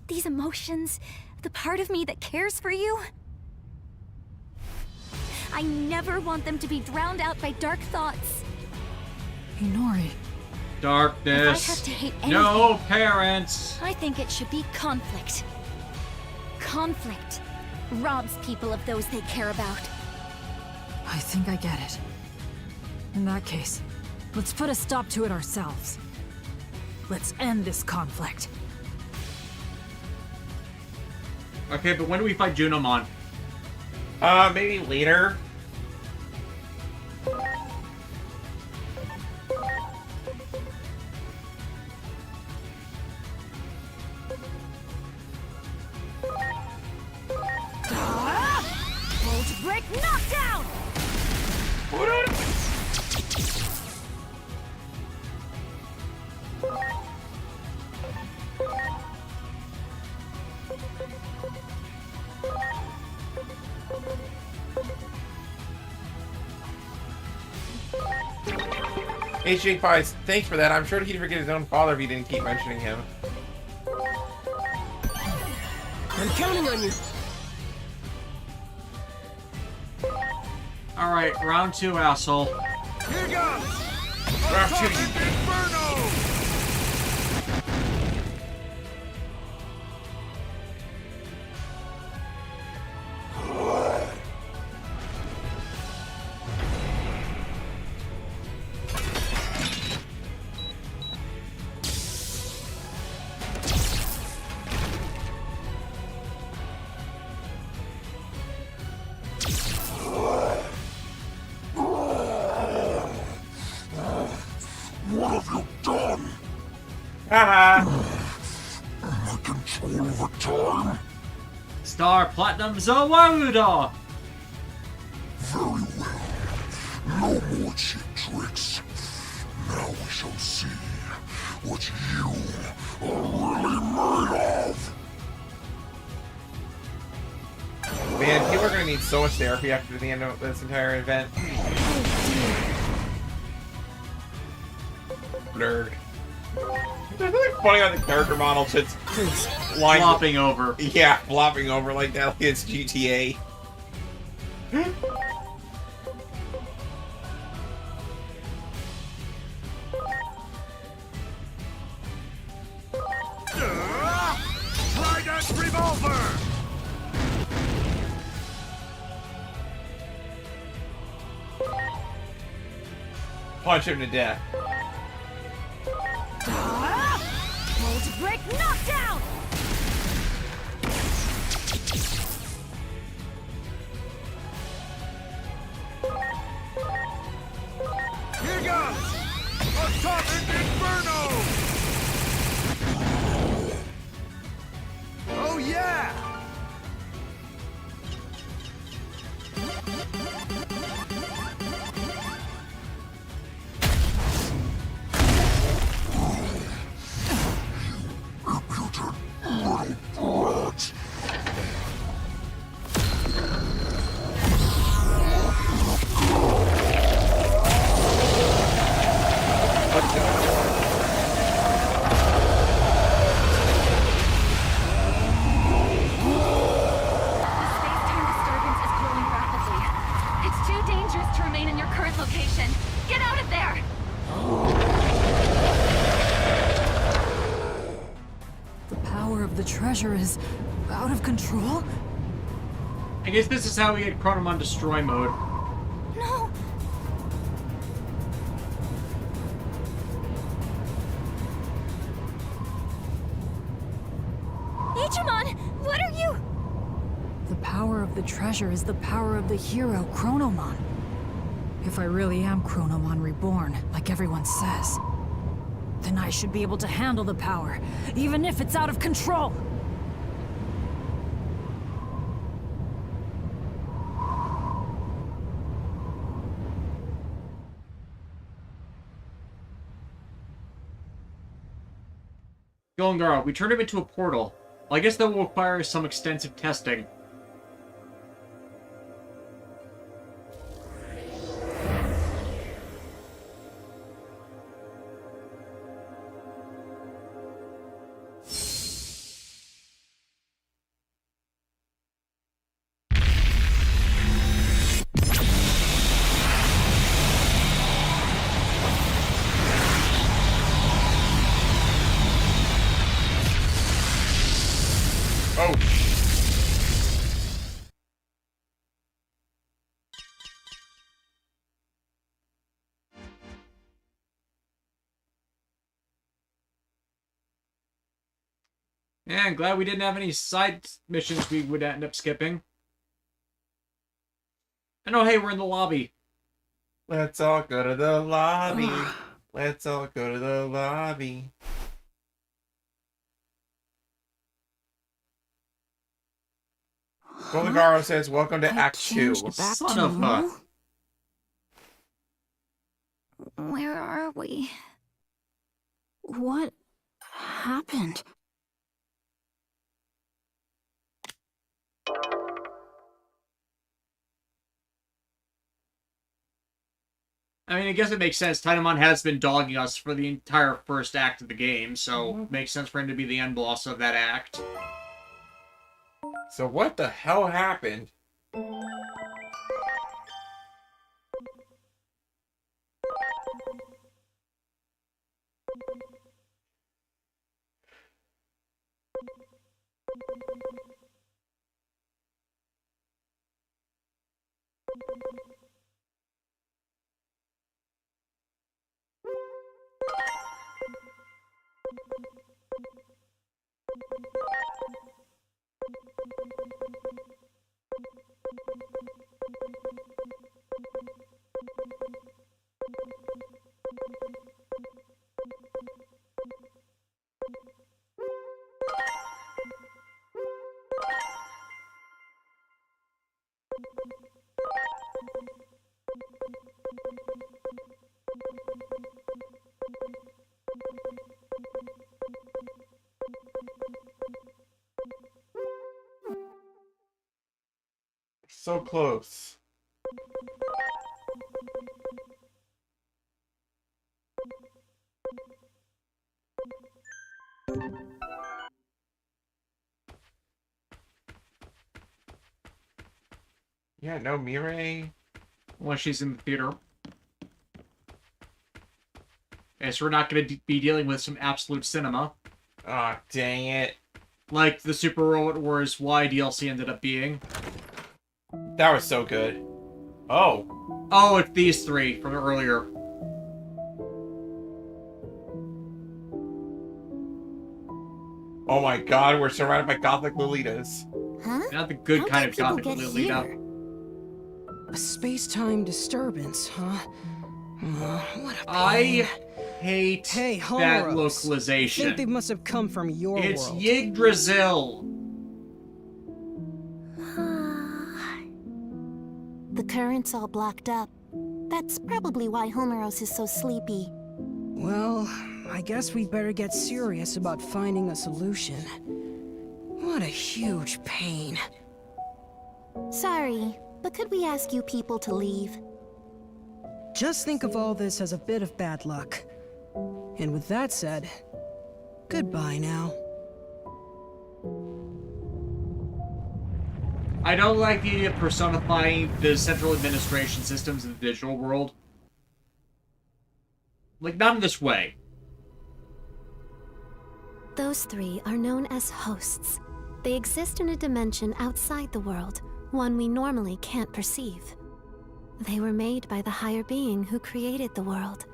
These emotions, the part of me that cares for you. I never want them to be drowned out by dark thoughts. Inori. Darkness. If I have to hate anything, No parents. I think it should be conflict. Conflict robs people of those they care about. I think I get it. In that case, let's put a stop to it ourselves. Let's end this conflict. Okay, but when do we fight Junomon? Maybe later. Volt break knockdown! HJ Pies, thanks for that. I'm sure he'd forget his own father if he didn't keep mentioning him. I'm counting on you. Alright, round 2, asshole. Here goes! Round 2. Inferno! What have you done? Haha. My control over time? Star Platinum Zawaruda! Very well. No more cheap tricks. Now we shall see what you are really made of. Man, people are gonna need so much therapy after the end of this entire event. Nerd. There's nothing funny on the character model just Flopping over. Yeah, flopping over like that, like it's GTA. Trident Revolver! Punch him to death. Volt break knockdown! Here goes! Atomic Inferno! Oh yeah! treasure is out of control? I guess this is how we get Chronomon destroy mode. No! Digimon, what are you? The power of the treasure is the power of the hero, Chronomon. If I really am Chronomon reborn, like everyone says, then I should be able to handle the power, even if it's out of control! Golengara, we turned him into a portal. Well, I guess that will require some extensive testing. Oh. Yeah, I'm glad we didn't have any side missions we would end up skipping. And oh, hey, we're in the lobby. Let's all go to the lobby. Let's all go to the lobby. Golengaro says, welcome to Act 2. Son of a... Where are we? What happened? I mean, I guess it makes sense. Titanmon has been dogging us for the entire first act of the game, so it makes sense for him to be the end boss of that act. So what the hell happened? So close. Yeah, no Mirai. Well, she's in the theater. Okay, so we're not going to be dealing with some absolute cinema. Aw, oh, dang it. Like the Super Robot Wars Y DLC ended up being. That was so good. Oh. Oh, it's these three from earlier. Oh my god, we're surrounded by Gothic Lolitas. Huh? Not the good kind of Gothic Lolita. A space-time disturbance, huh? What a pain. I hate that Homeros. localization. I think they must have come from your It's world. Yggdrasil. The current's all blocked up. That's probably why Homeros is so sleepy. Well, I guess we'd better get serious about finding a solution. What a huge pain. Sorry, but could we ask you people to leave? Just think of all this as a bit of bad luck. And with that said, goodbye now. I don't like the idea of personifying the central administration systems in the digital world. Like, not in this way. Those three are known as hosts. They exist in a dimension outside the world, one we normally can't perceive. They were made by the higher being who created the world.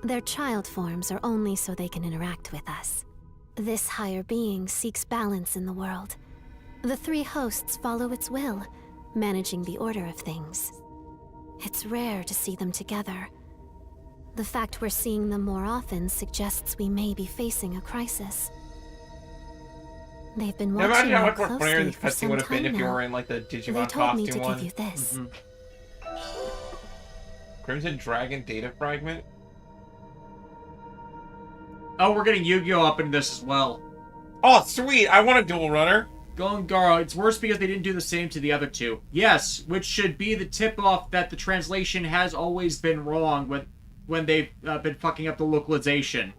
Their child forms are only so they can interact with us. This higher being seeks balance in the world. The three hosts follow its will, managing the order of things. It's rare to see them together. The fact we're seeing them more often suggests we may be facing a crisis. They've been watching imagine how you much more funnier closely this for cutscene some would have been time if you now. were in like the They Digimon told me costume to one. give you this. Crimson Dragon data fragment. Oh, we're getting Yu-Gi-Oh up in this as well. Oh, sweet! I want a dual runner. Gongaro, it's worse because they didn't do the same to the other two. Yes, which should be the tip-off that the translation has always been wrong when they've been fucking up the localization.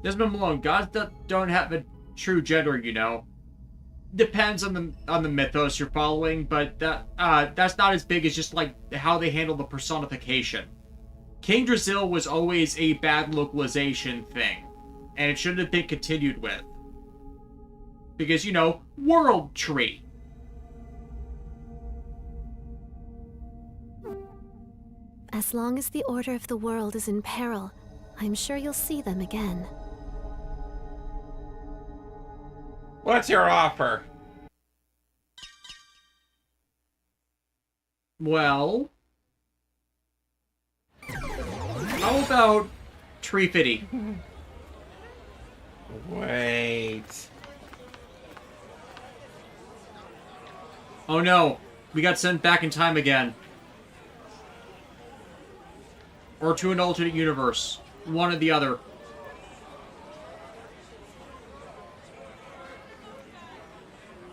Desmond Malone, gods don't have a true gender, you know. Depends on the mythos you're following, but that's not as big as just like how they handle the personification. King Drazil was always a bad localization thing, and it shouldn't have been continued with. Because, you know, World Tree. As long as the order of the world is in peril, I'm sure you'll see them again. What's your offer? Well... how about Tree Fitty? Wait. Oh no, we got sent back in time again. Or to an alternate universe. One or the other.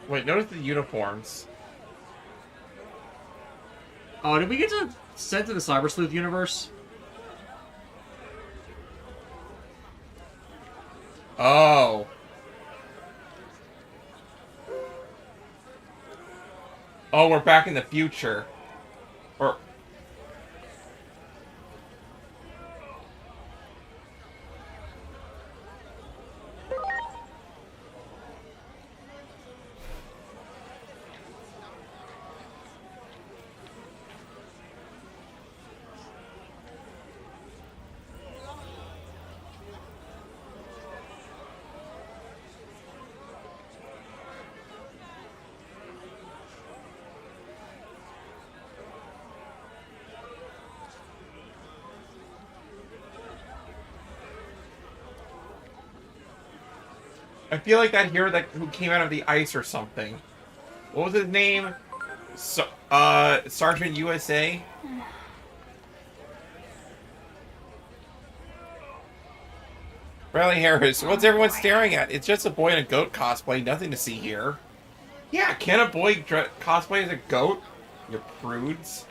Wait, notice the uniforms. Oh, did we get sent to the Cyber Sleuth universe? Oh. Oh, we're back in the future. Or... I feel like that hero who came out of the ice or something. What was his name? Sergeant USA? Bradley Harris, what's everyone staring at? It's just a boy in a goat cosplay, nothing to see here. Yeah, can a boy cosplay as a goat? You prudes.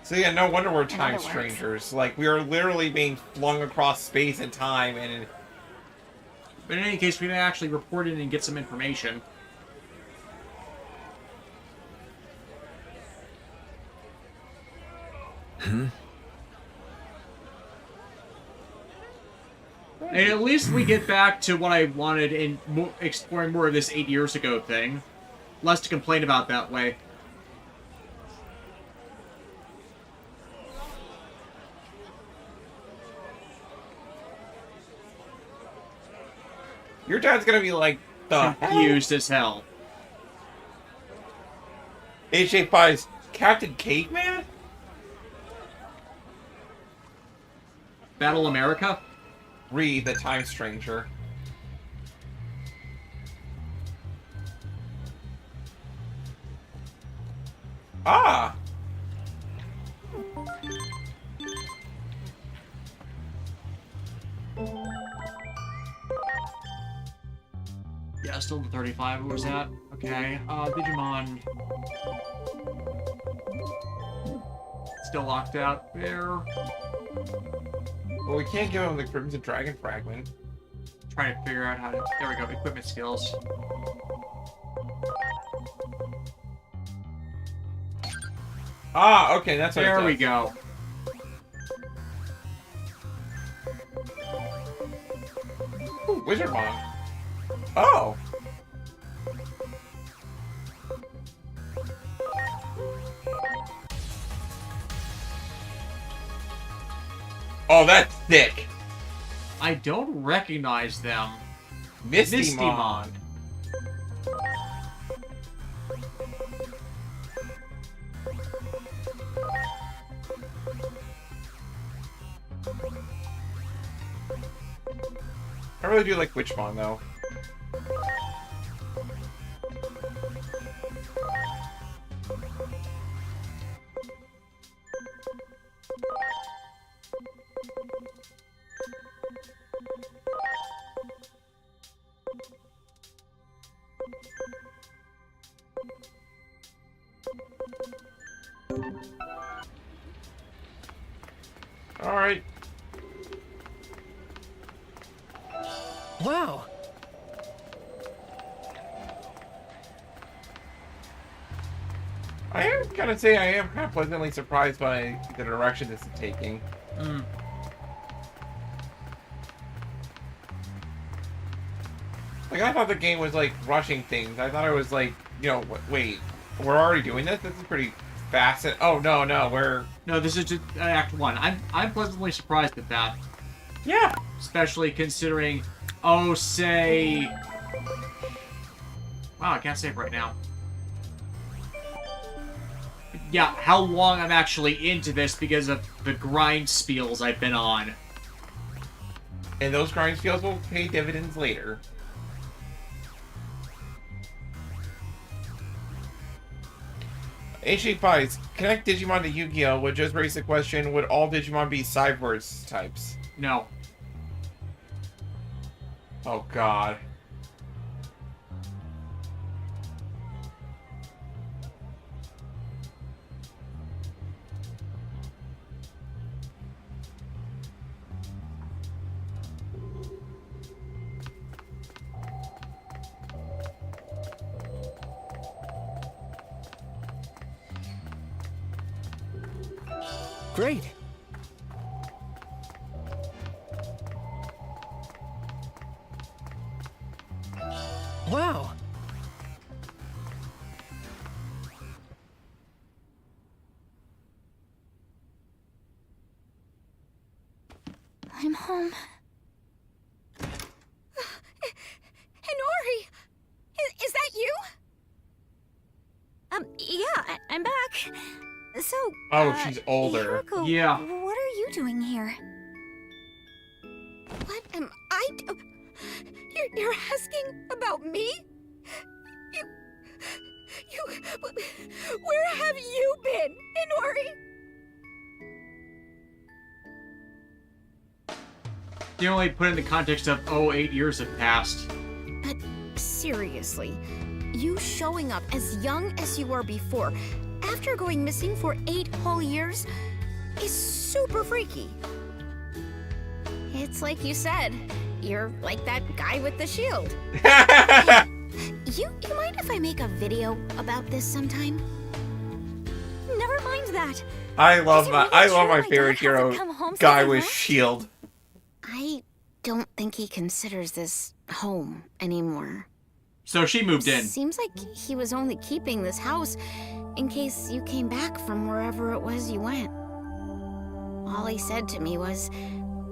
So yeah, no wonder we're time strangers. Like, we are literally being flung across space and time, and... But in any case, we may actually report it and get some information. And at least we get back to what I wanted in exploring more of this 8 years ago thing. Less to complain about that way. Your dad's gonna be like, the confused as hell. HA5's Captain Caveman? Battle America? Read the Time Stranger. Ah! Yeah, still the 35. What was that? Okay, Digimon. Still locked out there. Well, we can't give him the Crimson Dragon fragment. Trying to figure out how to... There we go, equipment skills. Ah, okay, that's what there we go. Ooh, Wizard Wand. Oh. Oh, that's thick. I don't recognize them. Mistymon. I really do like Witchmon, though. All right. Wow. I am gonna say I am kind of pleasantly surprised by the direction this is taking. Like, I thought the game was, like, rushing things. I thought it was, like, you know, wait, we're already doing this? This is pretty fast. Oh, no, we're... No, this is just Act 1. I'm pleasantly surprised at that. Yeah. Especially considering, oh, say... Wow, I can't say it right now. Yeah, how long I'm actually into this because of the grind spiels I've been on. And those grind spiels will pay dividends later. Ancient Pies, connect Digimon to Yu-Gi-Oh! Would just raise the question, would all Digimon be Cyberse types? No. Oh, God. Great. Wow. I'm home. Hinori! Is that you? Yeah, I'm back. So, Oh, she's older. Hiroko, Yeah. What are you doing here? What am I You're asking about me? Where have you been, Hinori? You only put in the context of, oh, 8 years have passed. But seriously, you showing up as young as you were before, after going missing for 8 whole years, is super freaky. It's like you said, you're like that guy with the shield. You mind if I make a video about this sometime? Never mind that. I love my favorite hero guy with shield. I don't think he considers this home anymore. So she moved in. Seems like he was only keeping this house in case you came back from wherever it was you went. All he said to me was,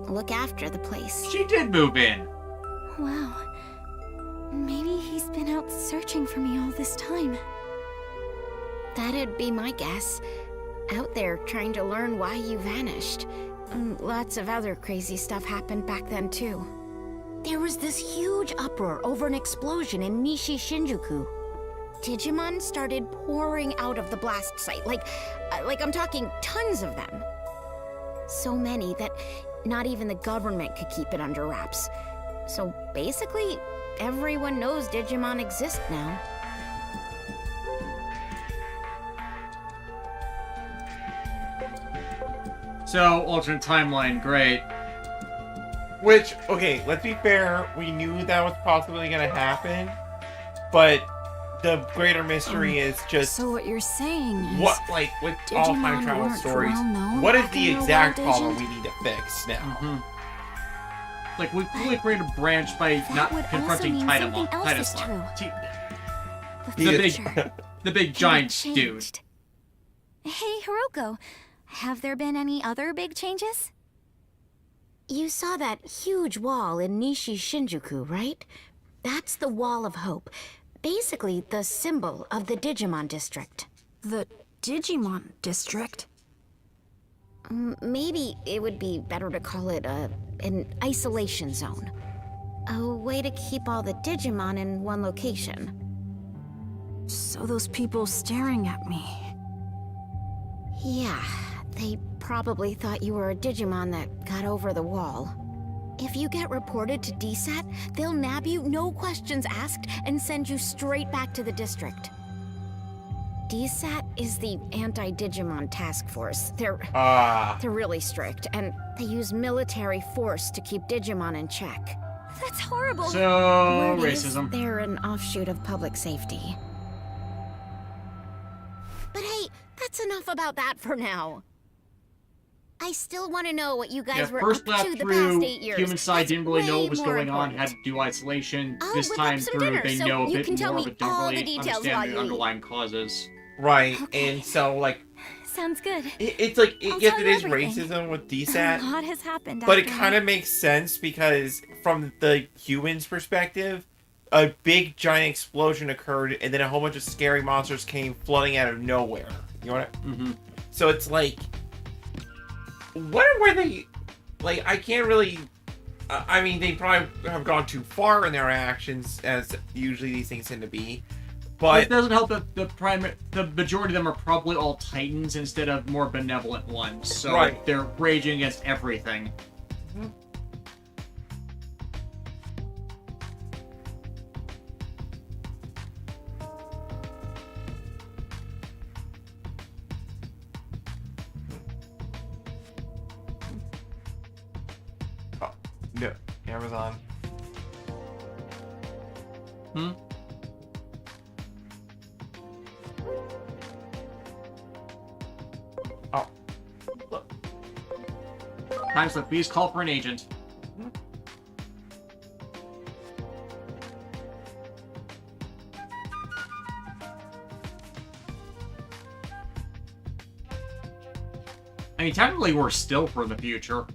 look after the place. She did move in. Wow. Maybe he's been out searching for me all this time. That'd be my guess. Out there trying to learn why you vanished. Lots of other crazy stuff happened back then, too. There was this huge uproar over an explosion in Nishi Shinjuku. Digimon started pouring out of the blast site, like I'm talking tons of them. So many that not even the government could keep it under wraps. So basically, everyone knows Digimon exist now. So, alternate timeline, great. Which, okay, let's be fair, we knew that was possibly gonna happen, but the greater mystery is just... So what you're saying is... What, like, with all time Digimon travel weren't stories, well-known what is back the in the exact world, problem Agent? we need to fix now? Like, we created a branch by not would also confronting mean something else is Titanmon. The big giant dude. Hey, Hiroko. Have there been any other big changes? You saw that huge wall in Nishi Shinjuku, right? That's the Wall of Hope. Basically, the symbol of the Digimon district. The Digimon district? Maybe it would be better to call it an isolation zone. A way to keep all the Digimon in one location. So those people staring at me... Yeah, they probably thought you were a Digimon that got over the wall. If you get reported to DSAT, they'll nab you, no questions asked, and send you straight back to the district. DSAT is the Anti-Digimon Task Force. They're really strict, and they use military force to keep Digimon in check. That's horrible. So, Word is, racism. they're an offshoot of public safety. But hey, that's enough about that for now. I still want to know what you guys were first up lap to the through, past 8 years. human side That's didn't really know way what was more going on, important. had to do isolation. I'll This whip up time some through, dinner, they so know a you bit can tell more, me but don't all really the details while understand you the eat. underlying causes. Right, and so, like... Sounds good. It's like, I'll yes, tell it you is everything. racism with A DSAT, lot has happened. but it after kind of makes sense because from the humans' perspective, a big giant explosion occurred and then a whole bunch of scary monsters came flooding out of nowhere. You know what So it's like, where were they? Like, I can't really... I mean, they probably have gone too far in their actions, as usually these things tend to be. But it doesn't help that the majority of them are probably all Titans instead of more benevolent ones. So they're raging against everything. Oh, no, Amazon. Oh. Look. Time slip, please call for an agent. I mean, technically we're still for the future.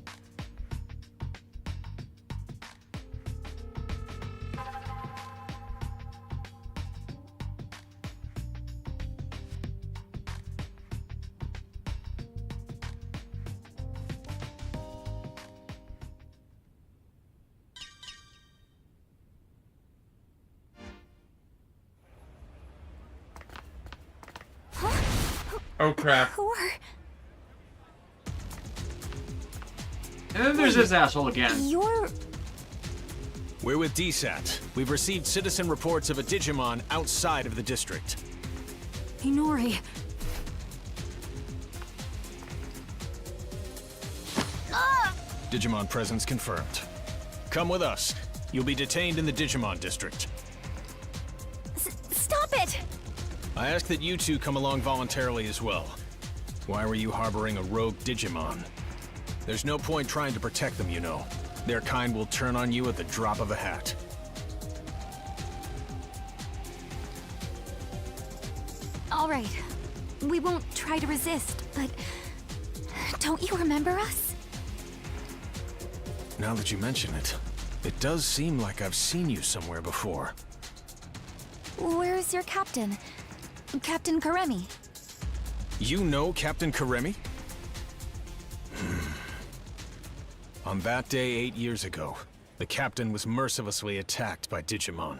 Oh crap. And then there's this asshole again. We're with DSAT. We've received citizen reports of a Digimon outside of the district. Inori. Digimon presence confirmed. Come with us. You'll be detained in the Digimon district. Stop it! I ask that you two come along voluntarily as well. Why were you harboring a rogue Digimon? There's no point trying to protect them, you know. Their kind will turn on you at the drop of a hat. All right. We won't try to resist, but... Don't you remember us? Now that you mention it, it does seem like I've seen you somewhere before. Where's your captain? Captain Karemi. You know Captain Karemi? On that day 8 years ago, the captain was mercilessly attacked by Digimon.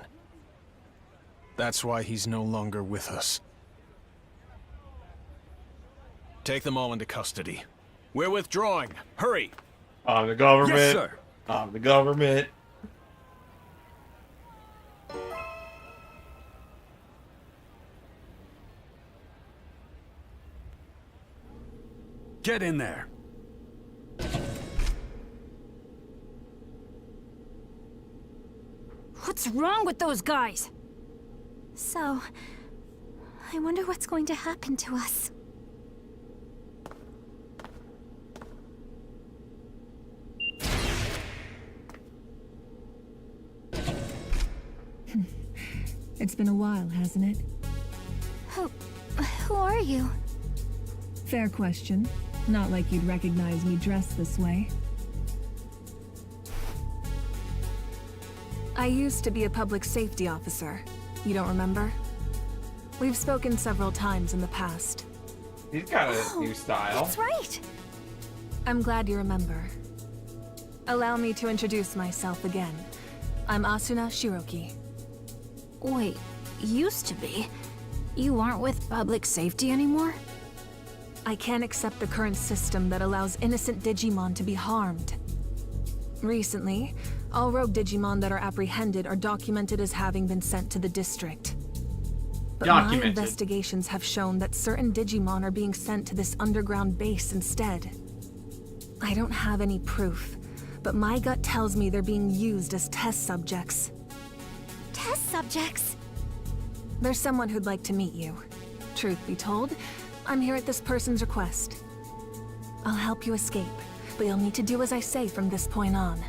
That's why he's no longer with us. Take them all into custody. We're withdrawing. Hurry! I'm the government. Yes, sir. I'm the government. Get in there. What's wrong with those guys? So, I wonder what's going to happen to us. It's been a while, hasn't it? Who are you? Fair question. Not like you'd recognize me dressed this way. I used to be a public safety officer. You don't remember? We've spoken several times in the past. He's got a new style. That's right. I'm glad you remember. Allow me to introduce myself again. I'm Asuna Shiroki. Wait, used to be? You aren't with public safety anymore? I can't accept the current system that allows innocent Digimon to be harmed. Recently, all rogue Digimon that are apprehended are documented as having been sent to the district. But my investigations have shown that certain Digimon are being sent to this underground base instead. I don't have any proof, but my gut tells me they're being used as test subjects. Test subjects? There's someone who'd like to meet you. Truth be told, I'm here at this person's request. I'll help you escape, but you'll need to do as I say from this point on.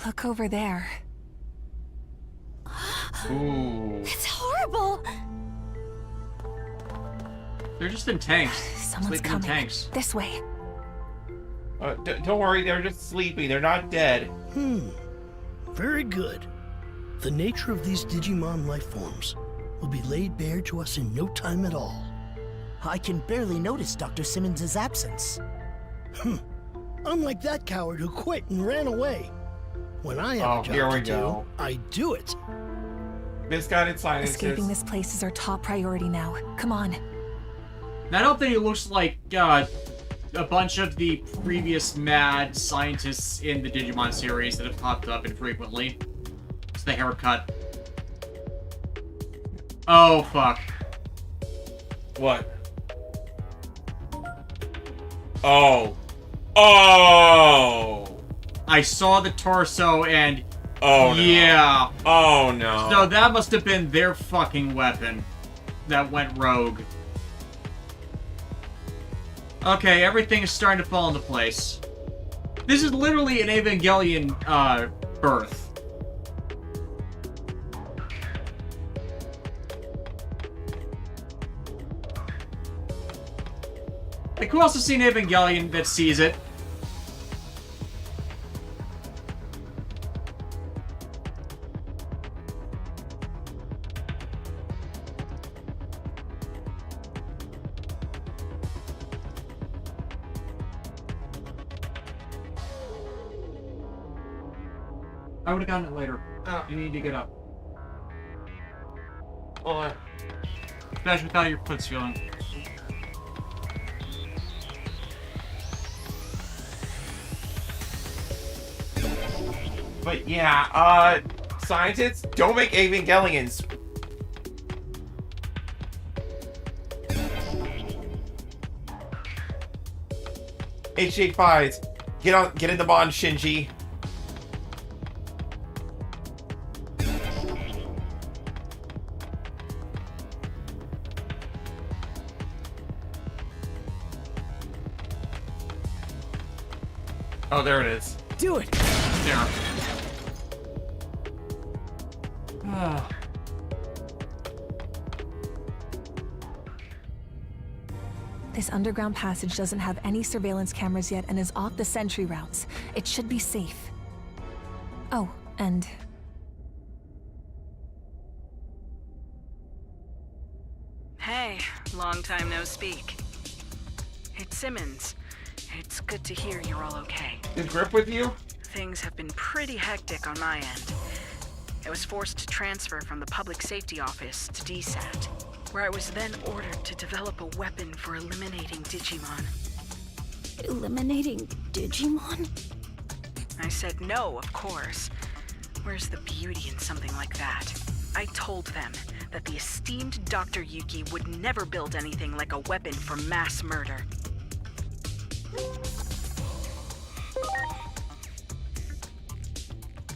Look over there. Ooh. It's horrible! They're just in tanks. Someone's Sleeping coming. in tanks. This way. Don't worry, they're just sleeping. They're not dead. Very good. The nature of these Digimon life forms will be laid bare to us in no time at all. I can barely notice Dr. Simmons' absence. Unlike that coward who quit and ran away. When I have a job to do, I do it. Misguided sciences. Escaping this place is our top priority now. Come on. Now, I don't think it looks like a bunch of the previous mad scientists in the Digimon series that have popped up infrequently. It's the haircut. Oh, fuck. What? Oh. Oh! I saw the torso and... Oh, no. Yeah. Oh, no. So that must have been their fucking weapon that went rogue. Okay, everything is starting to fall into place. This is literally an Evangelion, birth. Like, who else has seen Evangelion that sees it? I would have gotten it later. Oh. You need to get up. What? Especially with how your foot's feeling. But yeah, scientists, don't make Evangelions. H85s, get in the bond, Shinji. Oh, there it is. Do it! There. This underground passage doesn't have any surveillance cameras yet and is off the sentry routes. It should be safe. Oh, and... Hey, long time no speak. It's Simmons. It's good to hear you're all okay. Is Grip with you? Things have been pretty hectic on my end. I was forced to transfer from the public safety office to DSAT, where I was then ordered to develop a weapon for eliminating Digimon. Eliminating Digimon? I said no, of course. Where's the beauty in something like that? I told them that the esteemed Dr. Yuki would never build anything like a weapon for mass murder.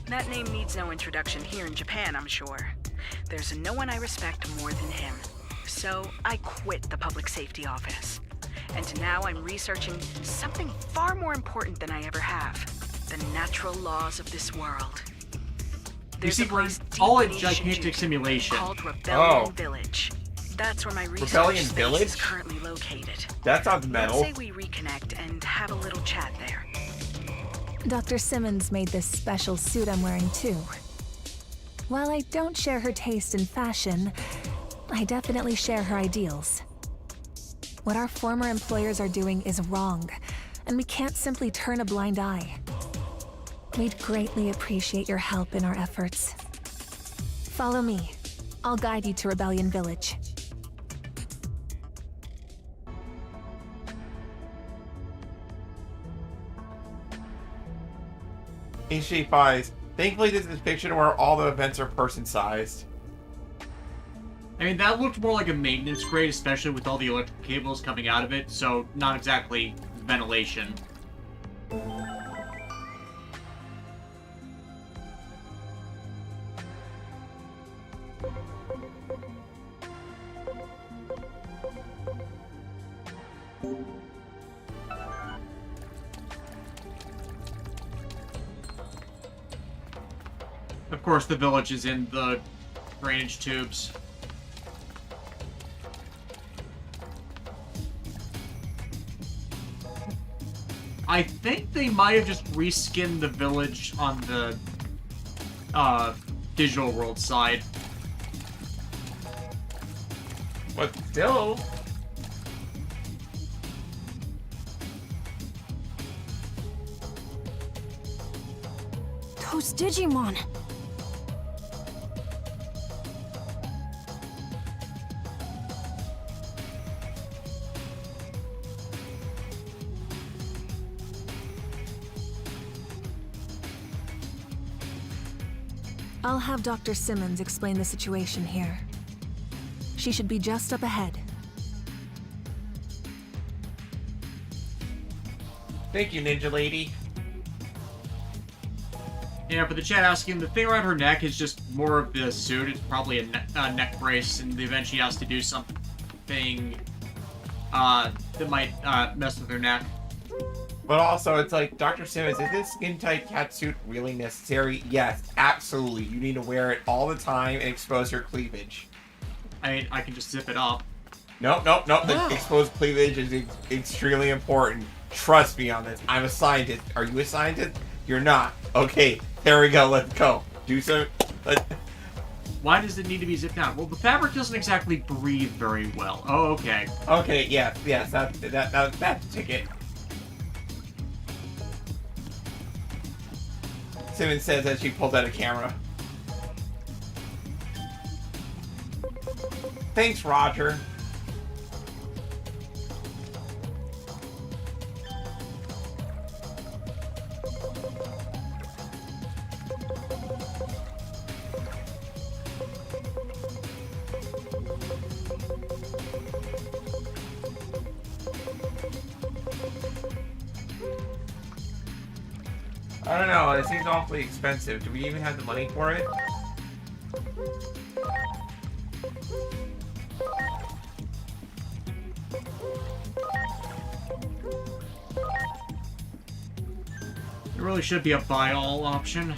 That name needs no introduction here in Japan, I'm sure. There's no one I respect more than him. So I quit the Public Safety Office. And now I'm researching something far more important than I ever have. The natural laws of this world. There's a place deep all a beneath gigantic Shinjuku simulation. called Rebellion Village. That's where my research Rebellion space Village? is currently located. That sounds metal. Let's say we reconnect and have a little chat there. Dr. Simmons made this special suit I'm wearing too. While I don't share her taste in fashion, I definitely share her ideals. What our former employers are doing is wrong, and we can't simply turn a blind eye. We'd greatly appreciate your help in our efforts. Follow me. I'll guide you to Rebellion Village. In shape eyes. Thankfully, this is a fiction where all the events are person-sized. I mean, that looked more like a maintenance grade, especially with all the electrical cables coming out of it, so not exactly ventilation. Of course, the village is in the drainage tubes. I think they might have just reskinned the village on the digital world side. But still... Those Digimon! I'll have Dr. Simmons explain the situation here. She should be just up ahead. Thank you, Ninja Lady. Yeah, for the chat asking, the thing around her neck is just more of the suit. It's probably a neck brace, and the event she has to do something that might mess with her neck. But also, it's like, Dr. Simmons, is this skin-tight catsuit really necessary? Yes, absolutely. You need to wear it all the time and expose your cleavage. I mean, I can just zip it up. Nope. The exposed cleavage is extremely important. Trust me on this. I'm a scientist. Are you a scientist? You're not. Okay, there we go. Let's go. Do some... Why does it need to be zipped down? Well, the fabric doesn't exactly breathe very well. Oh, okay. Okay, yes. That's the ticket. Simmons says as she pulls out a camera. Thanks, Roger. I don't know, it seems awfully expensive. Do we even have the money for it? There really should be a buy all option.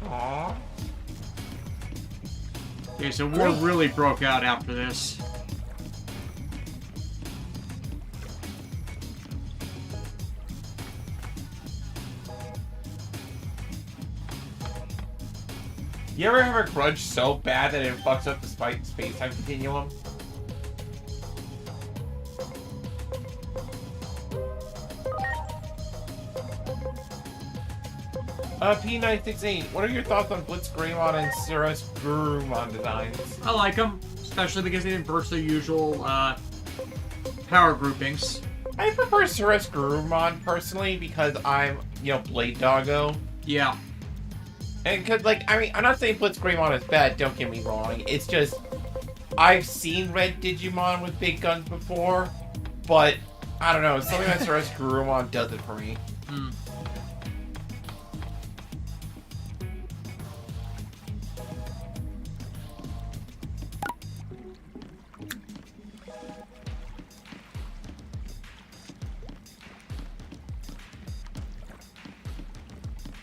Aww. Okay, so war really broke out after this. You ever have a grudge so bad that it fucks up the space-time continuum? P968, what are your thoughts on Blitz Greymon and Cirrus Gurumon designs? I like them, especially because they didn't burst their usual power groupings. I prefer Cirrus Gurumon personally because I'm, Blade Doggo. Yeah. And because, I'm not saying Blitz Greymon is bad, don't get me wrong. It's just, I've seen Red Digimon with big guns before, but, I don't know, something about Cirrus Gurumon does it for me. Hmm.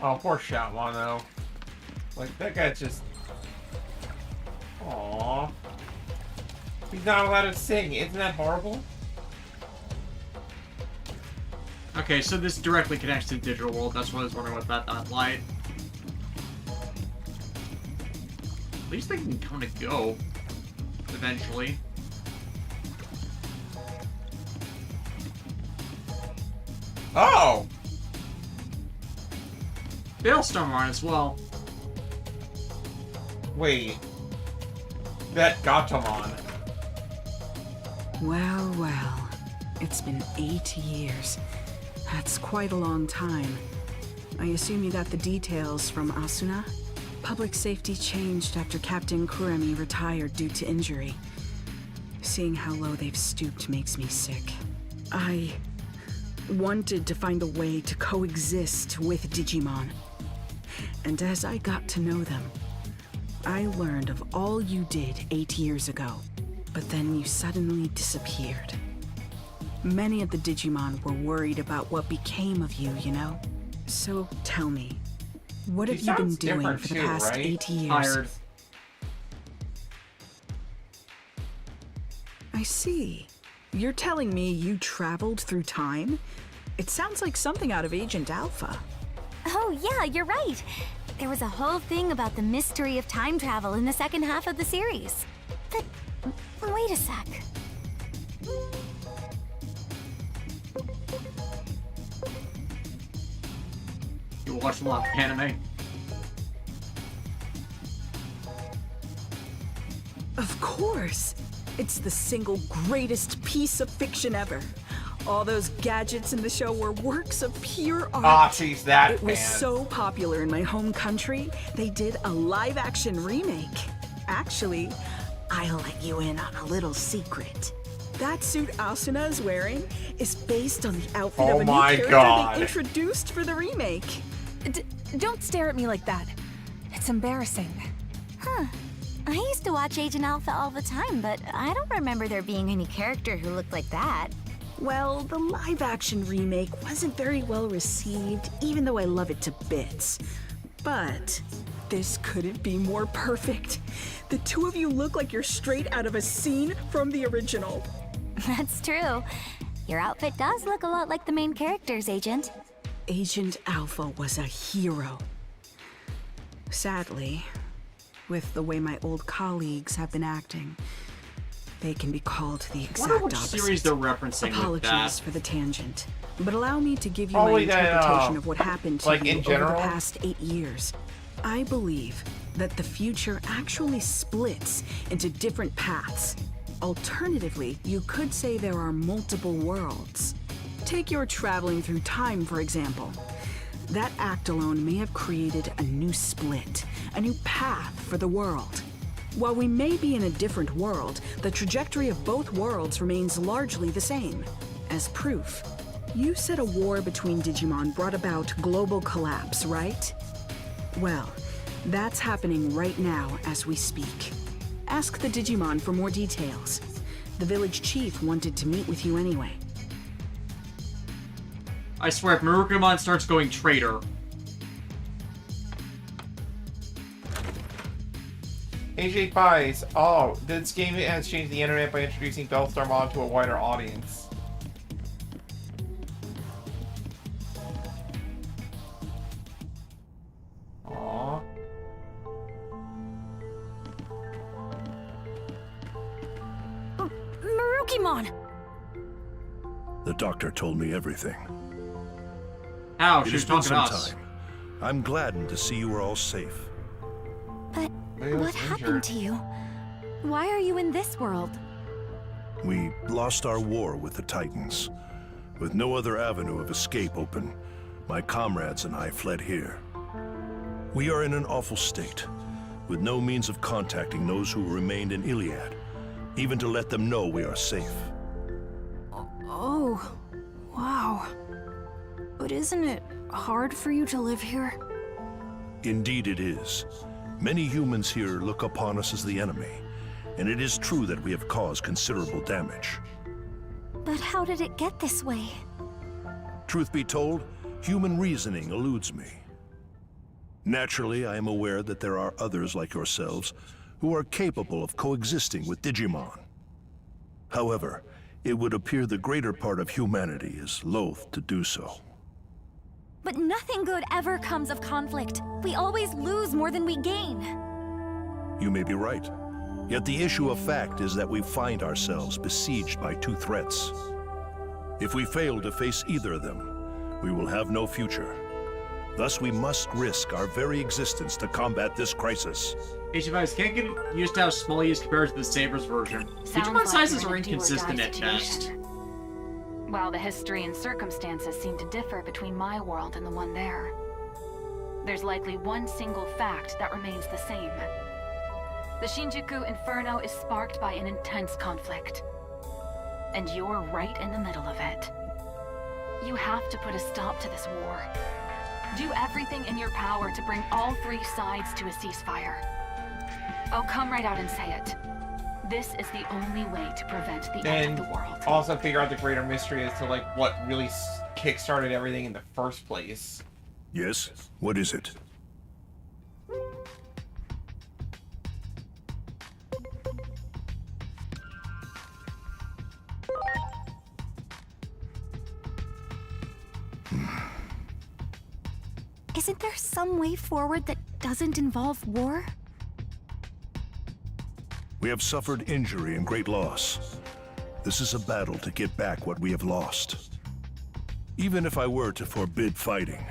Oh, poor Shoutmon, though. That guy's just... Aww. He's not allowed to sing. Isn't that horrible? Okay, so this directly connects to the digital world. That's what I was wondering about that light. At least they can kind of go. Eventually. Oh! Bailstorm as well. Wait. That Gatomon. Well, well. It's been 8 years. That's quite a long time. I assume you got the details from Asuna? Public safety changed after Captain Kuremi retired due to injury. Seeing how low they've stooped makes me sick. I wanted to find a way to coexist with Digimon. And as I got to know them, I learned of all you did 8 years ago. But then you suddenly disappeared. Many of the Digimon were worried about what became of you, you know? So tell me, what have you been doing for the past 8 years? Tired. I see. You're telling me you traveled through time? It sounds like something out of Agent Alpha. Oh, yeah, you're right. There was a whole thing about the mystery of time travel in the second half of the series. But wait a sec. You watch a lot of anime. Of course! It's the single greatest piece of fiction ever. All those gadgets in the show were works of pure art. Ah, she's that It was fan. so popular in my home country, they did a live-action remake. Actually, I'll let you in on a little secret. That suit Asuna is wearing is based on the outfit of a new character they introduced for the remake. Don't stare at me like that. It's embarrassing. Huh. I used to watch Agent Alpha all the time, but I don't remember there being any character who looked like that. Well, the live-action remake wasn't very well received, even though I love it to bits. But this couldn't be more perfect. The two of you look like you're straight out of a scene from the original. That's true. Your outfit does look a lot like the main character's, Agent. Agent Alpha was a hero. Sadly, with the way my old colleagues have been acting, they can be called the exact I wonder which opposite. series they're referencing with Apologies that. for the tangent, but allow me to give you Probably my that, interpretation of what happened to like you in over general? the past 8 years. I believe that the future actually splits into different paths. Alternatively, you could say there are multiple worlds. Take your traveling through time, for example. That act alone may have created a new split, a new path for the world. While we may be in a different world, the trajectory of both worlds remains largely the same. As proof, you said a war between Digimon brought about global collapse, right? Well, that's happening right now as we speak. Ask the Digimon for more details. The village chief wanted to meet with you anyway. I swear, if Murukumon starts going traitor. AJ Pies. Oh, this game has changed the internet by introducing Bellstormon to a wider audience. Aww. Marukimon! The doctor told me everything. How? It She has was been talking to some us. time, I'm gladdened to see you are all safe. But what happened to you? Why are you in this world? We lost our war with the Titans. With no other avenue of escape open, my comrades and I fled here. We are in an awful state, with no means of contacting those who remained in Iliad, even to let them know we are safe. Oh, wow. But isn't it hard for you to live here? Indeed it is. Many humans here look upon us as the enemy, and it is true that we have caused considerable damage. But how did it get this way? Truth be told, human reasoning eludes me. Naturally, I am aware that there are others like yourselves who are capable of coexisting with Digimon. However, it would appear the greater part of humanity is loath to do so. But nothing good ever comes of conflict. We always lose more than we gain. You may be right. Yet the issue of fact is that we find ourselves besieged by two threats. If we fail to face either of them, we will have no future. Thus, we must risk our very existence to combat this crisis. HFIs can't get used to how small he is compared to the Sabers version. Digimon sizes are inconsistent at best. While the history and circumstances seem to differ between my world and the one there, there's likely one single fact that remains the same. The Shinjuku Inferno is sparked by an intense conflict, and you're right in the middle of it. You have to put a stop to this war. Do everything in your power to bring all three sides to a ceasefire. I'll come right out and say it. This is the only way to prevent the end of the world. Also figure out the greater mystery as to, like, what really kick-started everything in the first place. Yes? What is it? Isn't there some way forward that doesn't involve war? We have suffered injury and great loss. This is a battle to get back what we have lost. Even if I were to forbid fighting,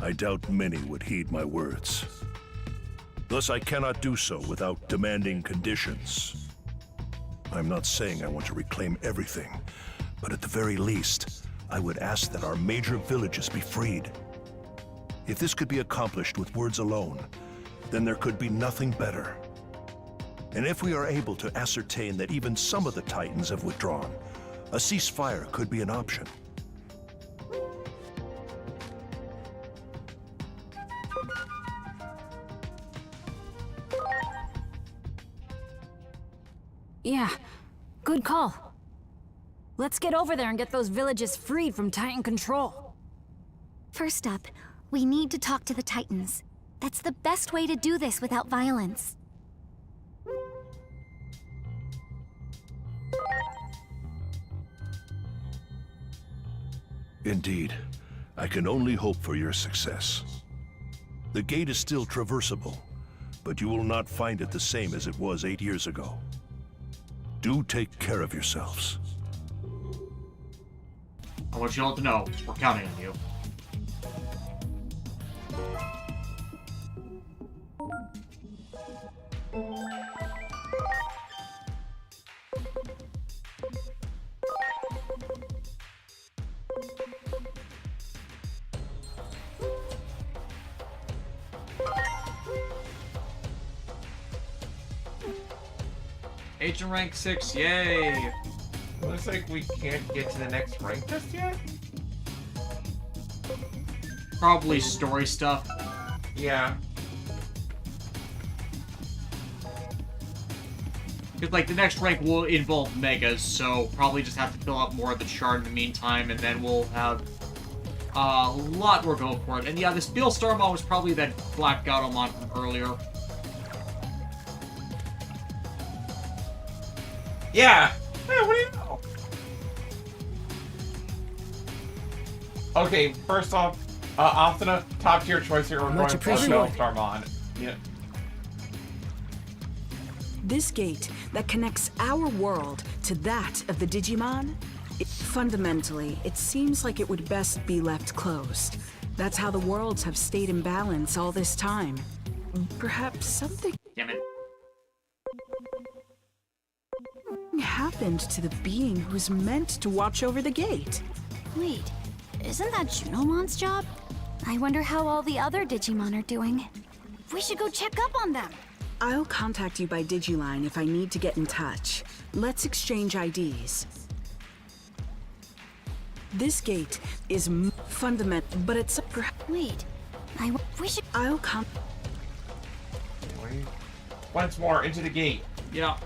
I doubt many would heed my words. Thus, I cannot do so without demanding conditions. I'm not saying I want to reclaim everything, but at the very least, I would ask that our major villages be freed. If this could be accomplished with words alone, then there could be nothing better. And if we are able to ascertain that even some of the Titans have withdrawn, a ceasefire could be an option. Yeah, good call. Let's get over there and get those villages freed from Titan control. First up, we need to talk to the Titans. That's the best way to do this without violence. Indeed, I can only hope for your success. The gate is still traversable, but you will not find it the same as it was 8 years ago. Do take care of yourselves. I want you all to know, we're counting on you. Agent rank 6, yay! Looks like we can't get to the next rank just yet? Probably story stuff. Yeah. Because, like, the next rank will involve megas, so probably just have to fill out more of the chart in the meantime, and then we'll have a lot more going for it. And yeah, this Beetle Starmon was probably that Black Gautomon from earlier. Yeah! Yeah, what do you know? Okay, first off, Asuna, top tier choice here. We're Much going for appreciated. Starmon. Yeah. This gate that connects our world to that of the Digimon, fundamentally, it seems like it would best be left closed. That's how the worlds have stayed in balance all this time. Perhaps something Damn it. happened to the being who's meant to watch over the gate. Wait, isn't that Junomon's job? I wonder how all the other Digimon are doing. We should go check up on them. I'll contact you by Digiline if I need to get in touch. Let's exchange IDs. This gate is fundamental, but it's Wait, we should. I'll come. Once more into the gate. Yeah.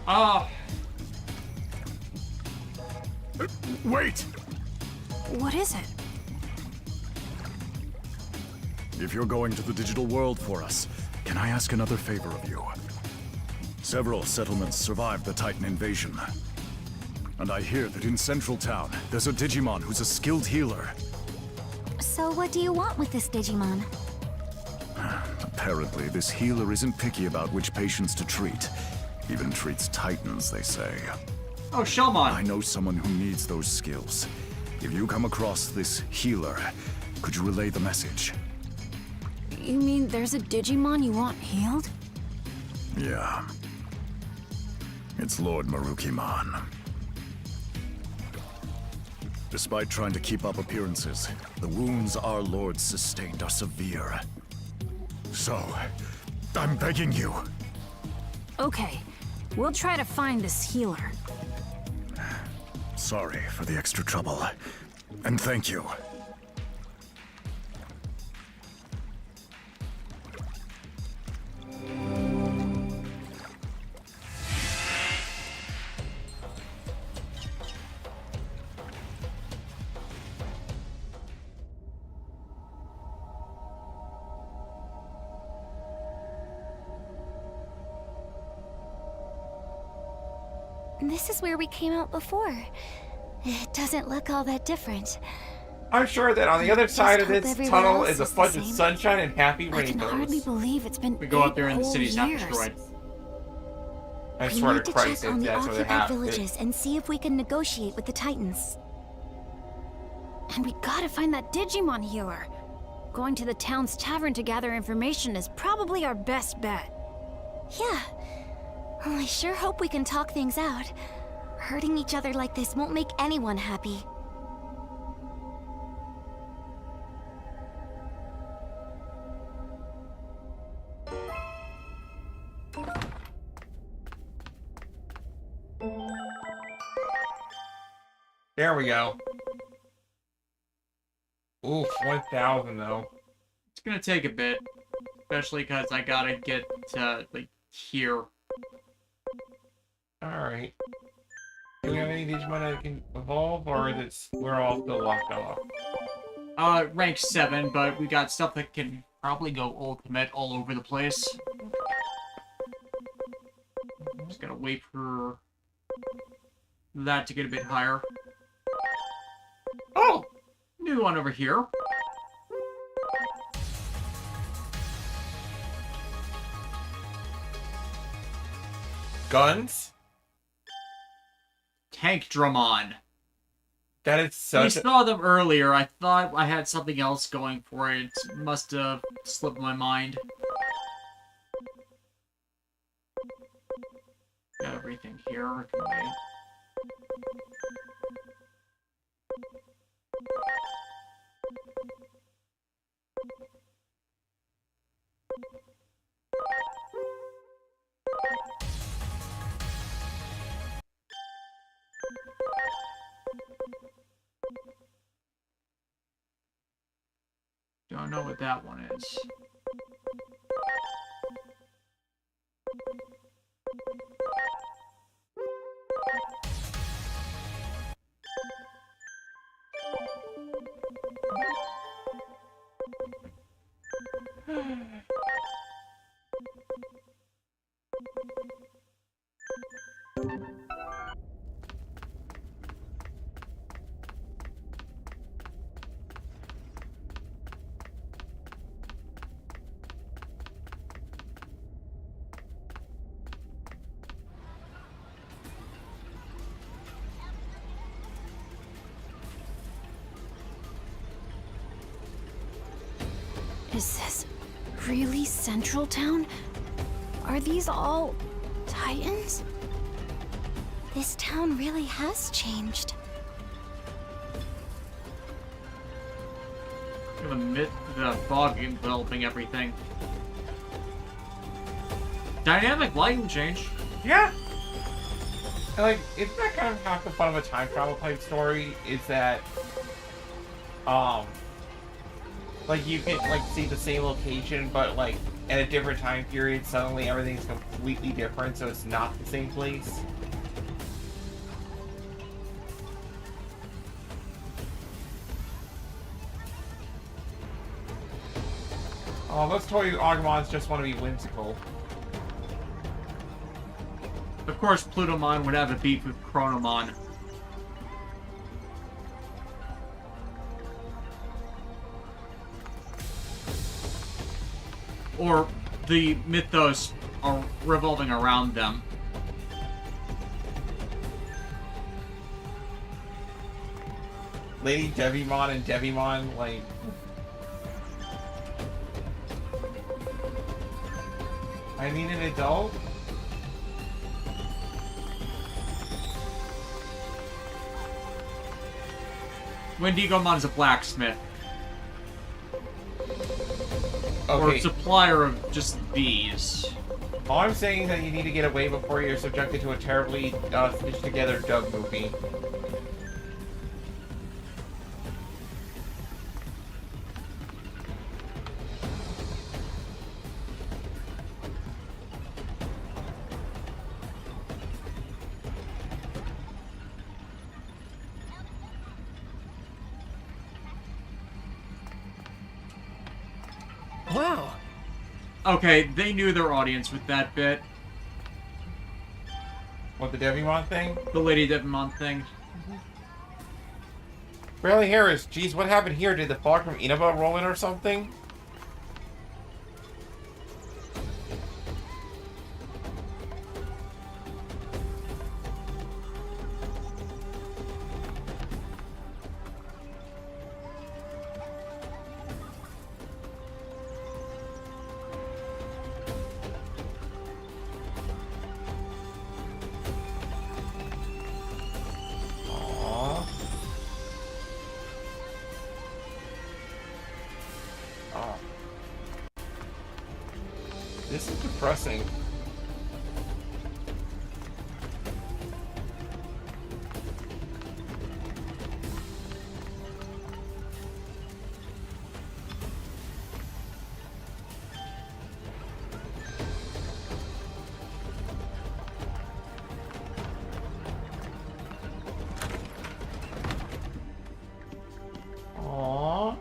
Wait! What is it? If you're going to the digital world for us, can I ask another favor of you? Several settlements survived the Titan invasion. And I hear that in Central Town, there's a Digimon who's a skilled healer. So what do you want with this Digimon? Apparently, this healer isn't picky about which patients to treat. Even treats Titans, they say. Oh, Shellmon. I know someone who needs those skills. If you come across this healer, could you relay the message? You mean there's a Digimon you want healed? Yeah. It's Lord Marukimon. Despite trying to keep up appearances, the wounds our lord sustained are severe. So, I'm begging you. Okay, we'll try to find this healer. Sorry for the extra trouble. And thank you. This is where we came out before. It doesn't look all that different. I'm sure that on the other side of hope this everywhere tunnel else is a is the bunch of same. sunshine and happy I can hardly rainbows. believe it's been We go up there and the whole city's not years. destroyed. I We swear need to to Christ, check on the that's what they occupied have. villages and see if we can negotiate with the Titans. And we gotta find that Digimon healer. Going to the town's tavern to gather information is probably our best bet. Yeah. Well, I sure hope we can talk things out. Hurting each other like this won't make anyone happy. There we go. Oof, 1,000 though. It's gonna take a bit. Especially because I gotta get to, like, here. Alright. Do we have any Digimon that can evolve, or is it we're all still locked off? Rank 7, but we got stuff that can probably go ultimate all over the place. Just gotta wait for that to get a bit higher. Oh! New one over here. Guns? Tank Dramon. That is We such saw them earlier. I thought I had something else going for it. Must have slipped my mind. Got everything here. I can wait. Don't know what that one is. Is this really Central Town? Are these all Titans? This town really has changed. The fog enveloping everything. Dynamic lighting change. Yeah. And, like, isn't that kind of half the fun of a time travel type story? Is that, like, you can, like, see the same location, but, like, at a different time period, suddenly everything's completely different, so it's not the same place. Oh, those toy Agumons just want to be whimsical. Of course, Plutomon would have a beef with Chronomon. Or the mythos are revolving around them. Lady Devimon and Devimon, like... I mean an adult? Wendigomon is a blacksmith. Okay. Or supplier of just these. All I'm saying is that you need to get away before you're subjected to a terribly stitched together dub movie. Wow. Okay, they knew their audience with that bit. What, the Devimon thing? The Lady Devimon thing. Barely Harris, geez, what happened here? Did the fog from Inaba roll in or something? This is depressing. Aww.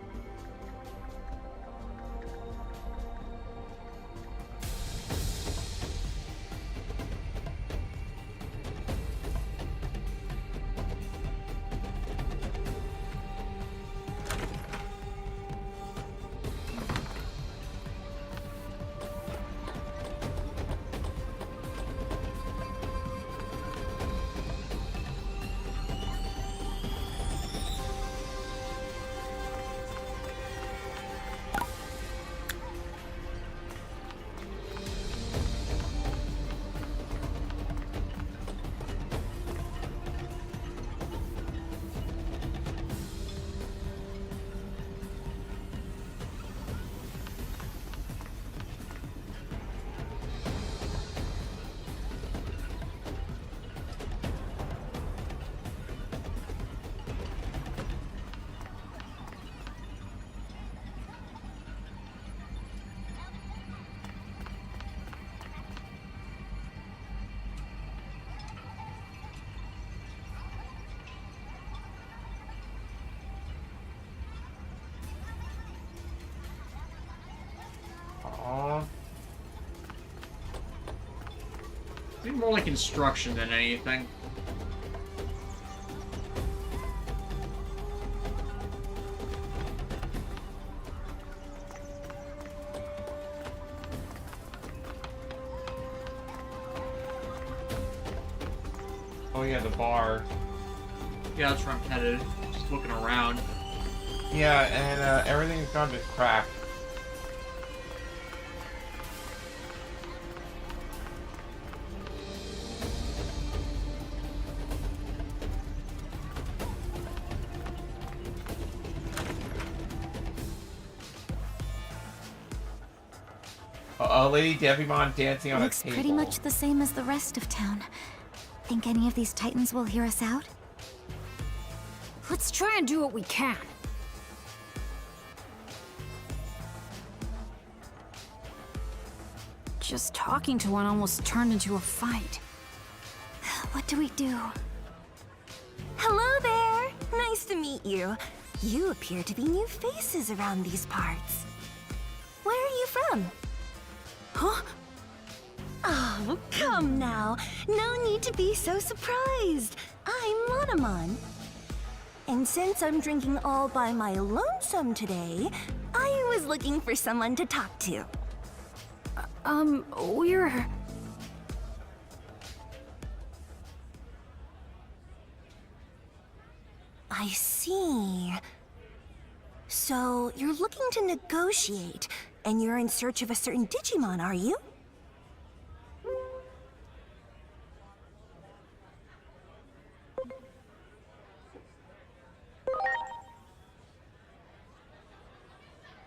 Seems more like instruction than anything. Oh yeah, the bar. Yeah, that's where I'm headed. Just looking around. Yeah, and everything's gone to crap. a lady Devimon dancing on Looks a table. pretty much the same as the rest of town. Think any of these Titans will hear us out? Let's try and do what we can. Just talking to one almost turned into a fight. What do we do? Hello there! Nice to meet you. You appear to be new faces around these parts. Where are you from? Huh? Oh, come now. No need to be so surprised. I'm Monomon. And since I'm drinking all by my lonesome today, I was looking for someone to talk to. We're... I see. So, you're looking to negotiate, and you're in search of a certain Digimon, are you?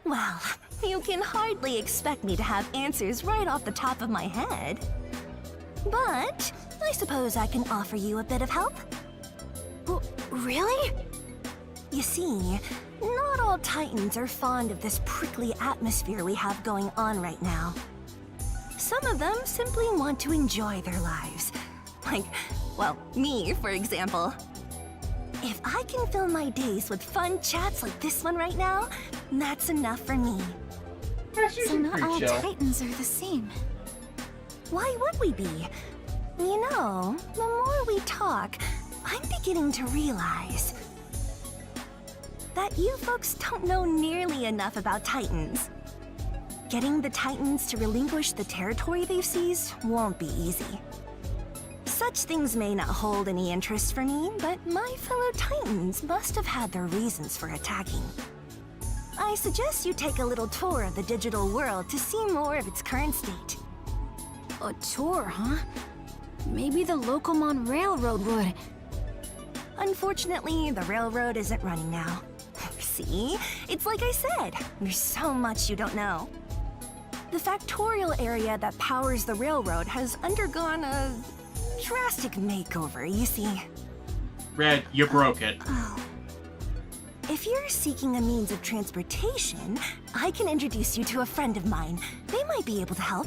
Well, you can hardly expect me to have answers right off the top of my head. But I suppose I can offer you a bit of help. Really? You see, not all Titans are fond of this prickly atmosphere we have going on right now. Some of them simply want to enjoy their lives. Like, well, me, for example. If I can fill my days with fun chats like this one right now, that's enough for me. So not all Titans are the same. Why would we be? You know, the more we talk, I'm beginning to realize that you folks don't know nearly enough about Titans. Getting the Titans to relinquish the territory they've seized won't be easy. Such things may not hold any interest for me, but my fellow Titans must have had their reasons for attacking. I suggest you take a little tour of the digital world to see more of its current state. A tour, huh? Maybe the Locomon Railroad would. Unfortunately, the railroad isn't running now. See? It's like I said, there's so much you don't know. The factorial area that powers the railroad has undergone a drastic makeover, you see. Red, you broke it. Oh. If you're seeking a means of transportation, I can introduce you to a friend of mine. They might be able to help.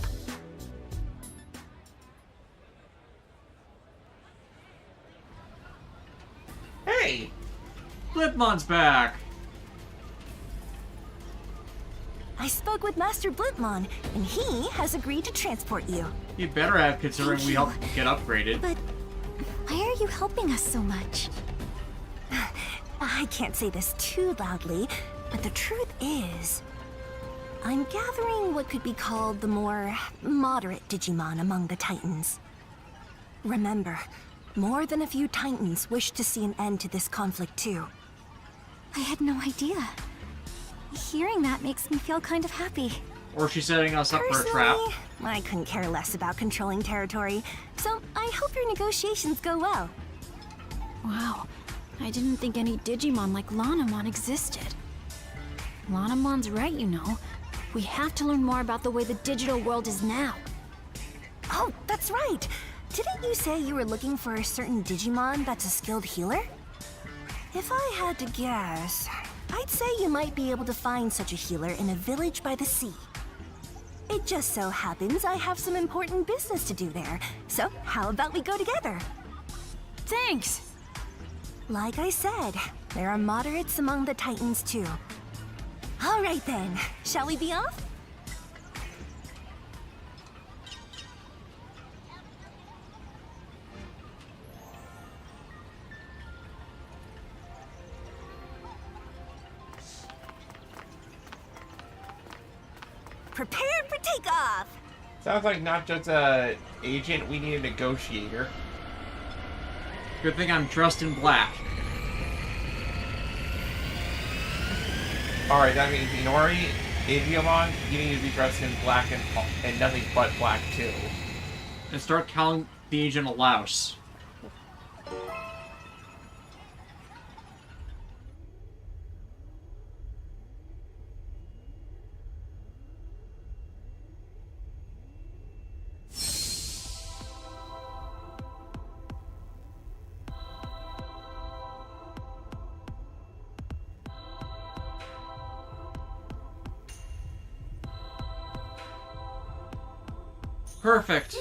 Hey! Blipmon's back! I spoke with Master Blipmon, and he has agreed to transport you. You better have, considering we helped get upgraded. But why are you helping us so much? I can't say this too loudly, but the truth is, I'm gathering what could be called the more moderate Digimon among the Titans. Remember, more than a few Titans wish to see an end to this conflict too. I had no idea. Hearing that makes me feel kind of happy. Or she's setting us up for a trap. Personally, I couldn't care less about controlling territory, so I hope your negotiations go well. Wow, I didn't think any Digimon like Lanamon existed. Lanamon's right, you know. We have to learn more about the way the digital world is now. Oh, that's right! Didn't you say you were looking for a certain Digimon that's a skilled healer? If I had to guess, I'd say you might be able to find such a healer in a village by the sea. It just so happens I have some important business to do there, so how about we go together? Thanks! Like I said, there are moderates among the Titans too. All right then, shall we be off? Prepared for takeoff! Sounds like not just a agent, we need a negotiator. Good thing I'm dressed in black. Alright, that means Inori, Aviomon, you need to be dressed in black and nothing but black too. And start calling the agent a louse. Perfect.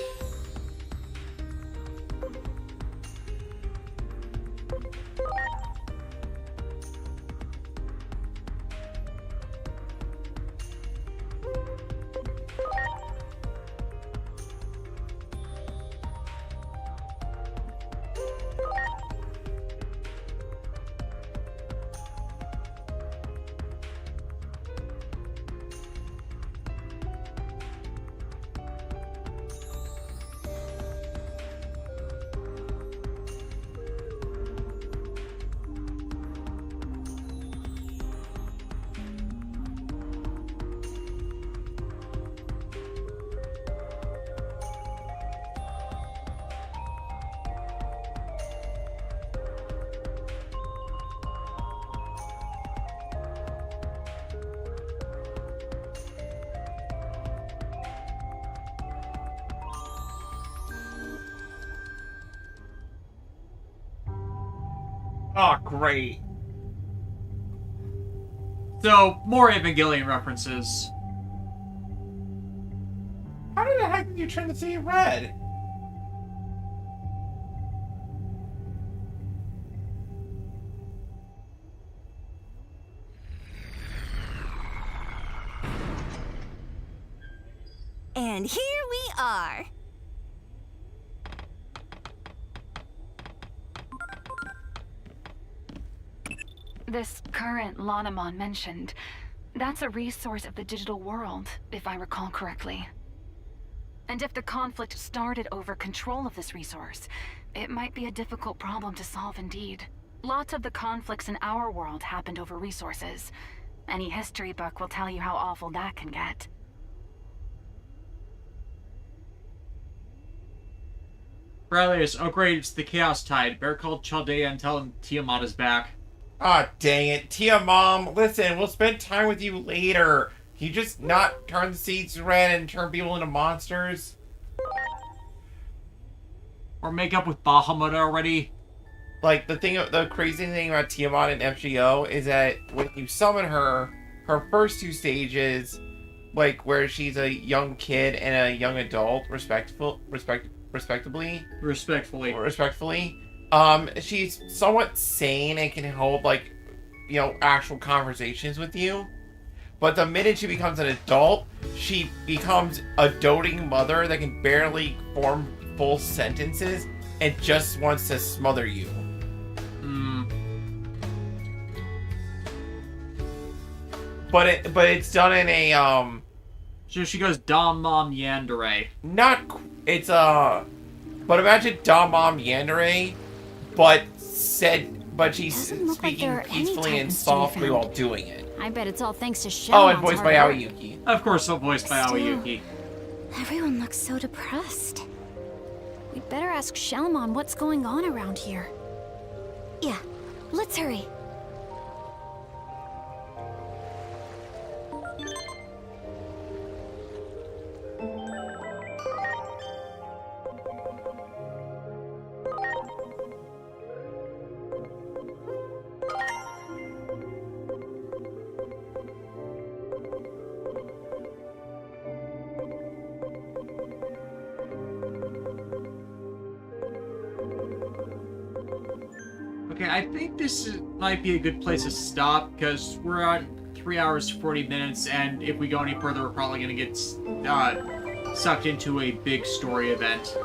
Oh, great. So, more Evangelion references. How the heck did you turn the sea red? And here we are. This current Lanamon mentioned, that's a resource of the digital world, if I recall correctly. And if the conflict started over control of this resource, it might be a difficult problem to solve indeed. Lots of the conflicts in our world happened over resources. Any history book will tell you how awful that can get. Bradley's, oh great, it's the Chaos Tide. Better call Chaldea and tell him Tiamat is back. Ah, dang it. Tia Mom, listen, we'll spend time with you later. Can you just not turn the seeds red and turn people into monsters? Or make up with Bahamut already. Like, the crazy thing about Tiamat and FGO is that when you summon her, her first two stages, like, where she's a young kid and a young adult, respectfully, she's somewhat sane and can hold, like, you know, actual conversations with you. But the minute she becomes an adult, she becomes a doting mother that can barely form full sentences and just wants to smother you. But it's done in a So she goes Dom Mom Yandere. But imagine Dom Mom Yandere, but she's speaking peacefully and softly while doing it. I bet it's all thanks to Shaman's Oh, and voiced by hard work. Aoyuki. Of course, so voiced by Aoyuki. Everyone looks so depressed. We'd better ask Shalamon what's going on around here. Yeah, let's hurry. Okay, I think might be a good place to stop, because we're at 3 hours, 40 minutes, and if we go any further, we're probably going to get sucked into a big story event.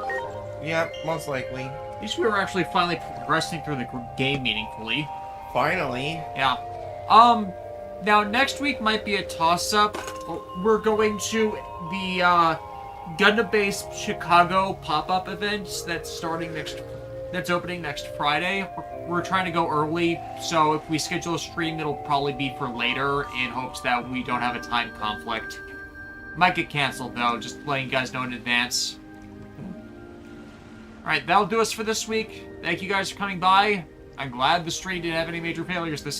Yep, most likely. At least we were actually finally progressing through the game meaningfully. Finally. Yeah. Now next week might be a toss-up. We're going to the, Gundam Base Chicago pop-up event that's opening next Friday. We're trying to go early, so if we schedule a stream, it'll probably be for later in hopes that we don't have a time conflict. Might get canceled, though, just letting you guys know in advance. Alright, that'll do us for this week. Thank you guys for coming by. I'm glad the stream didn't have any major failures this time.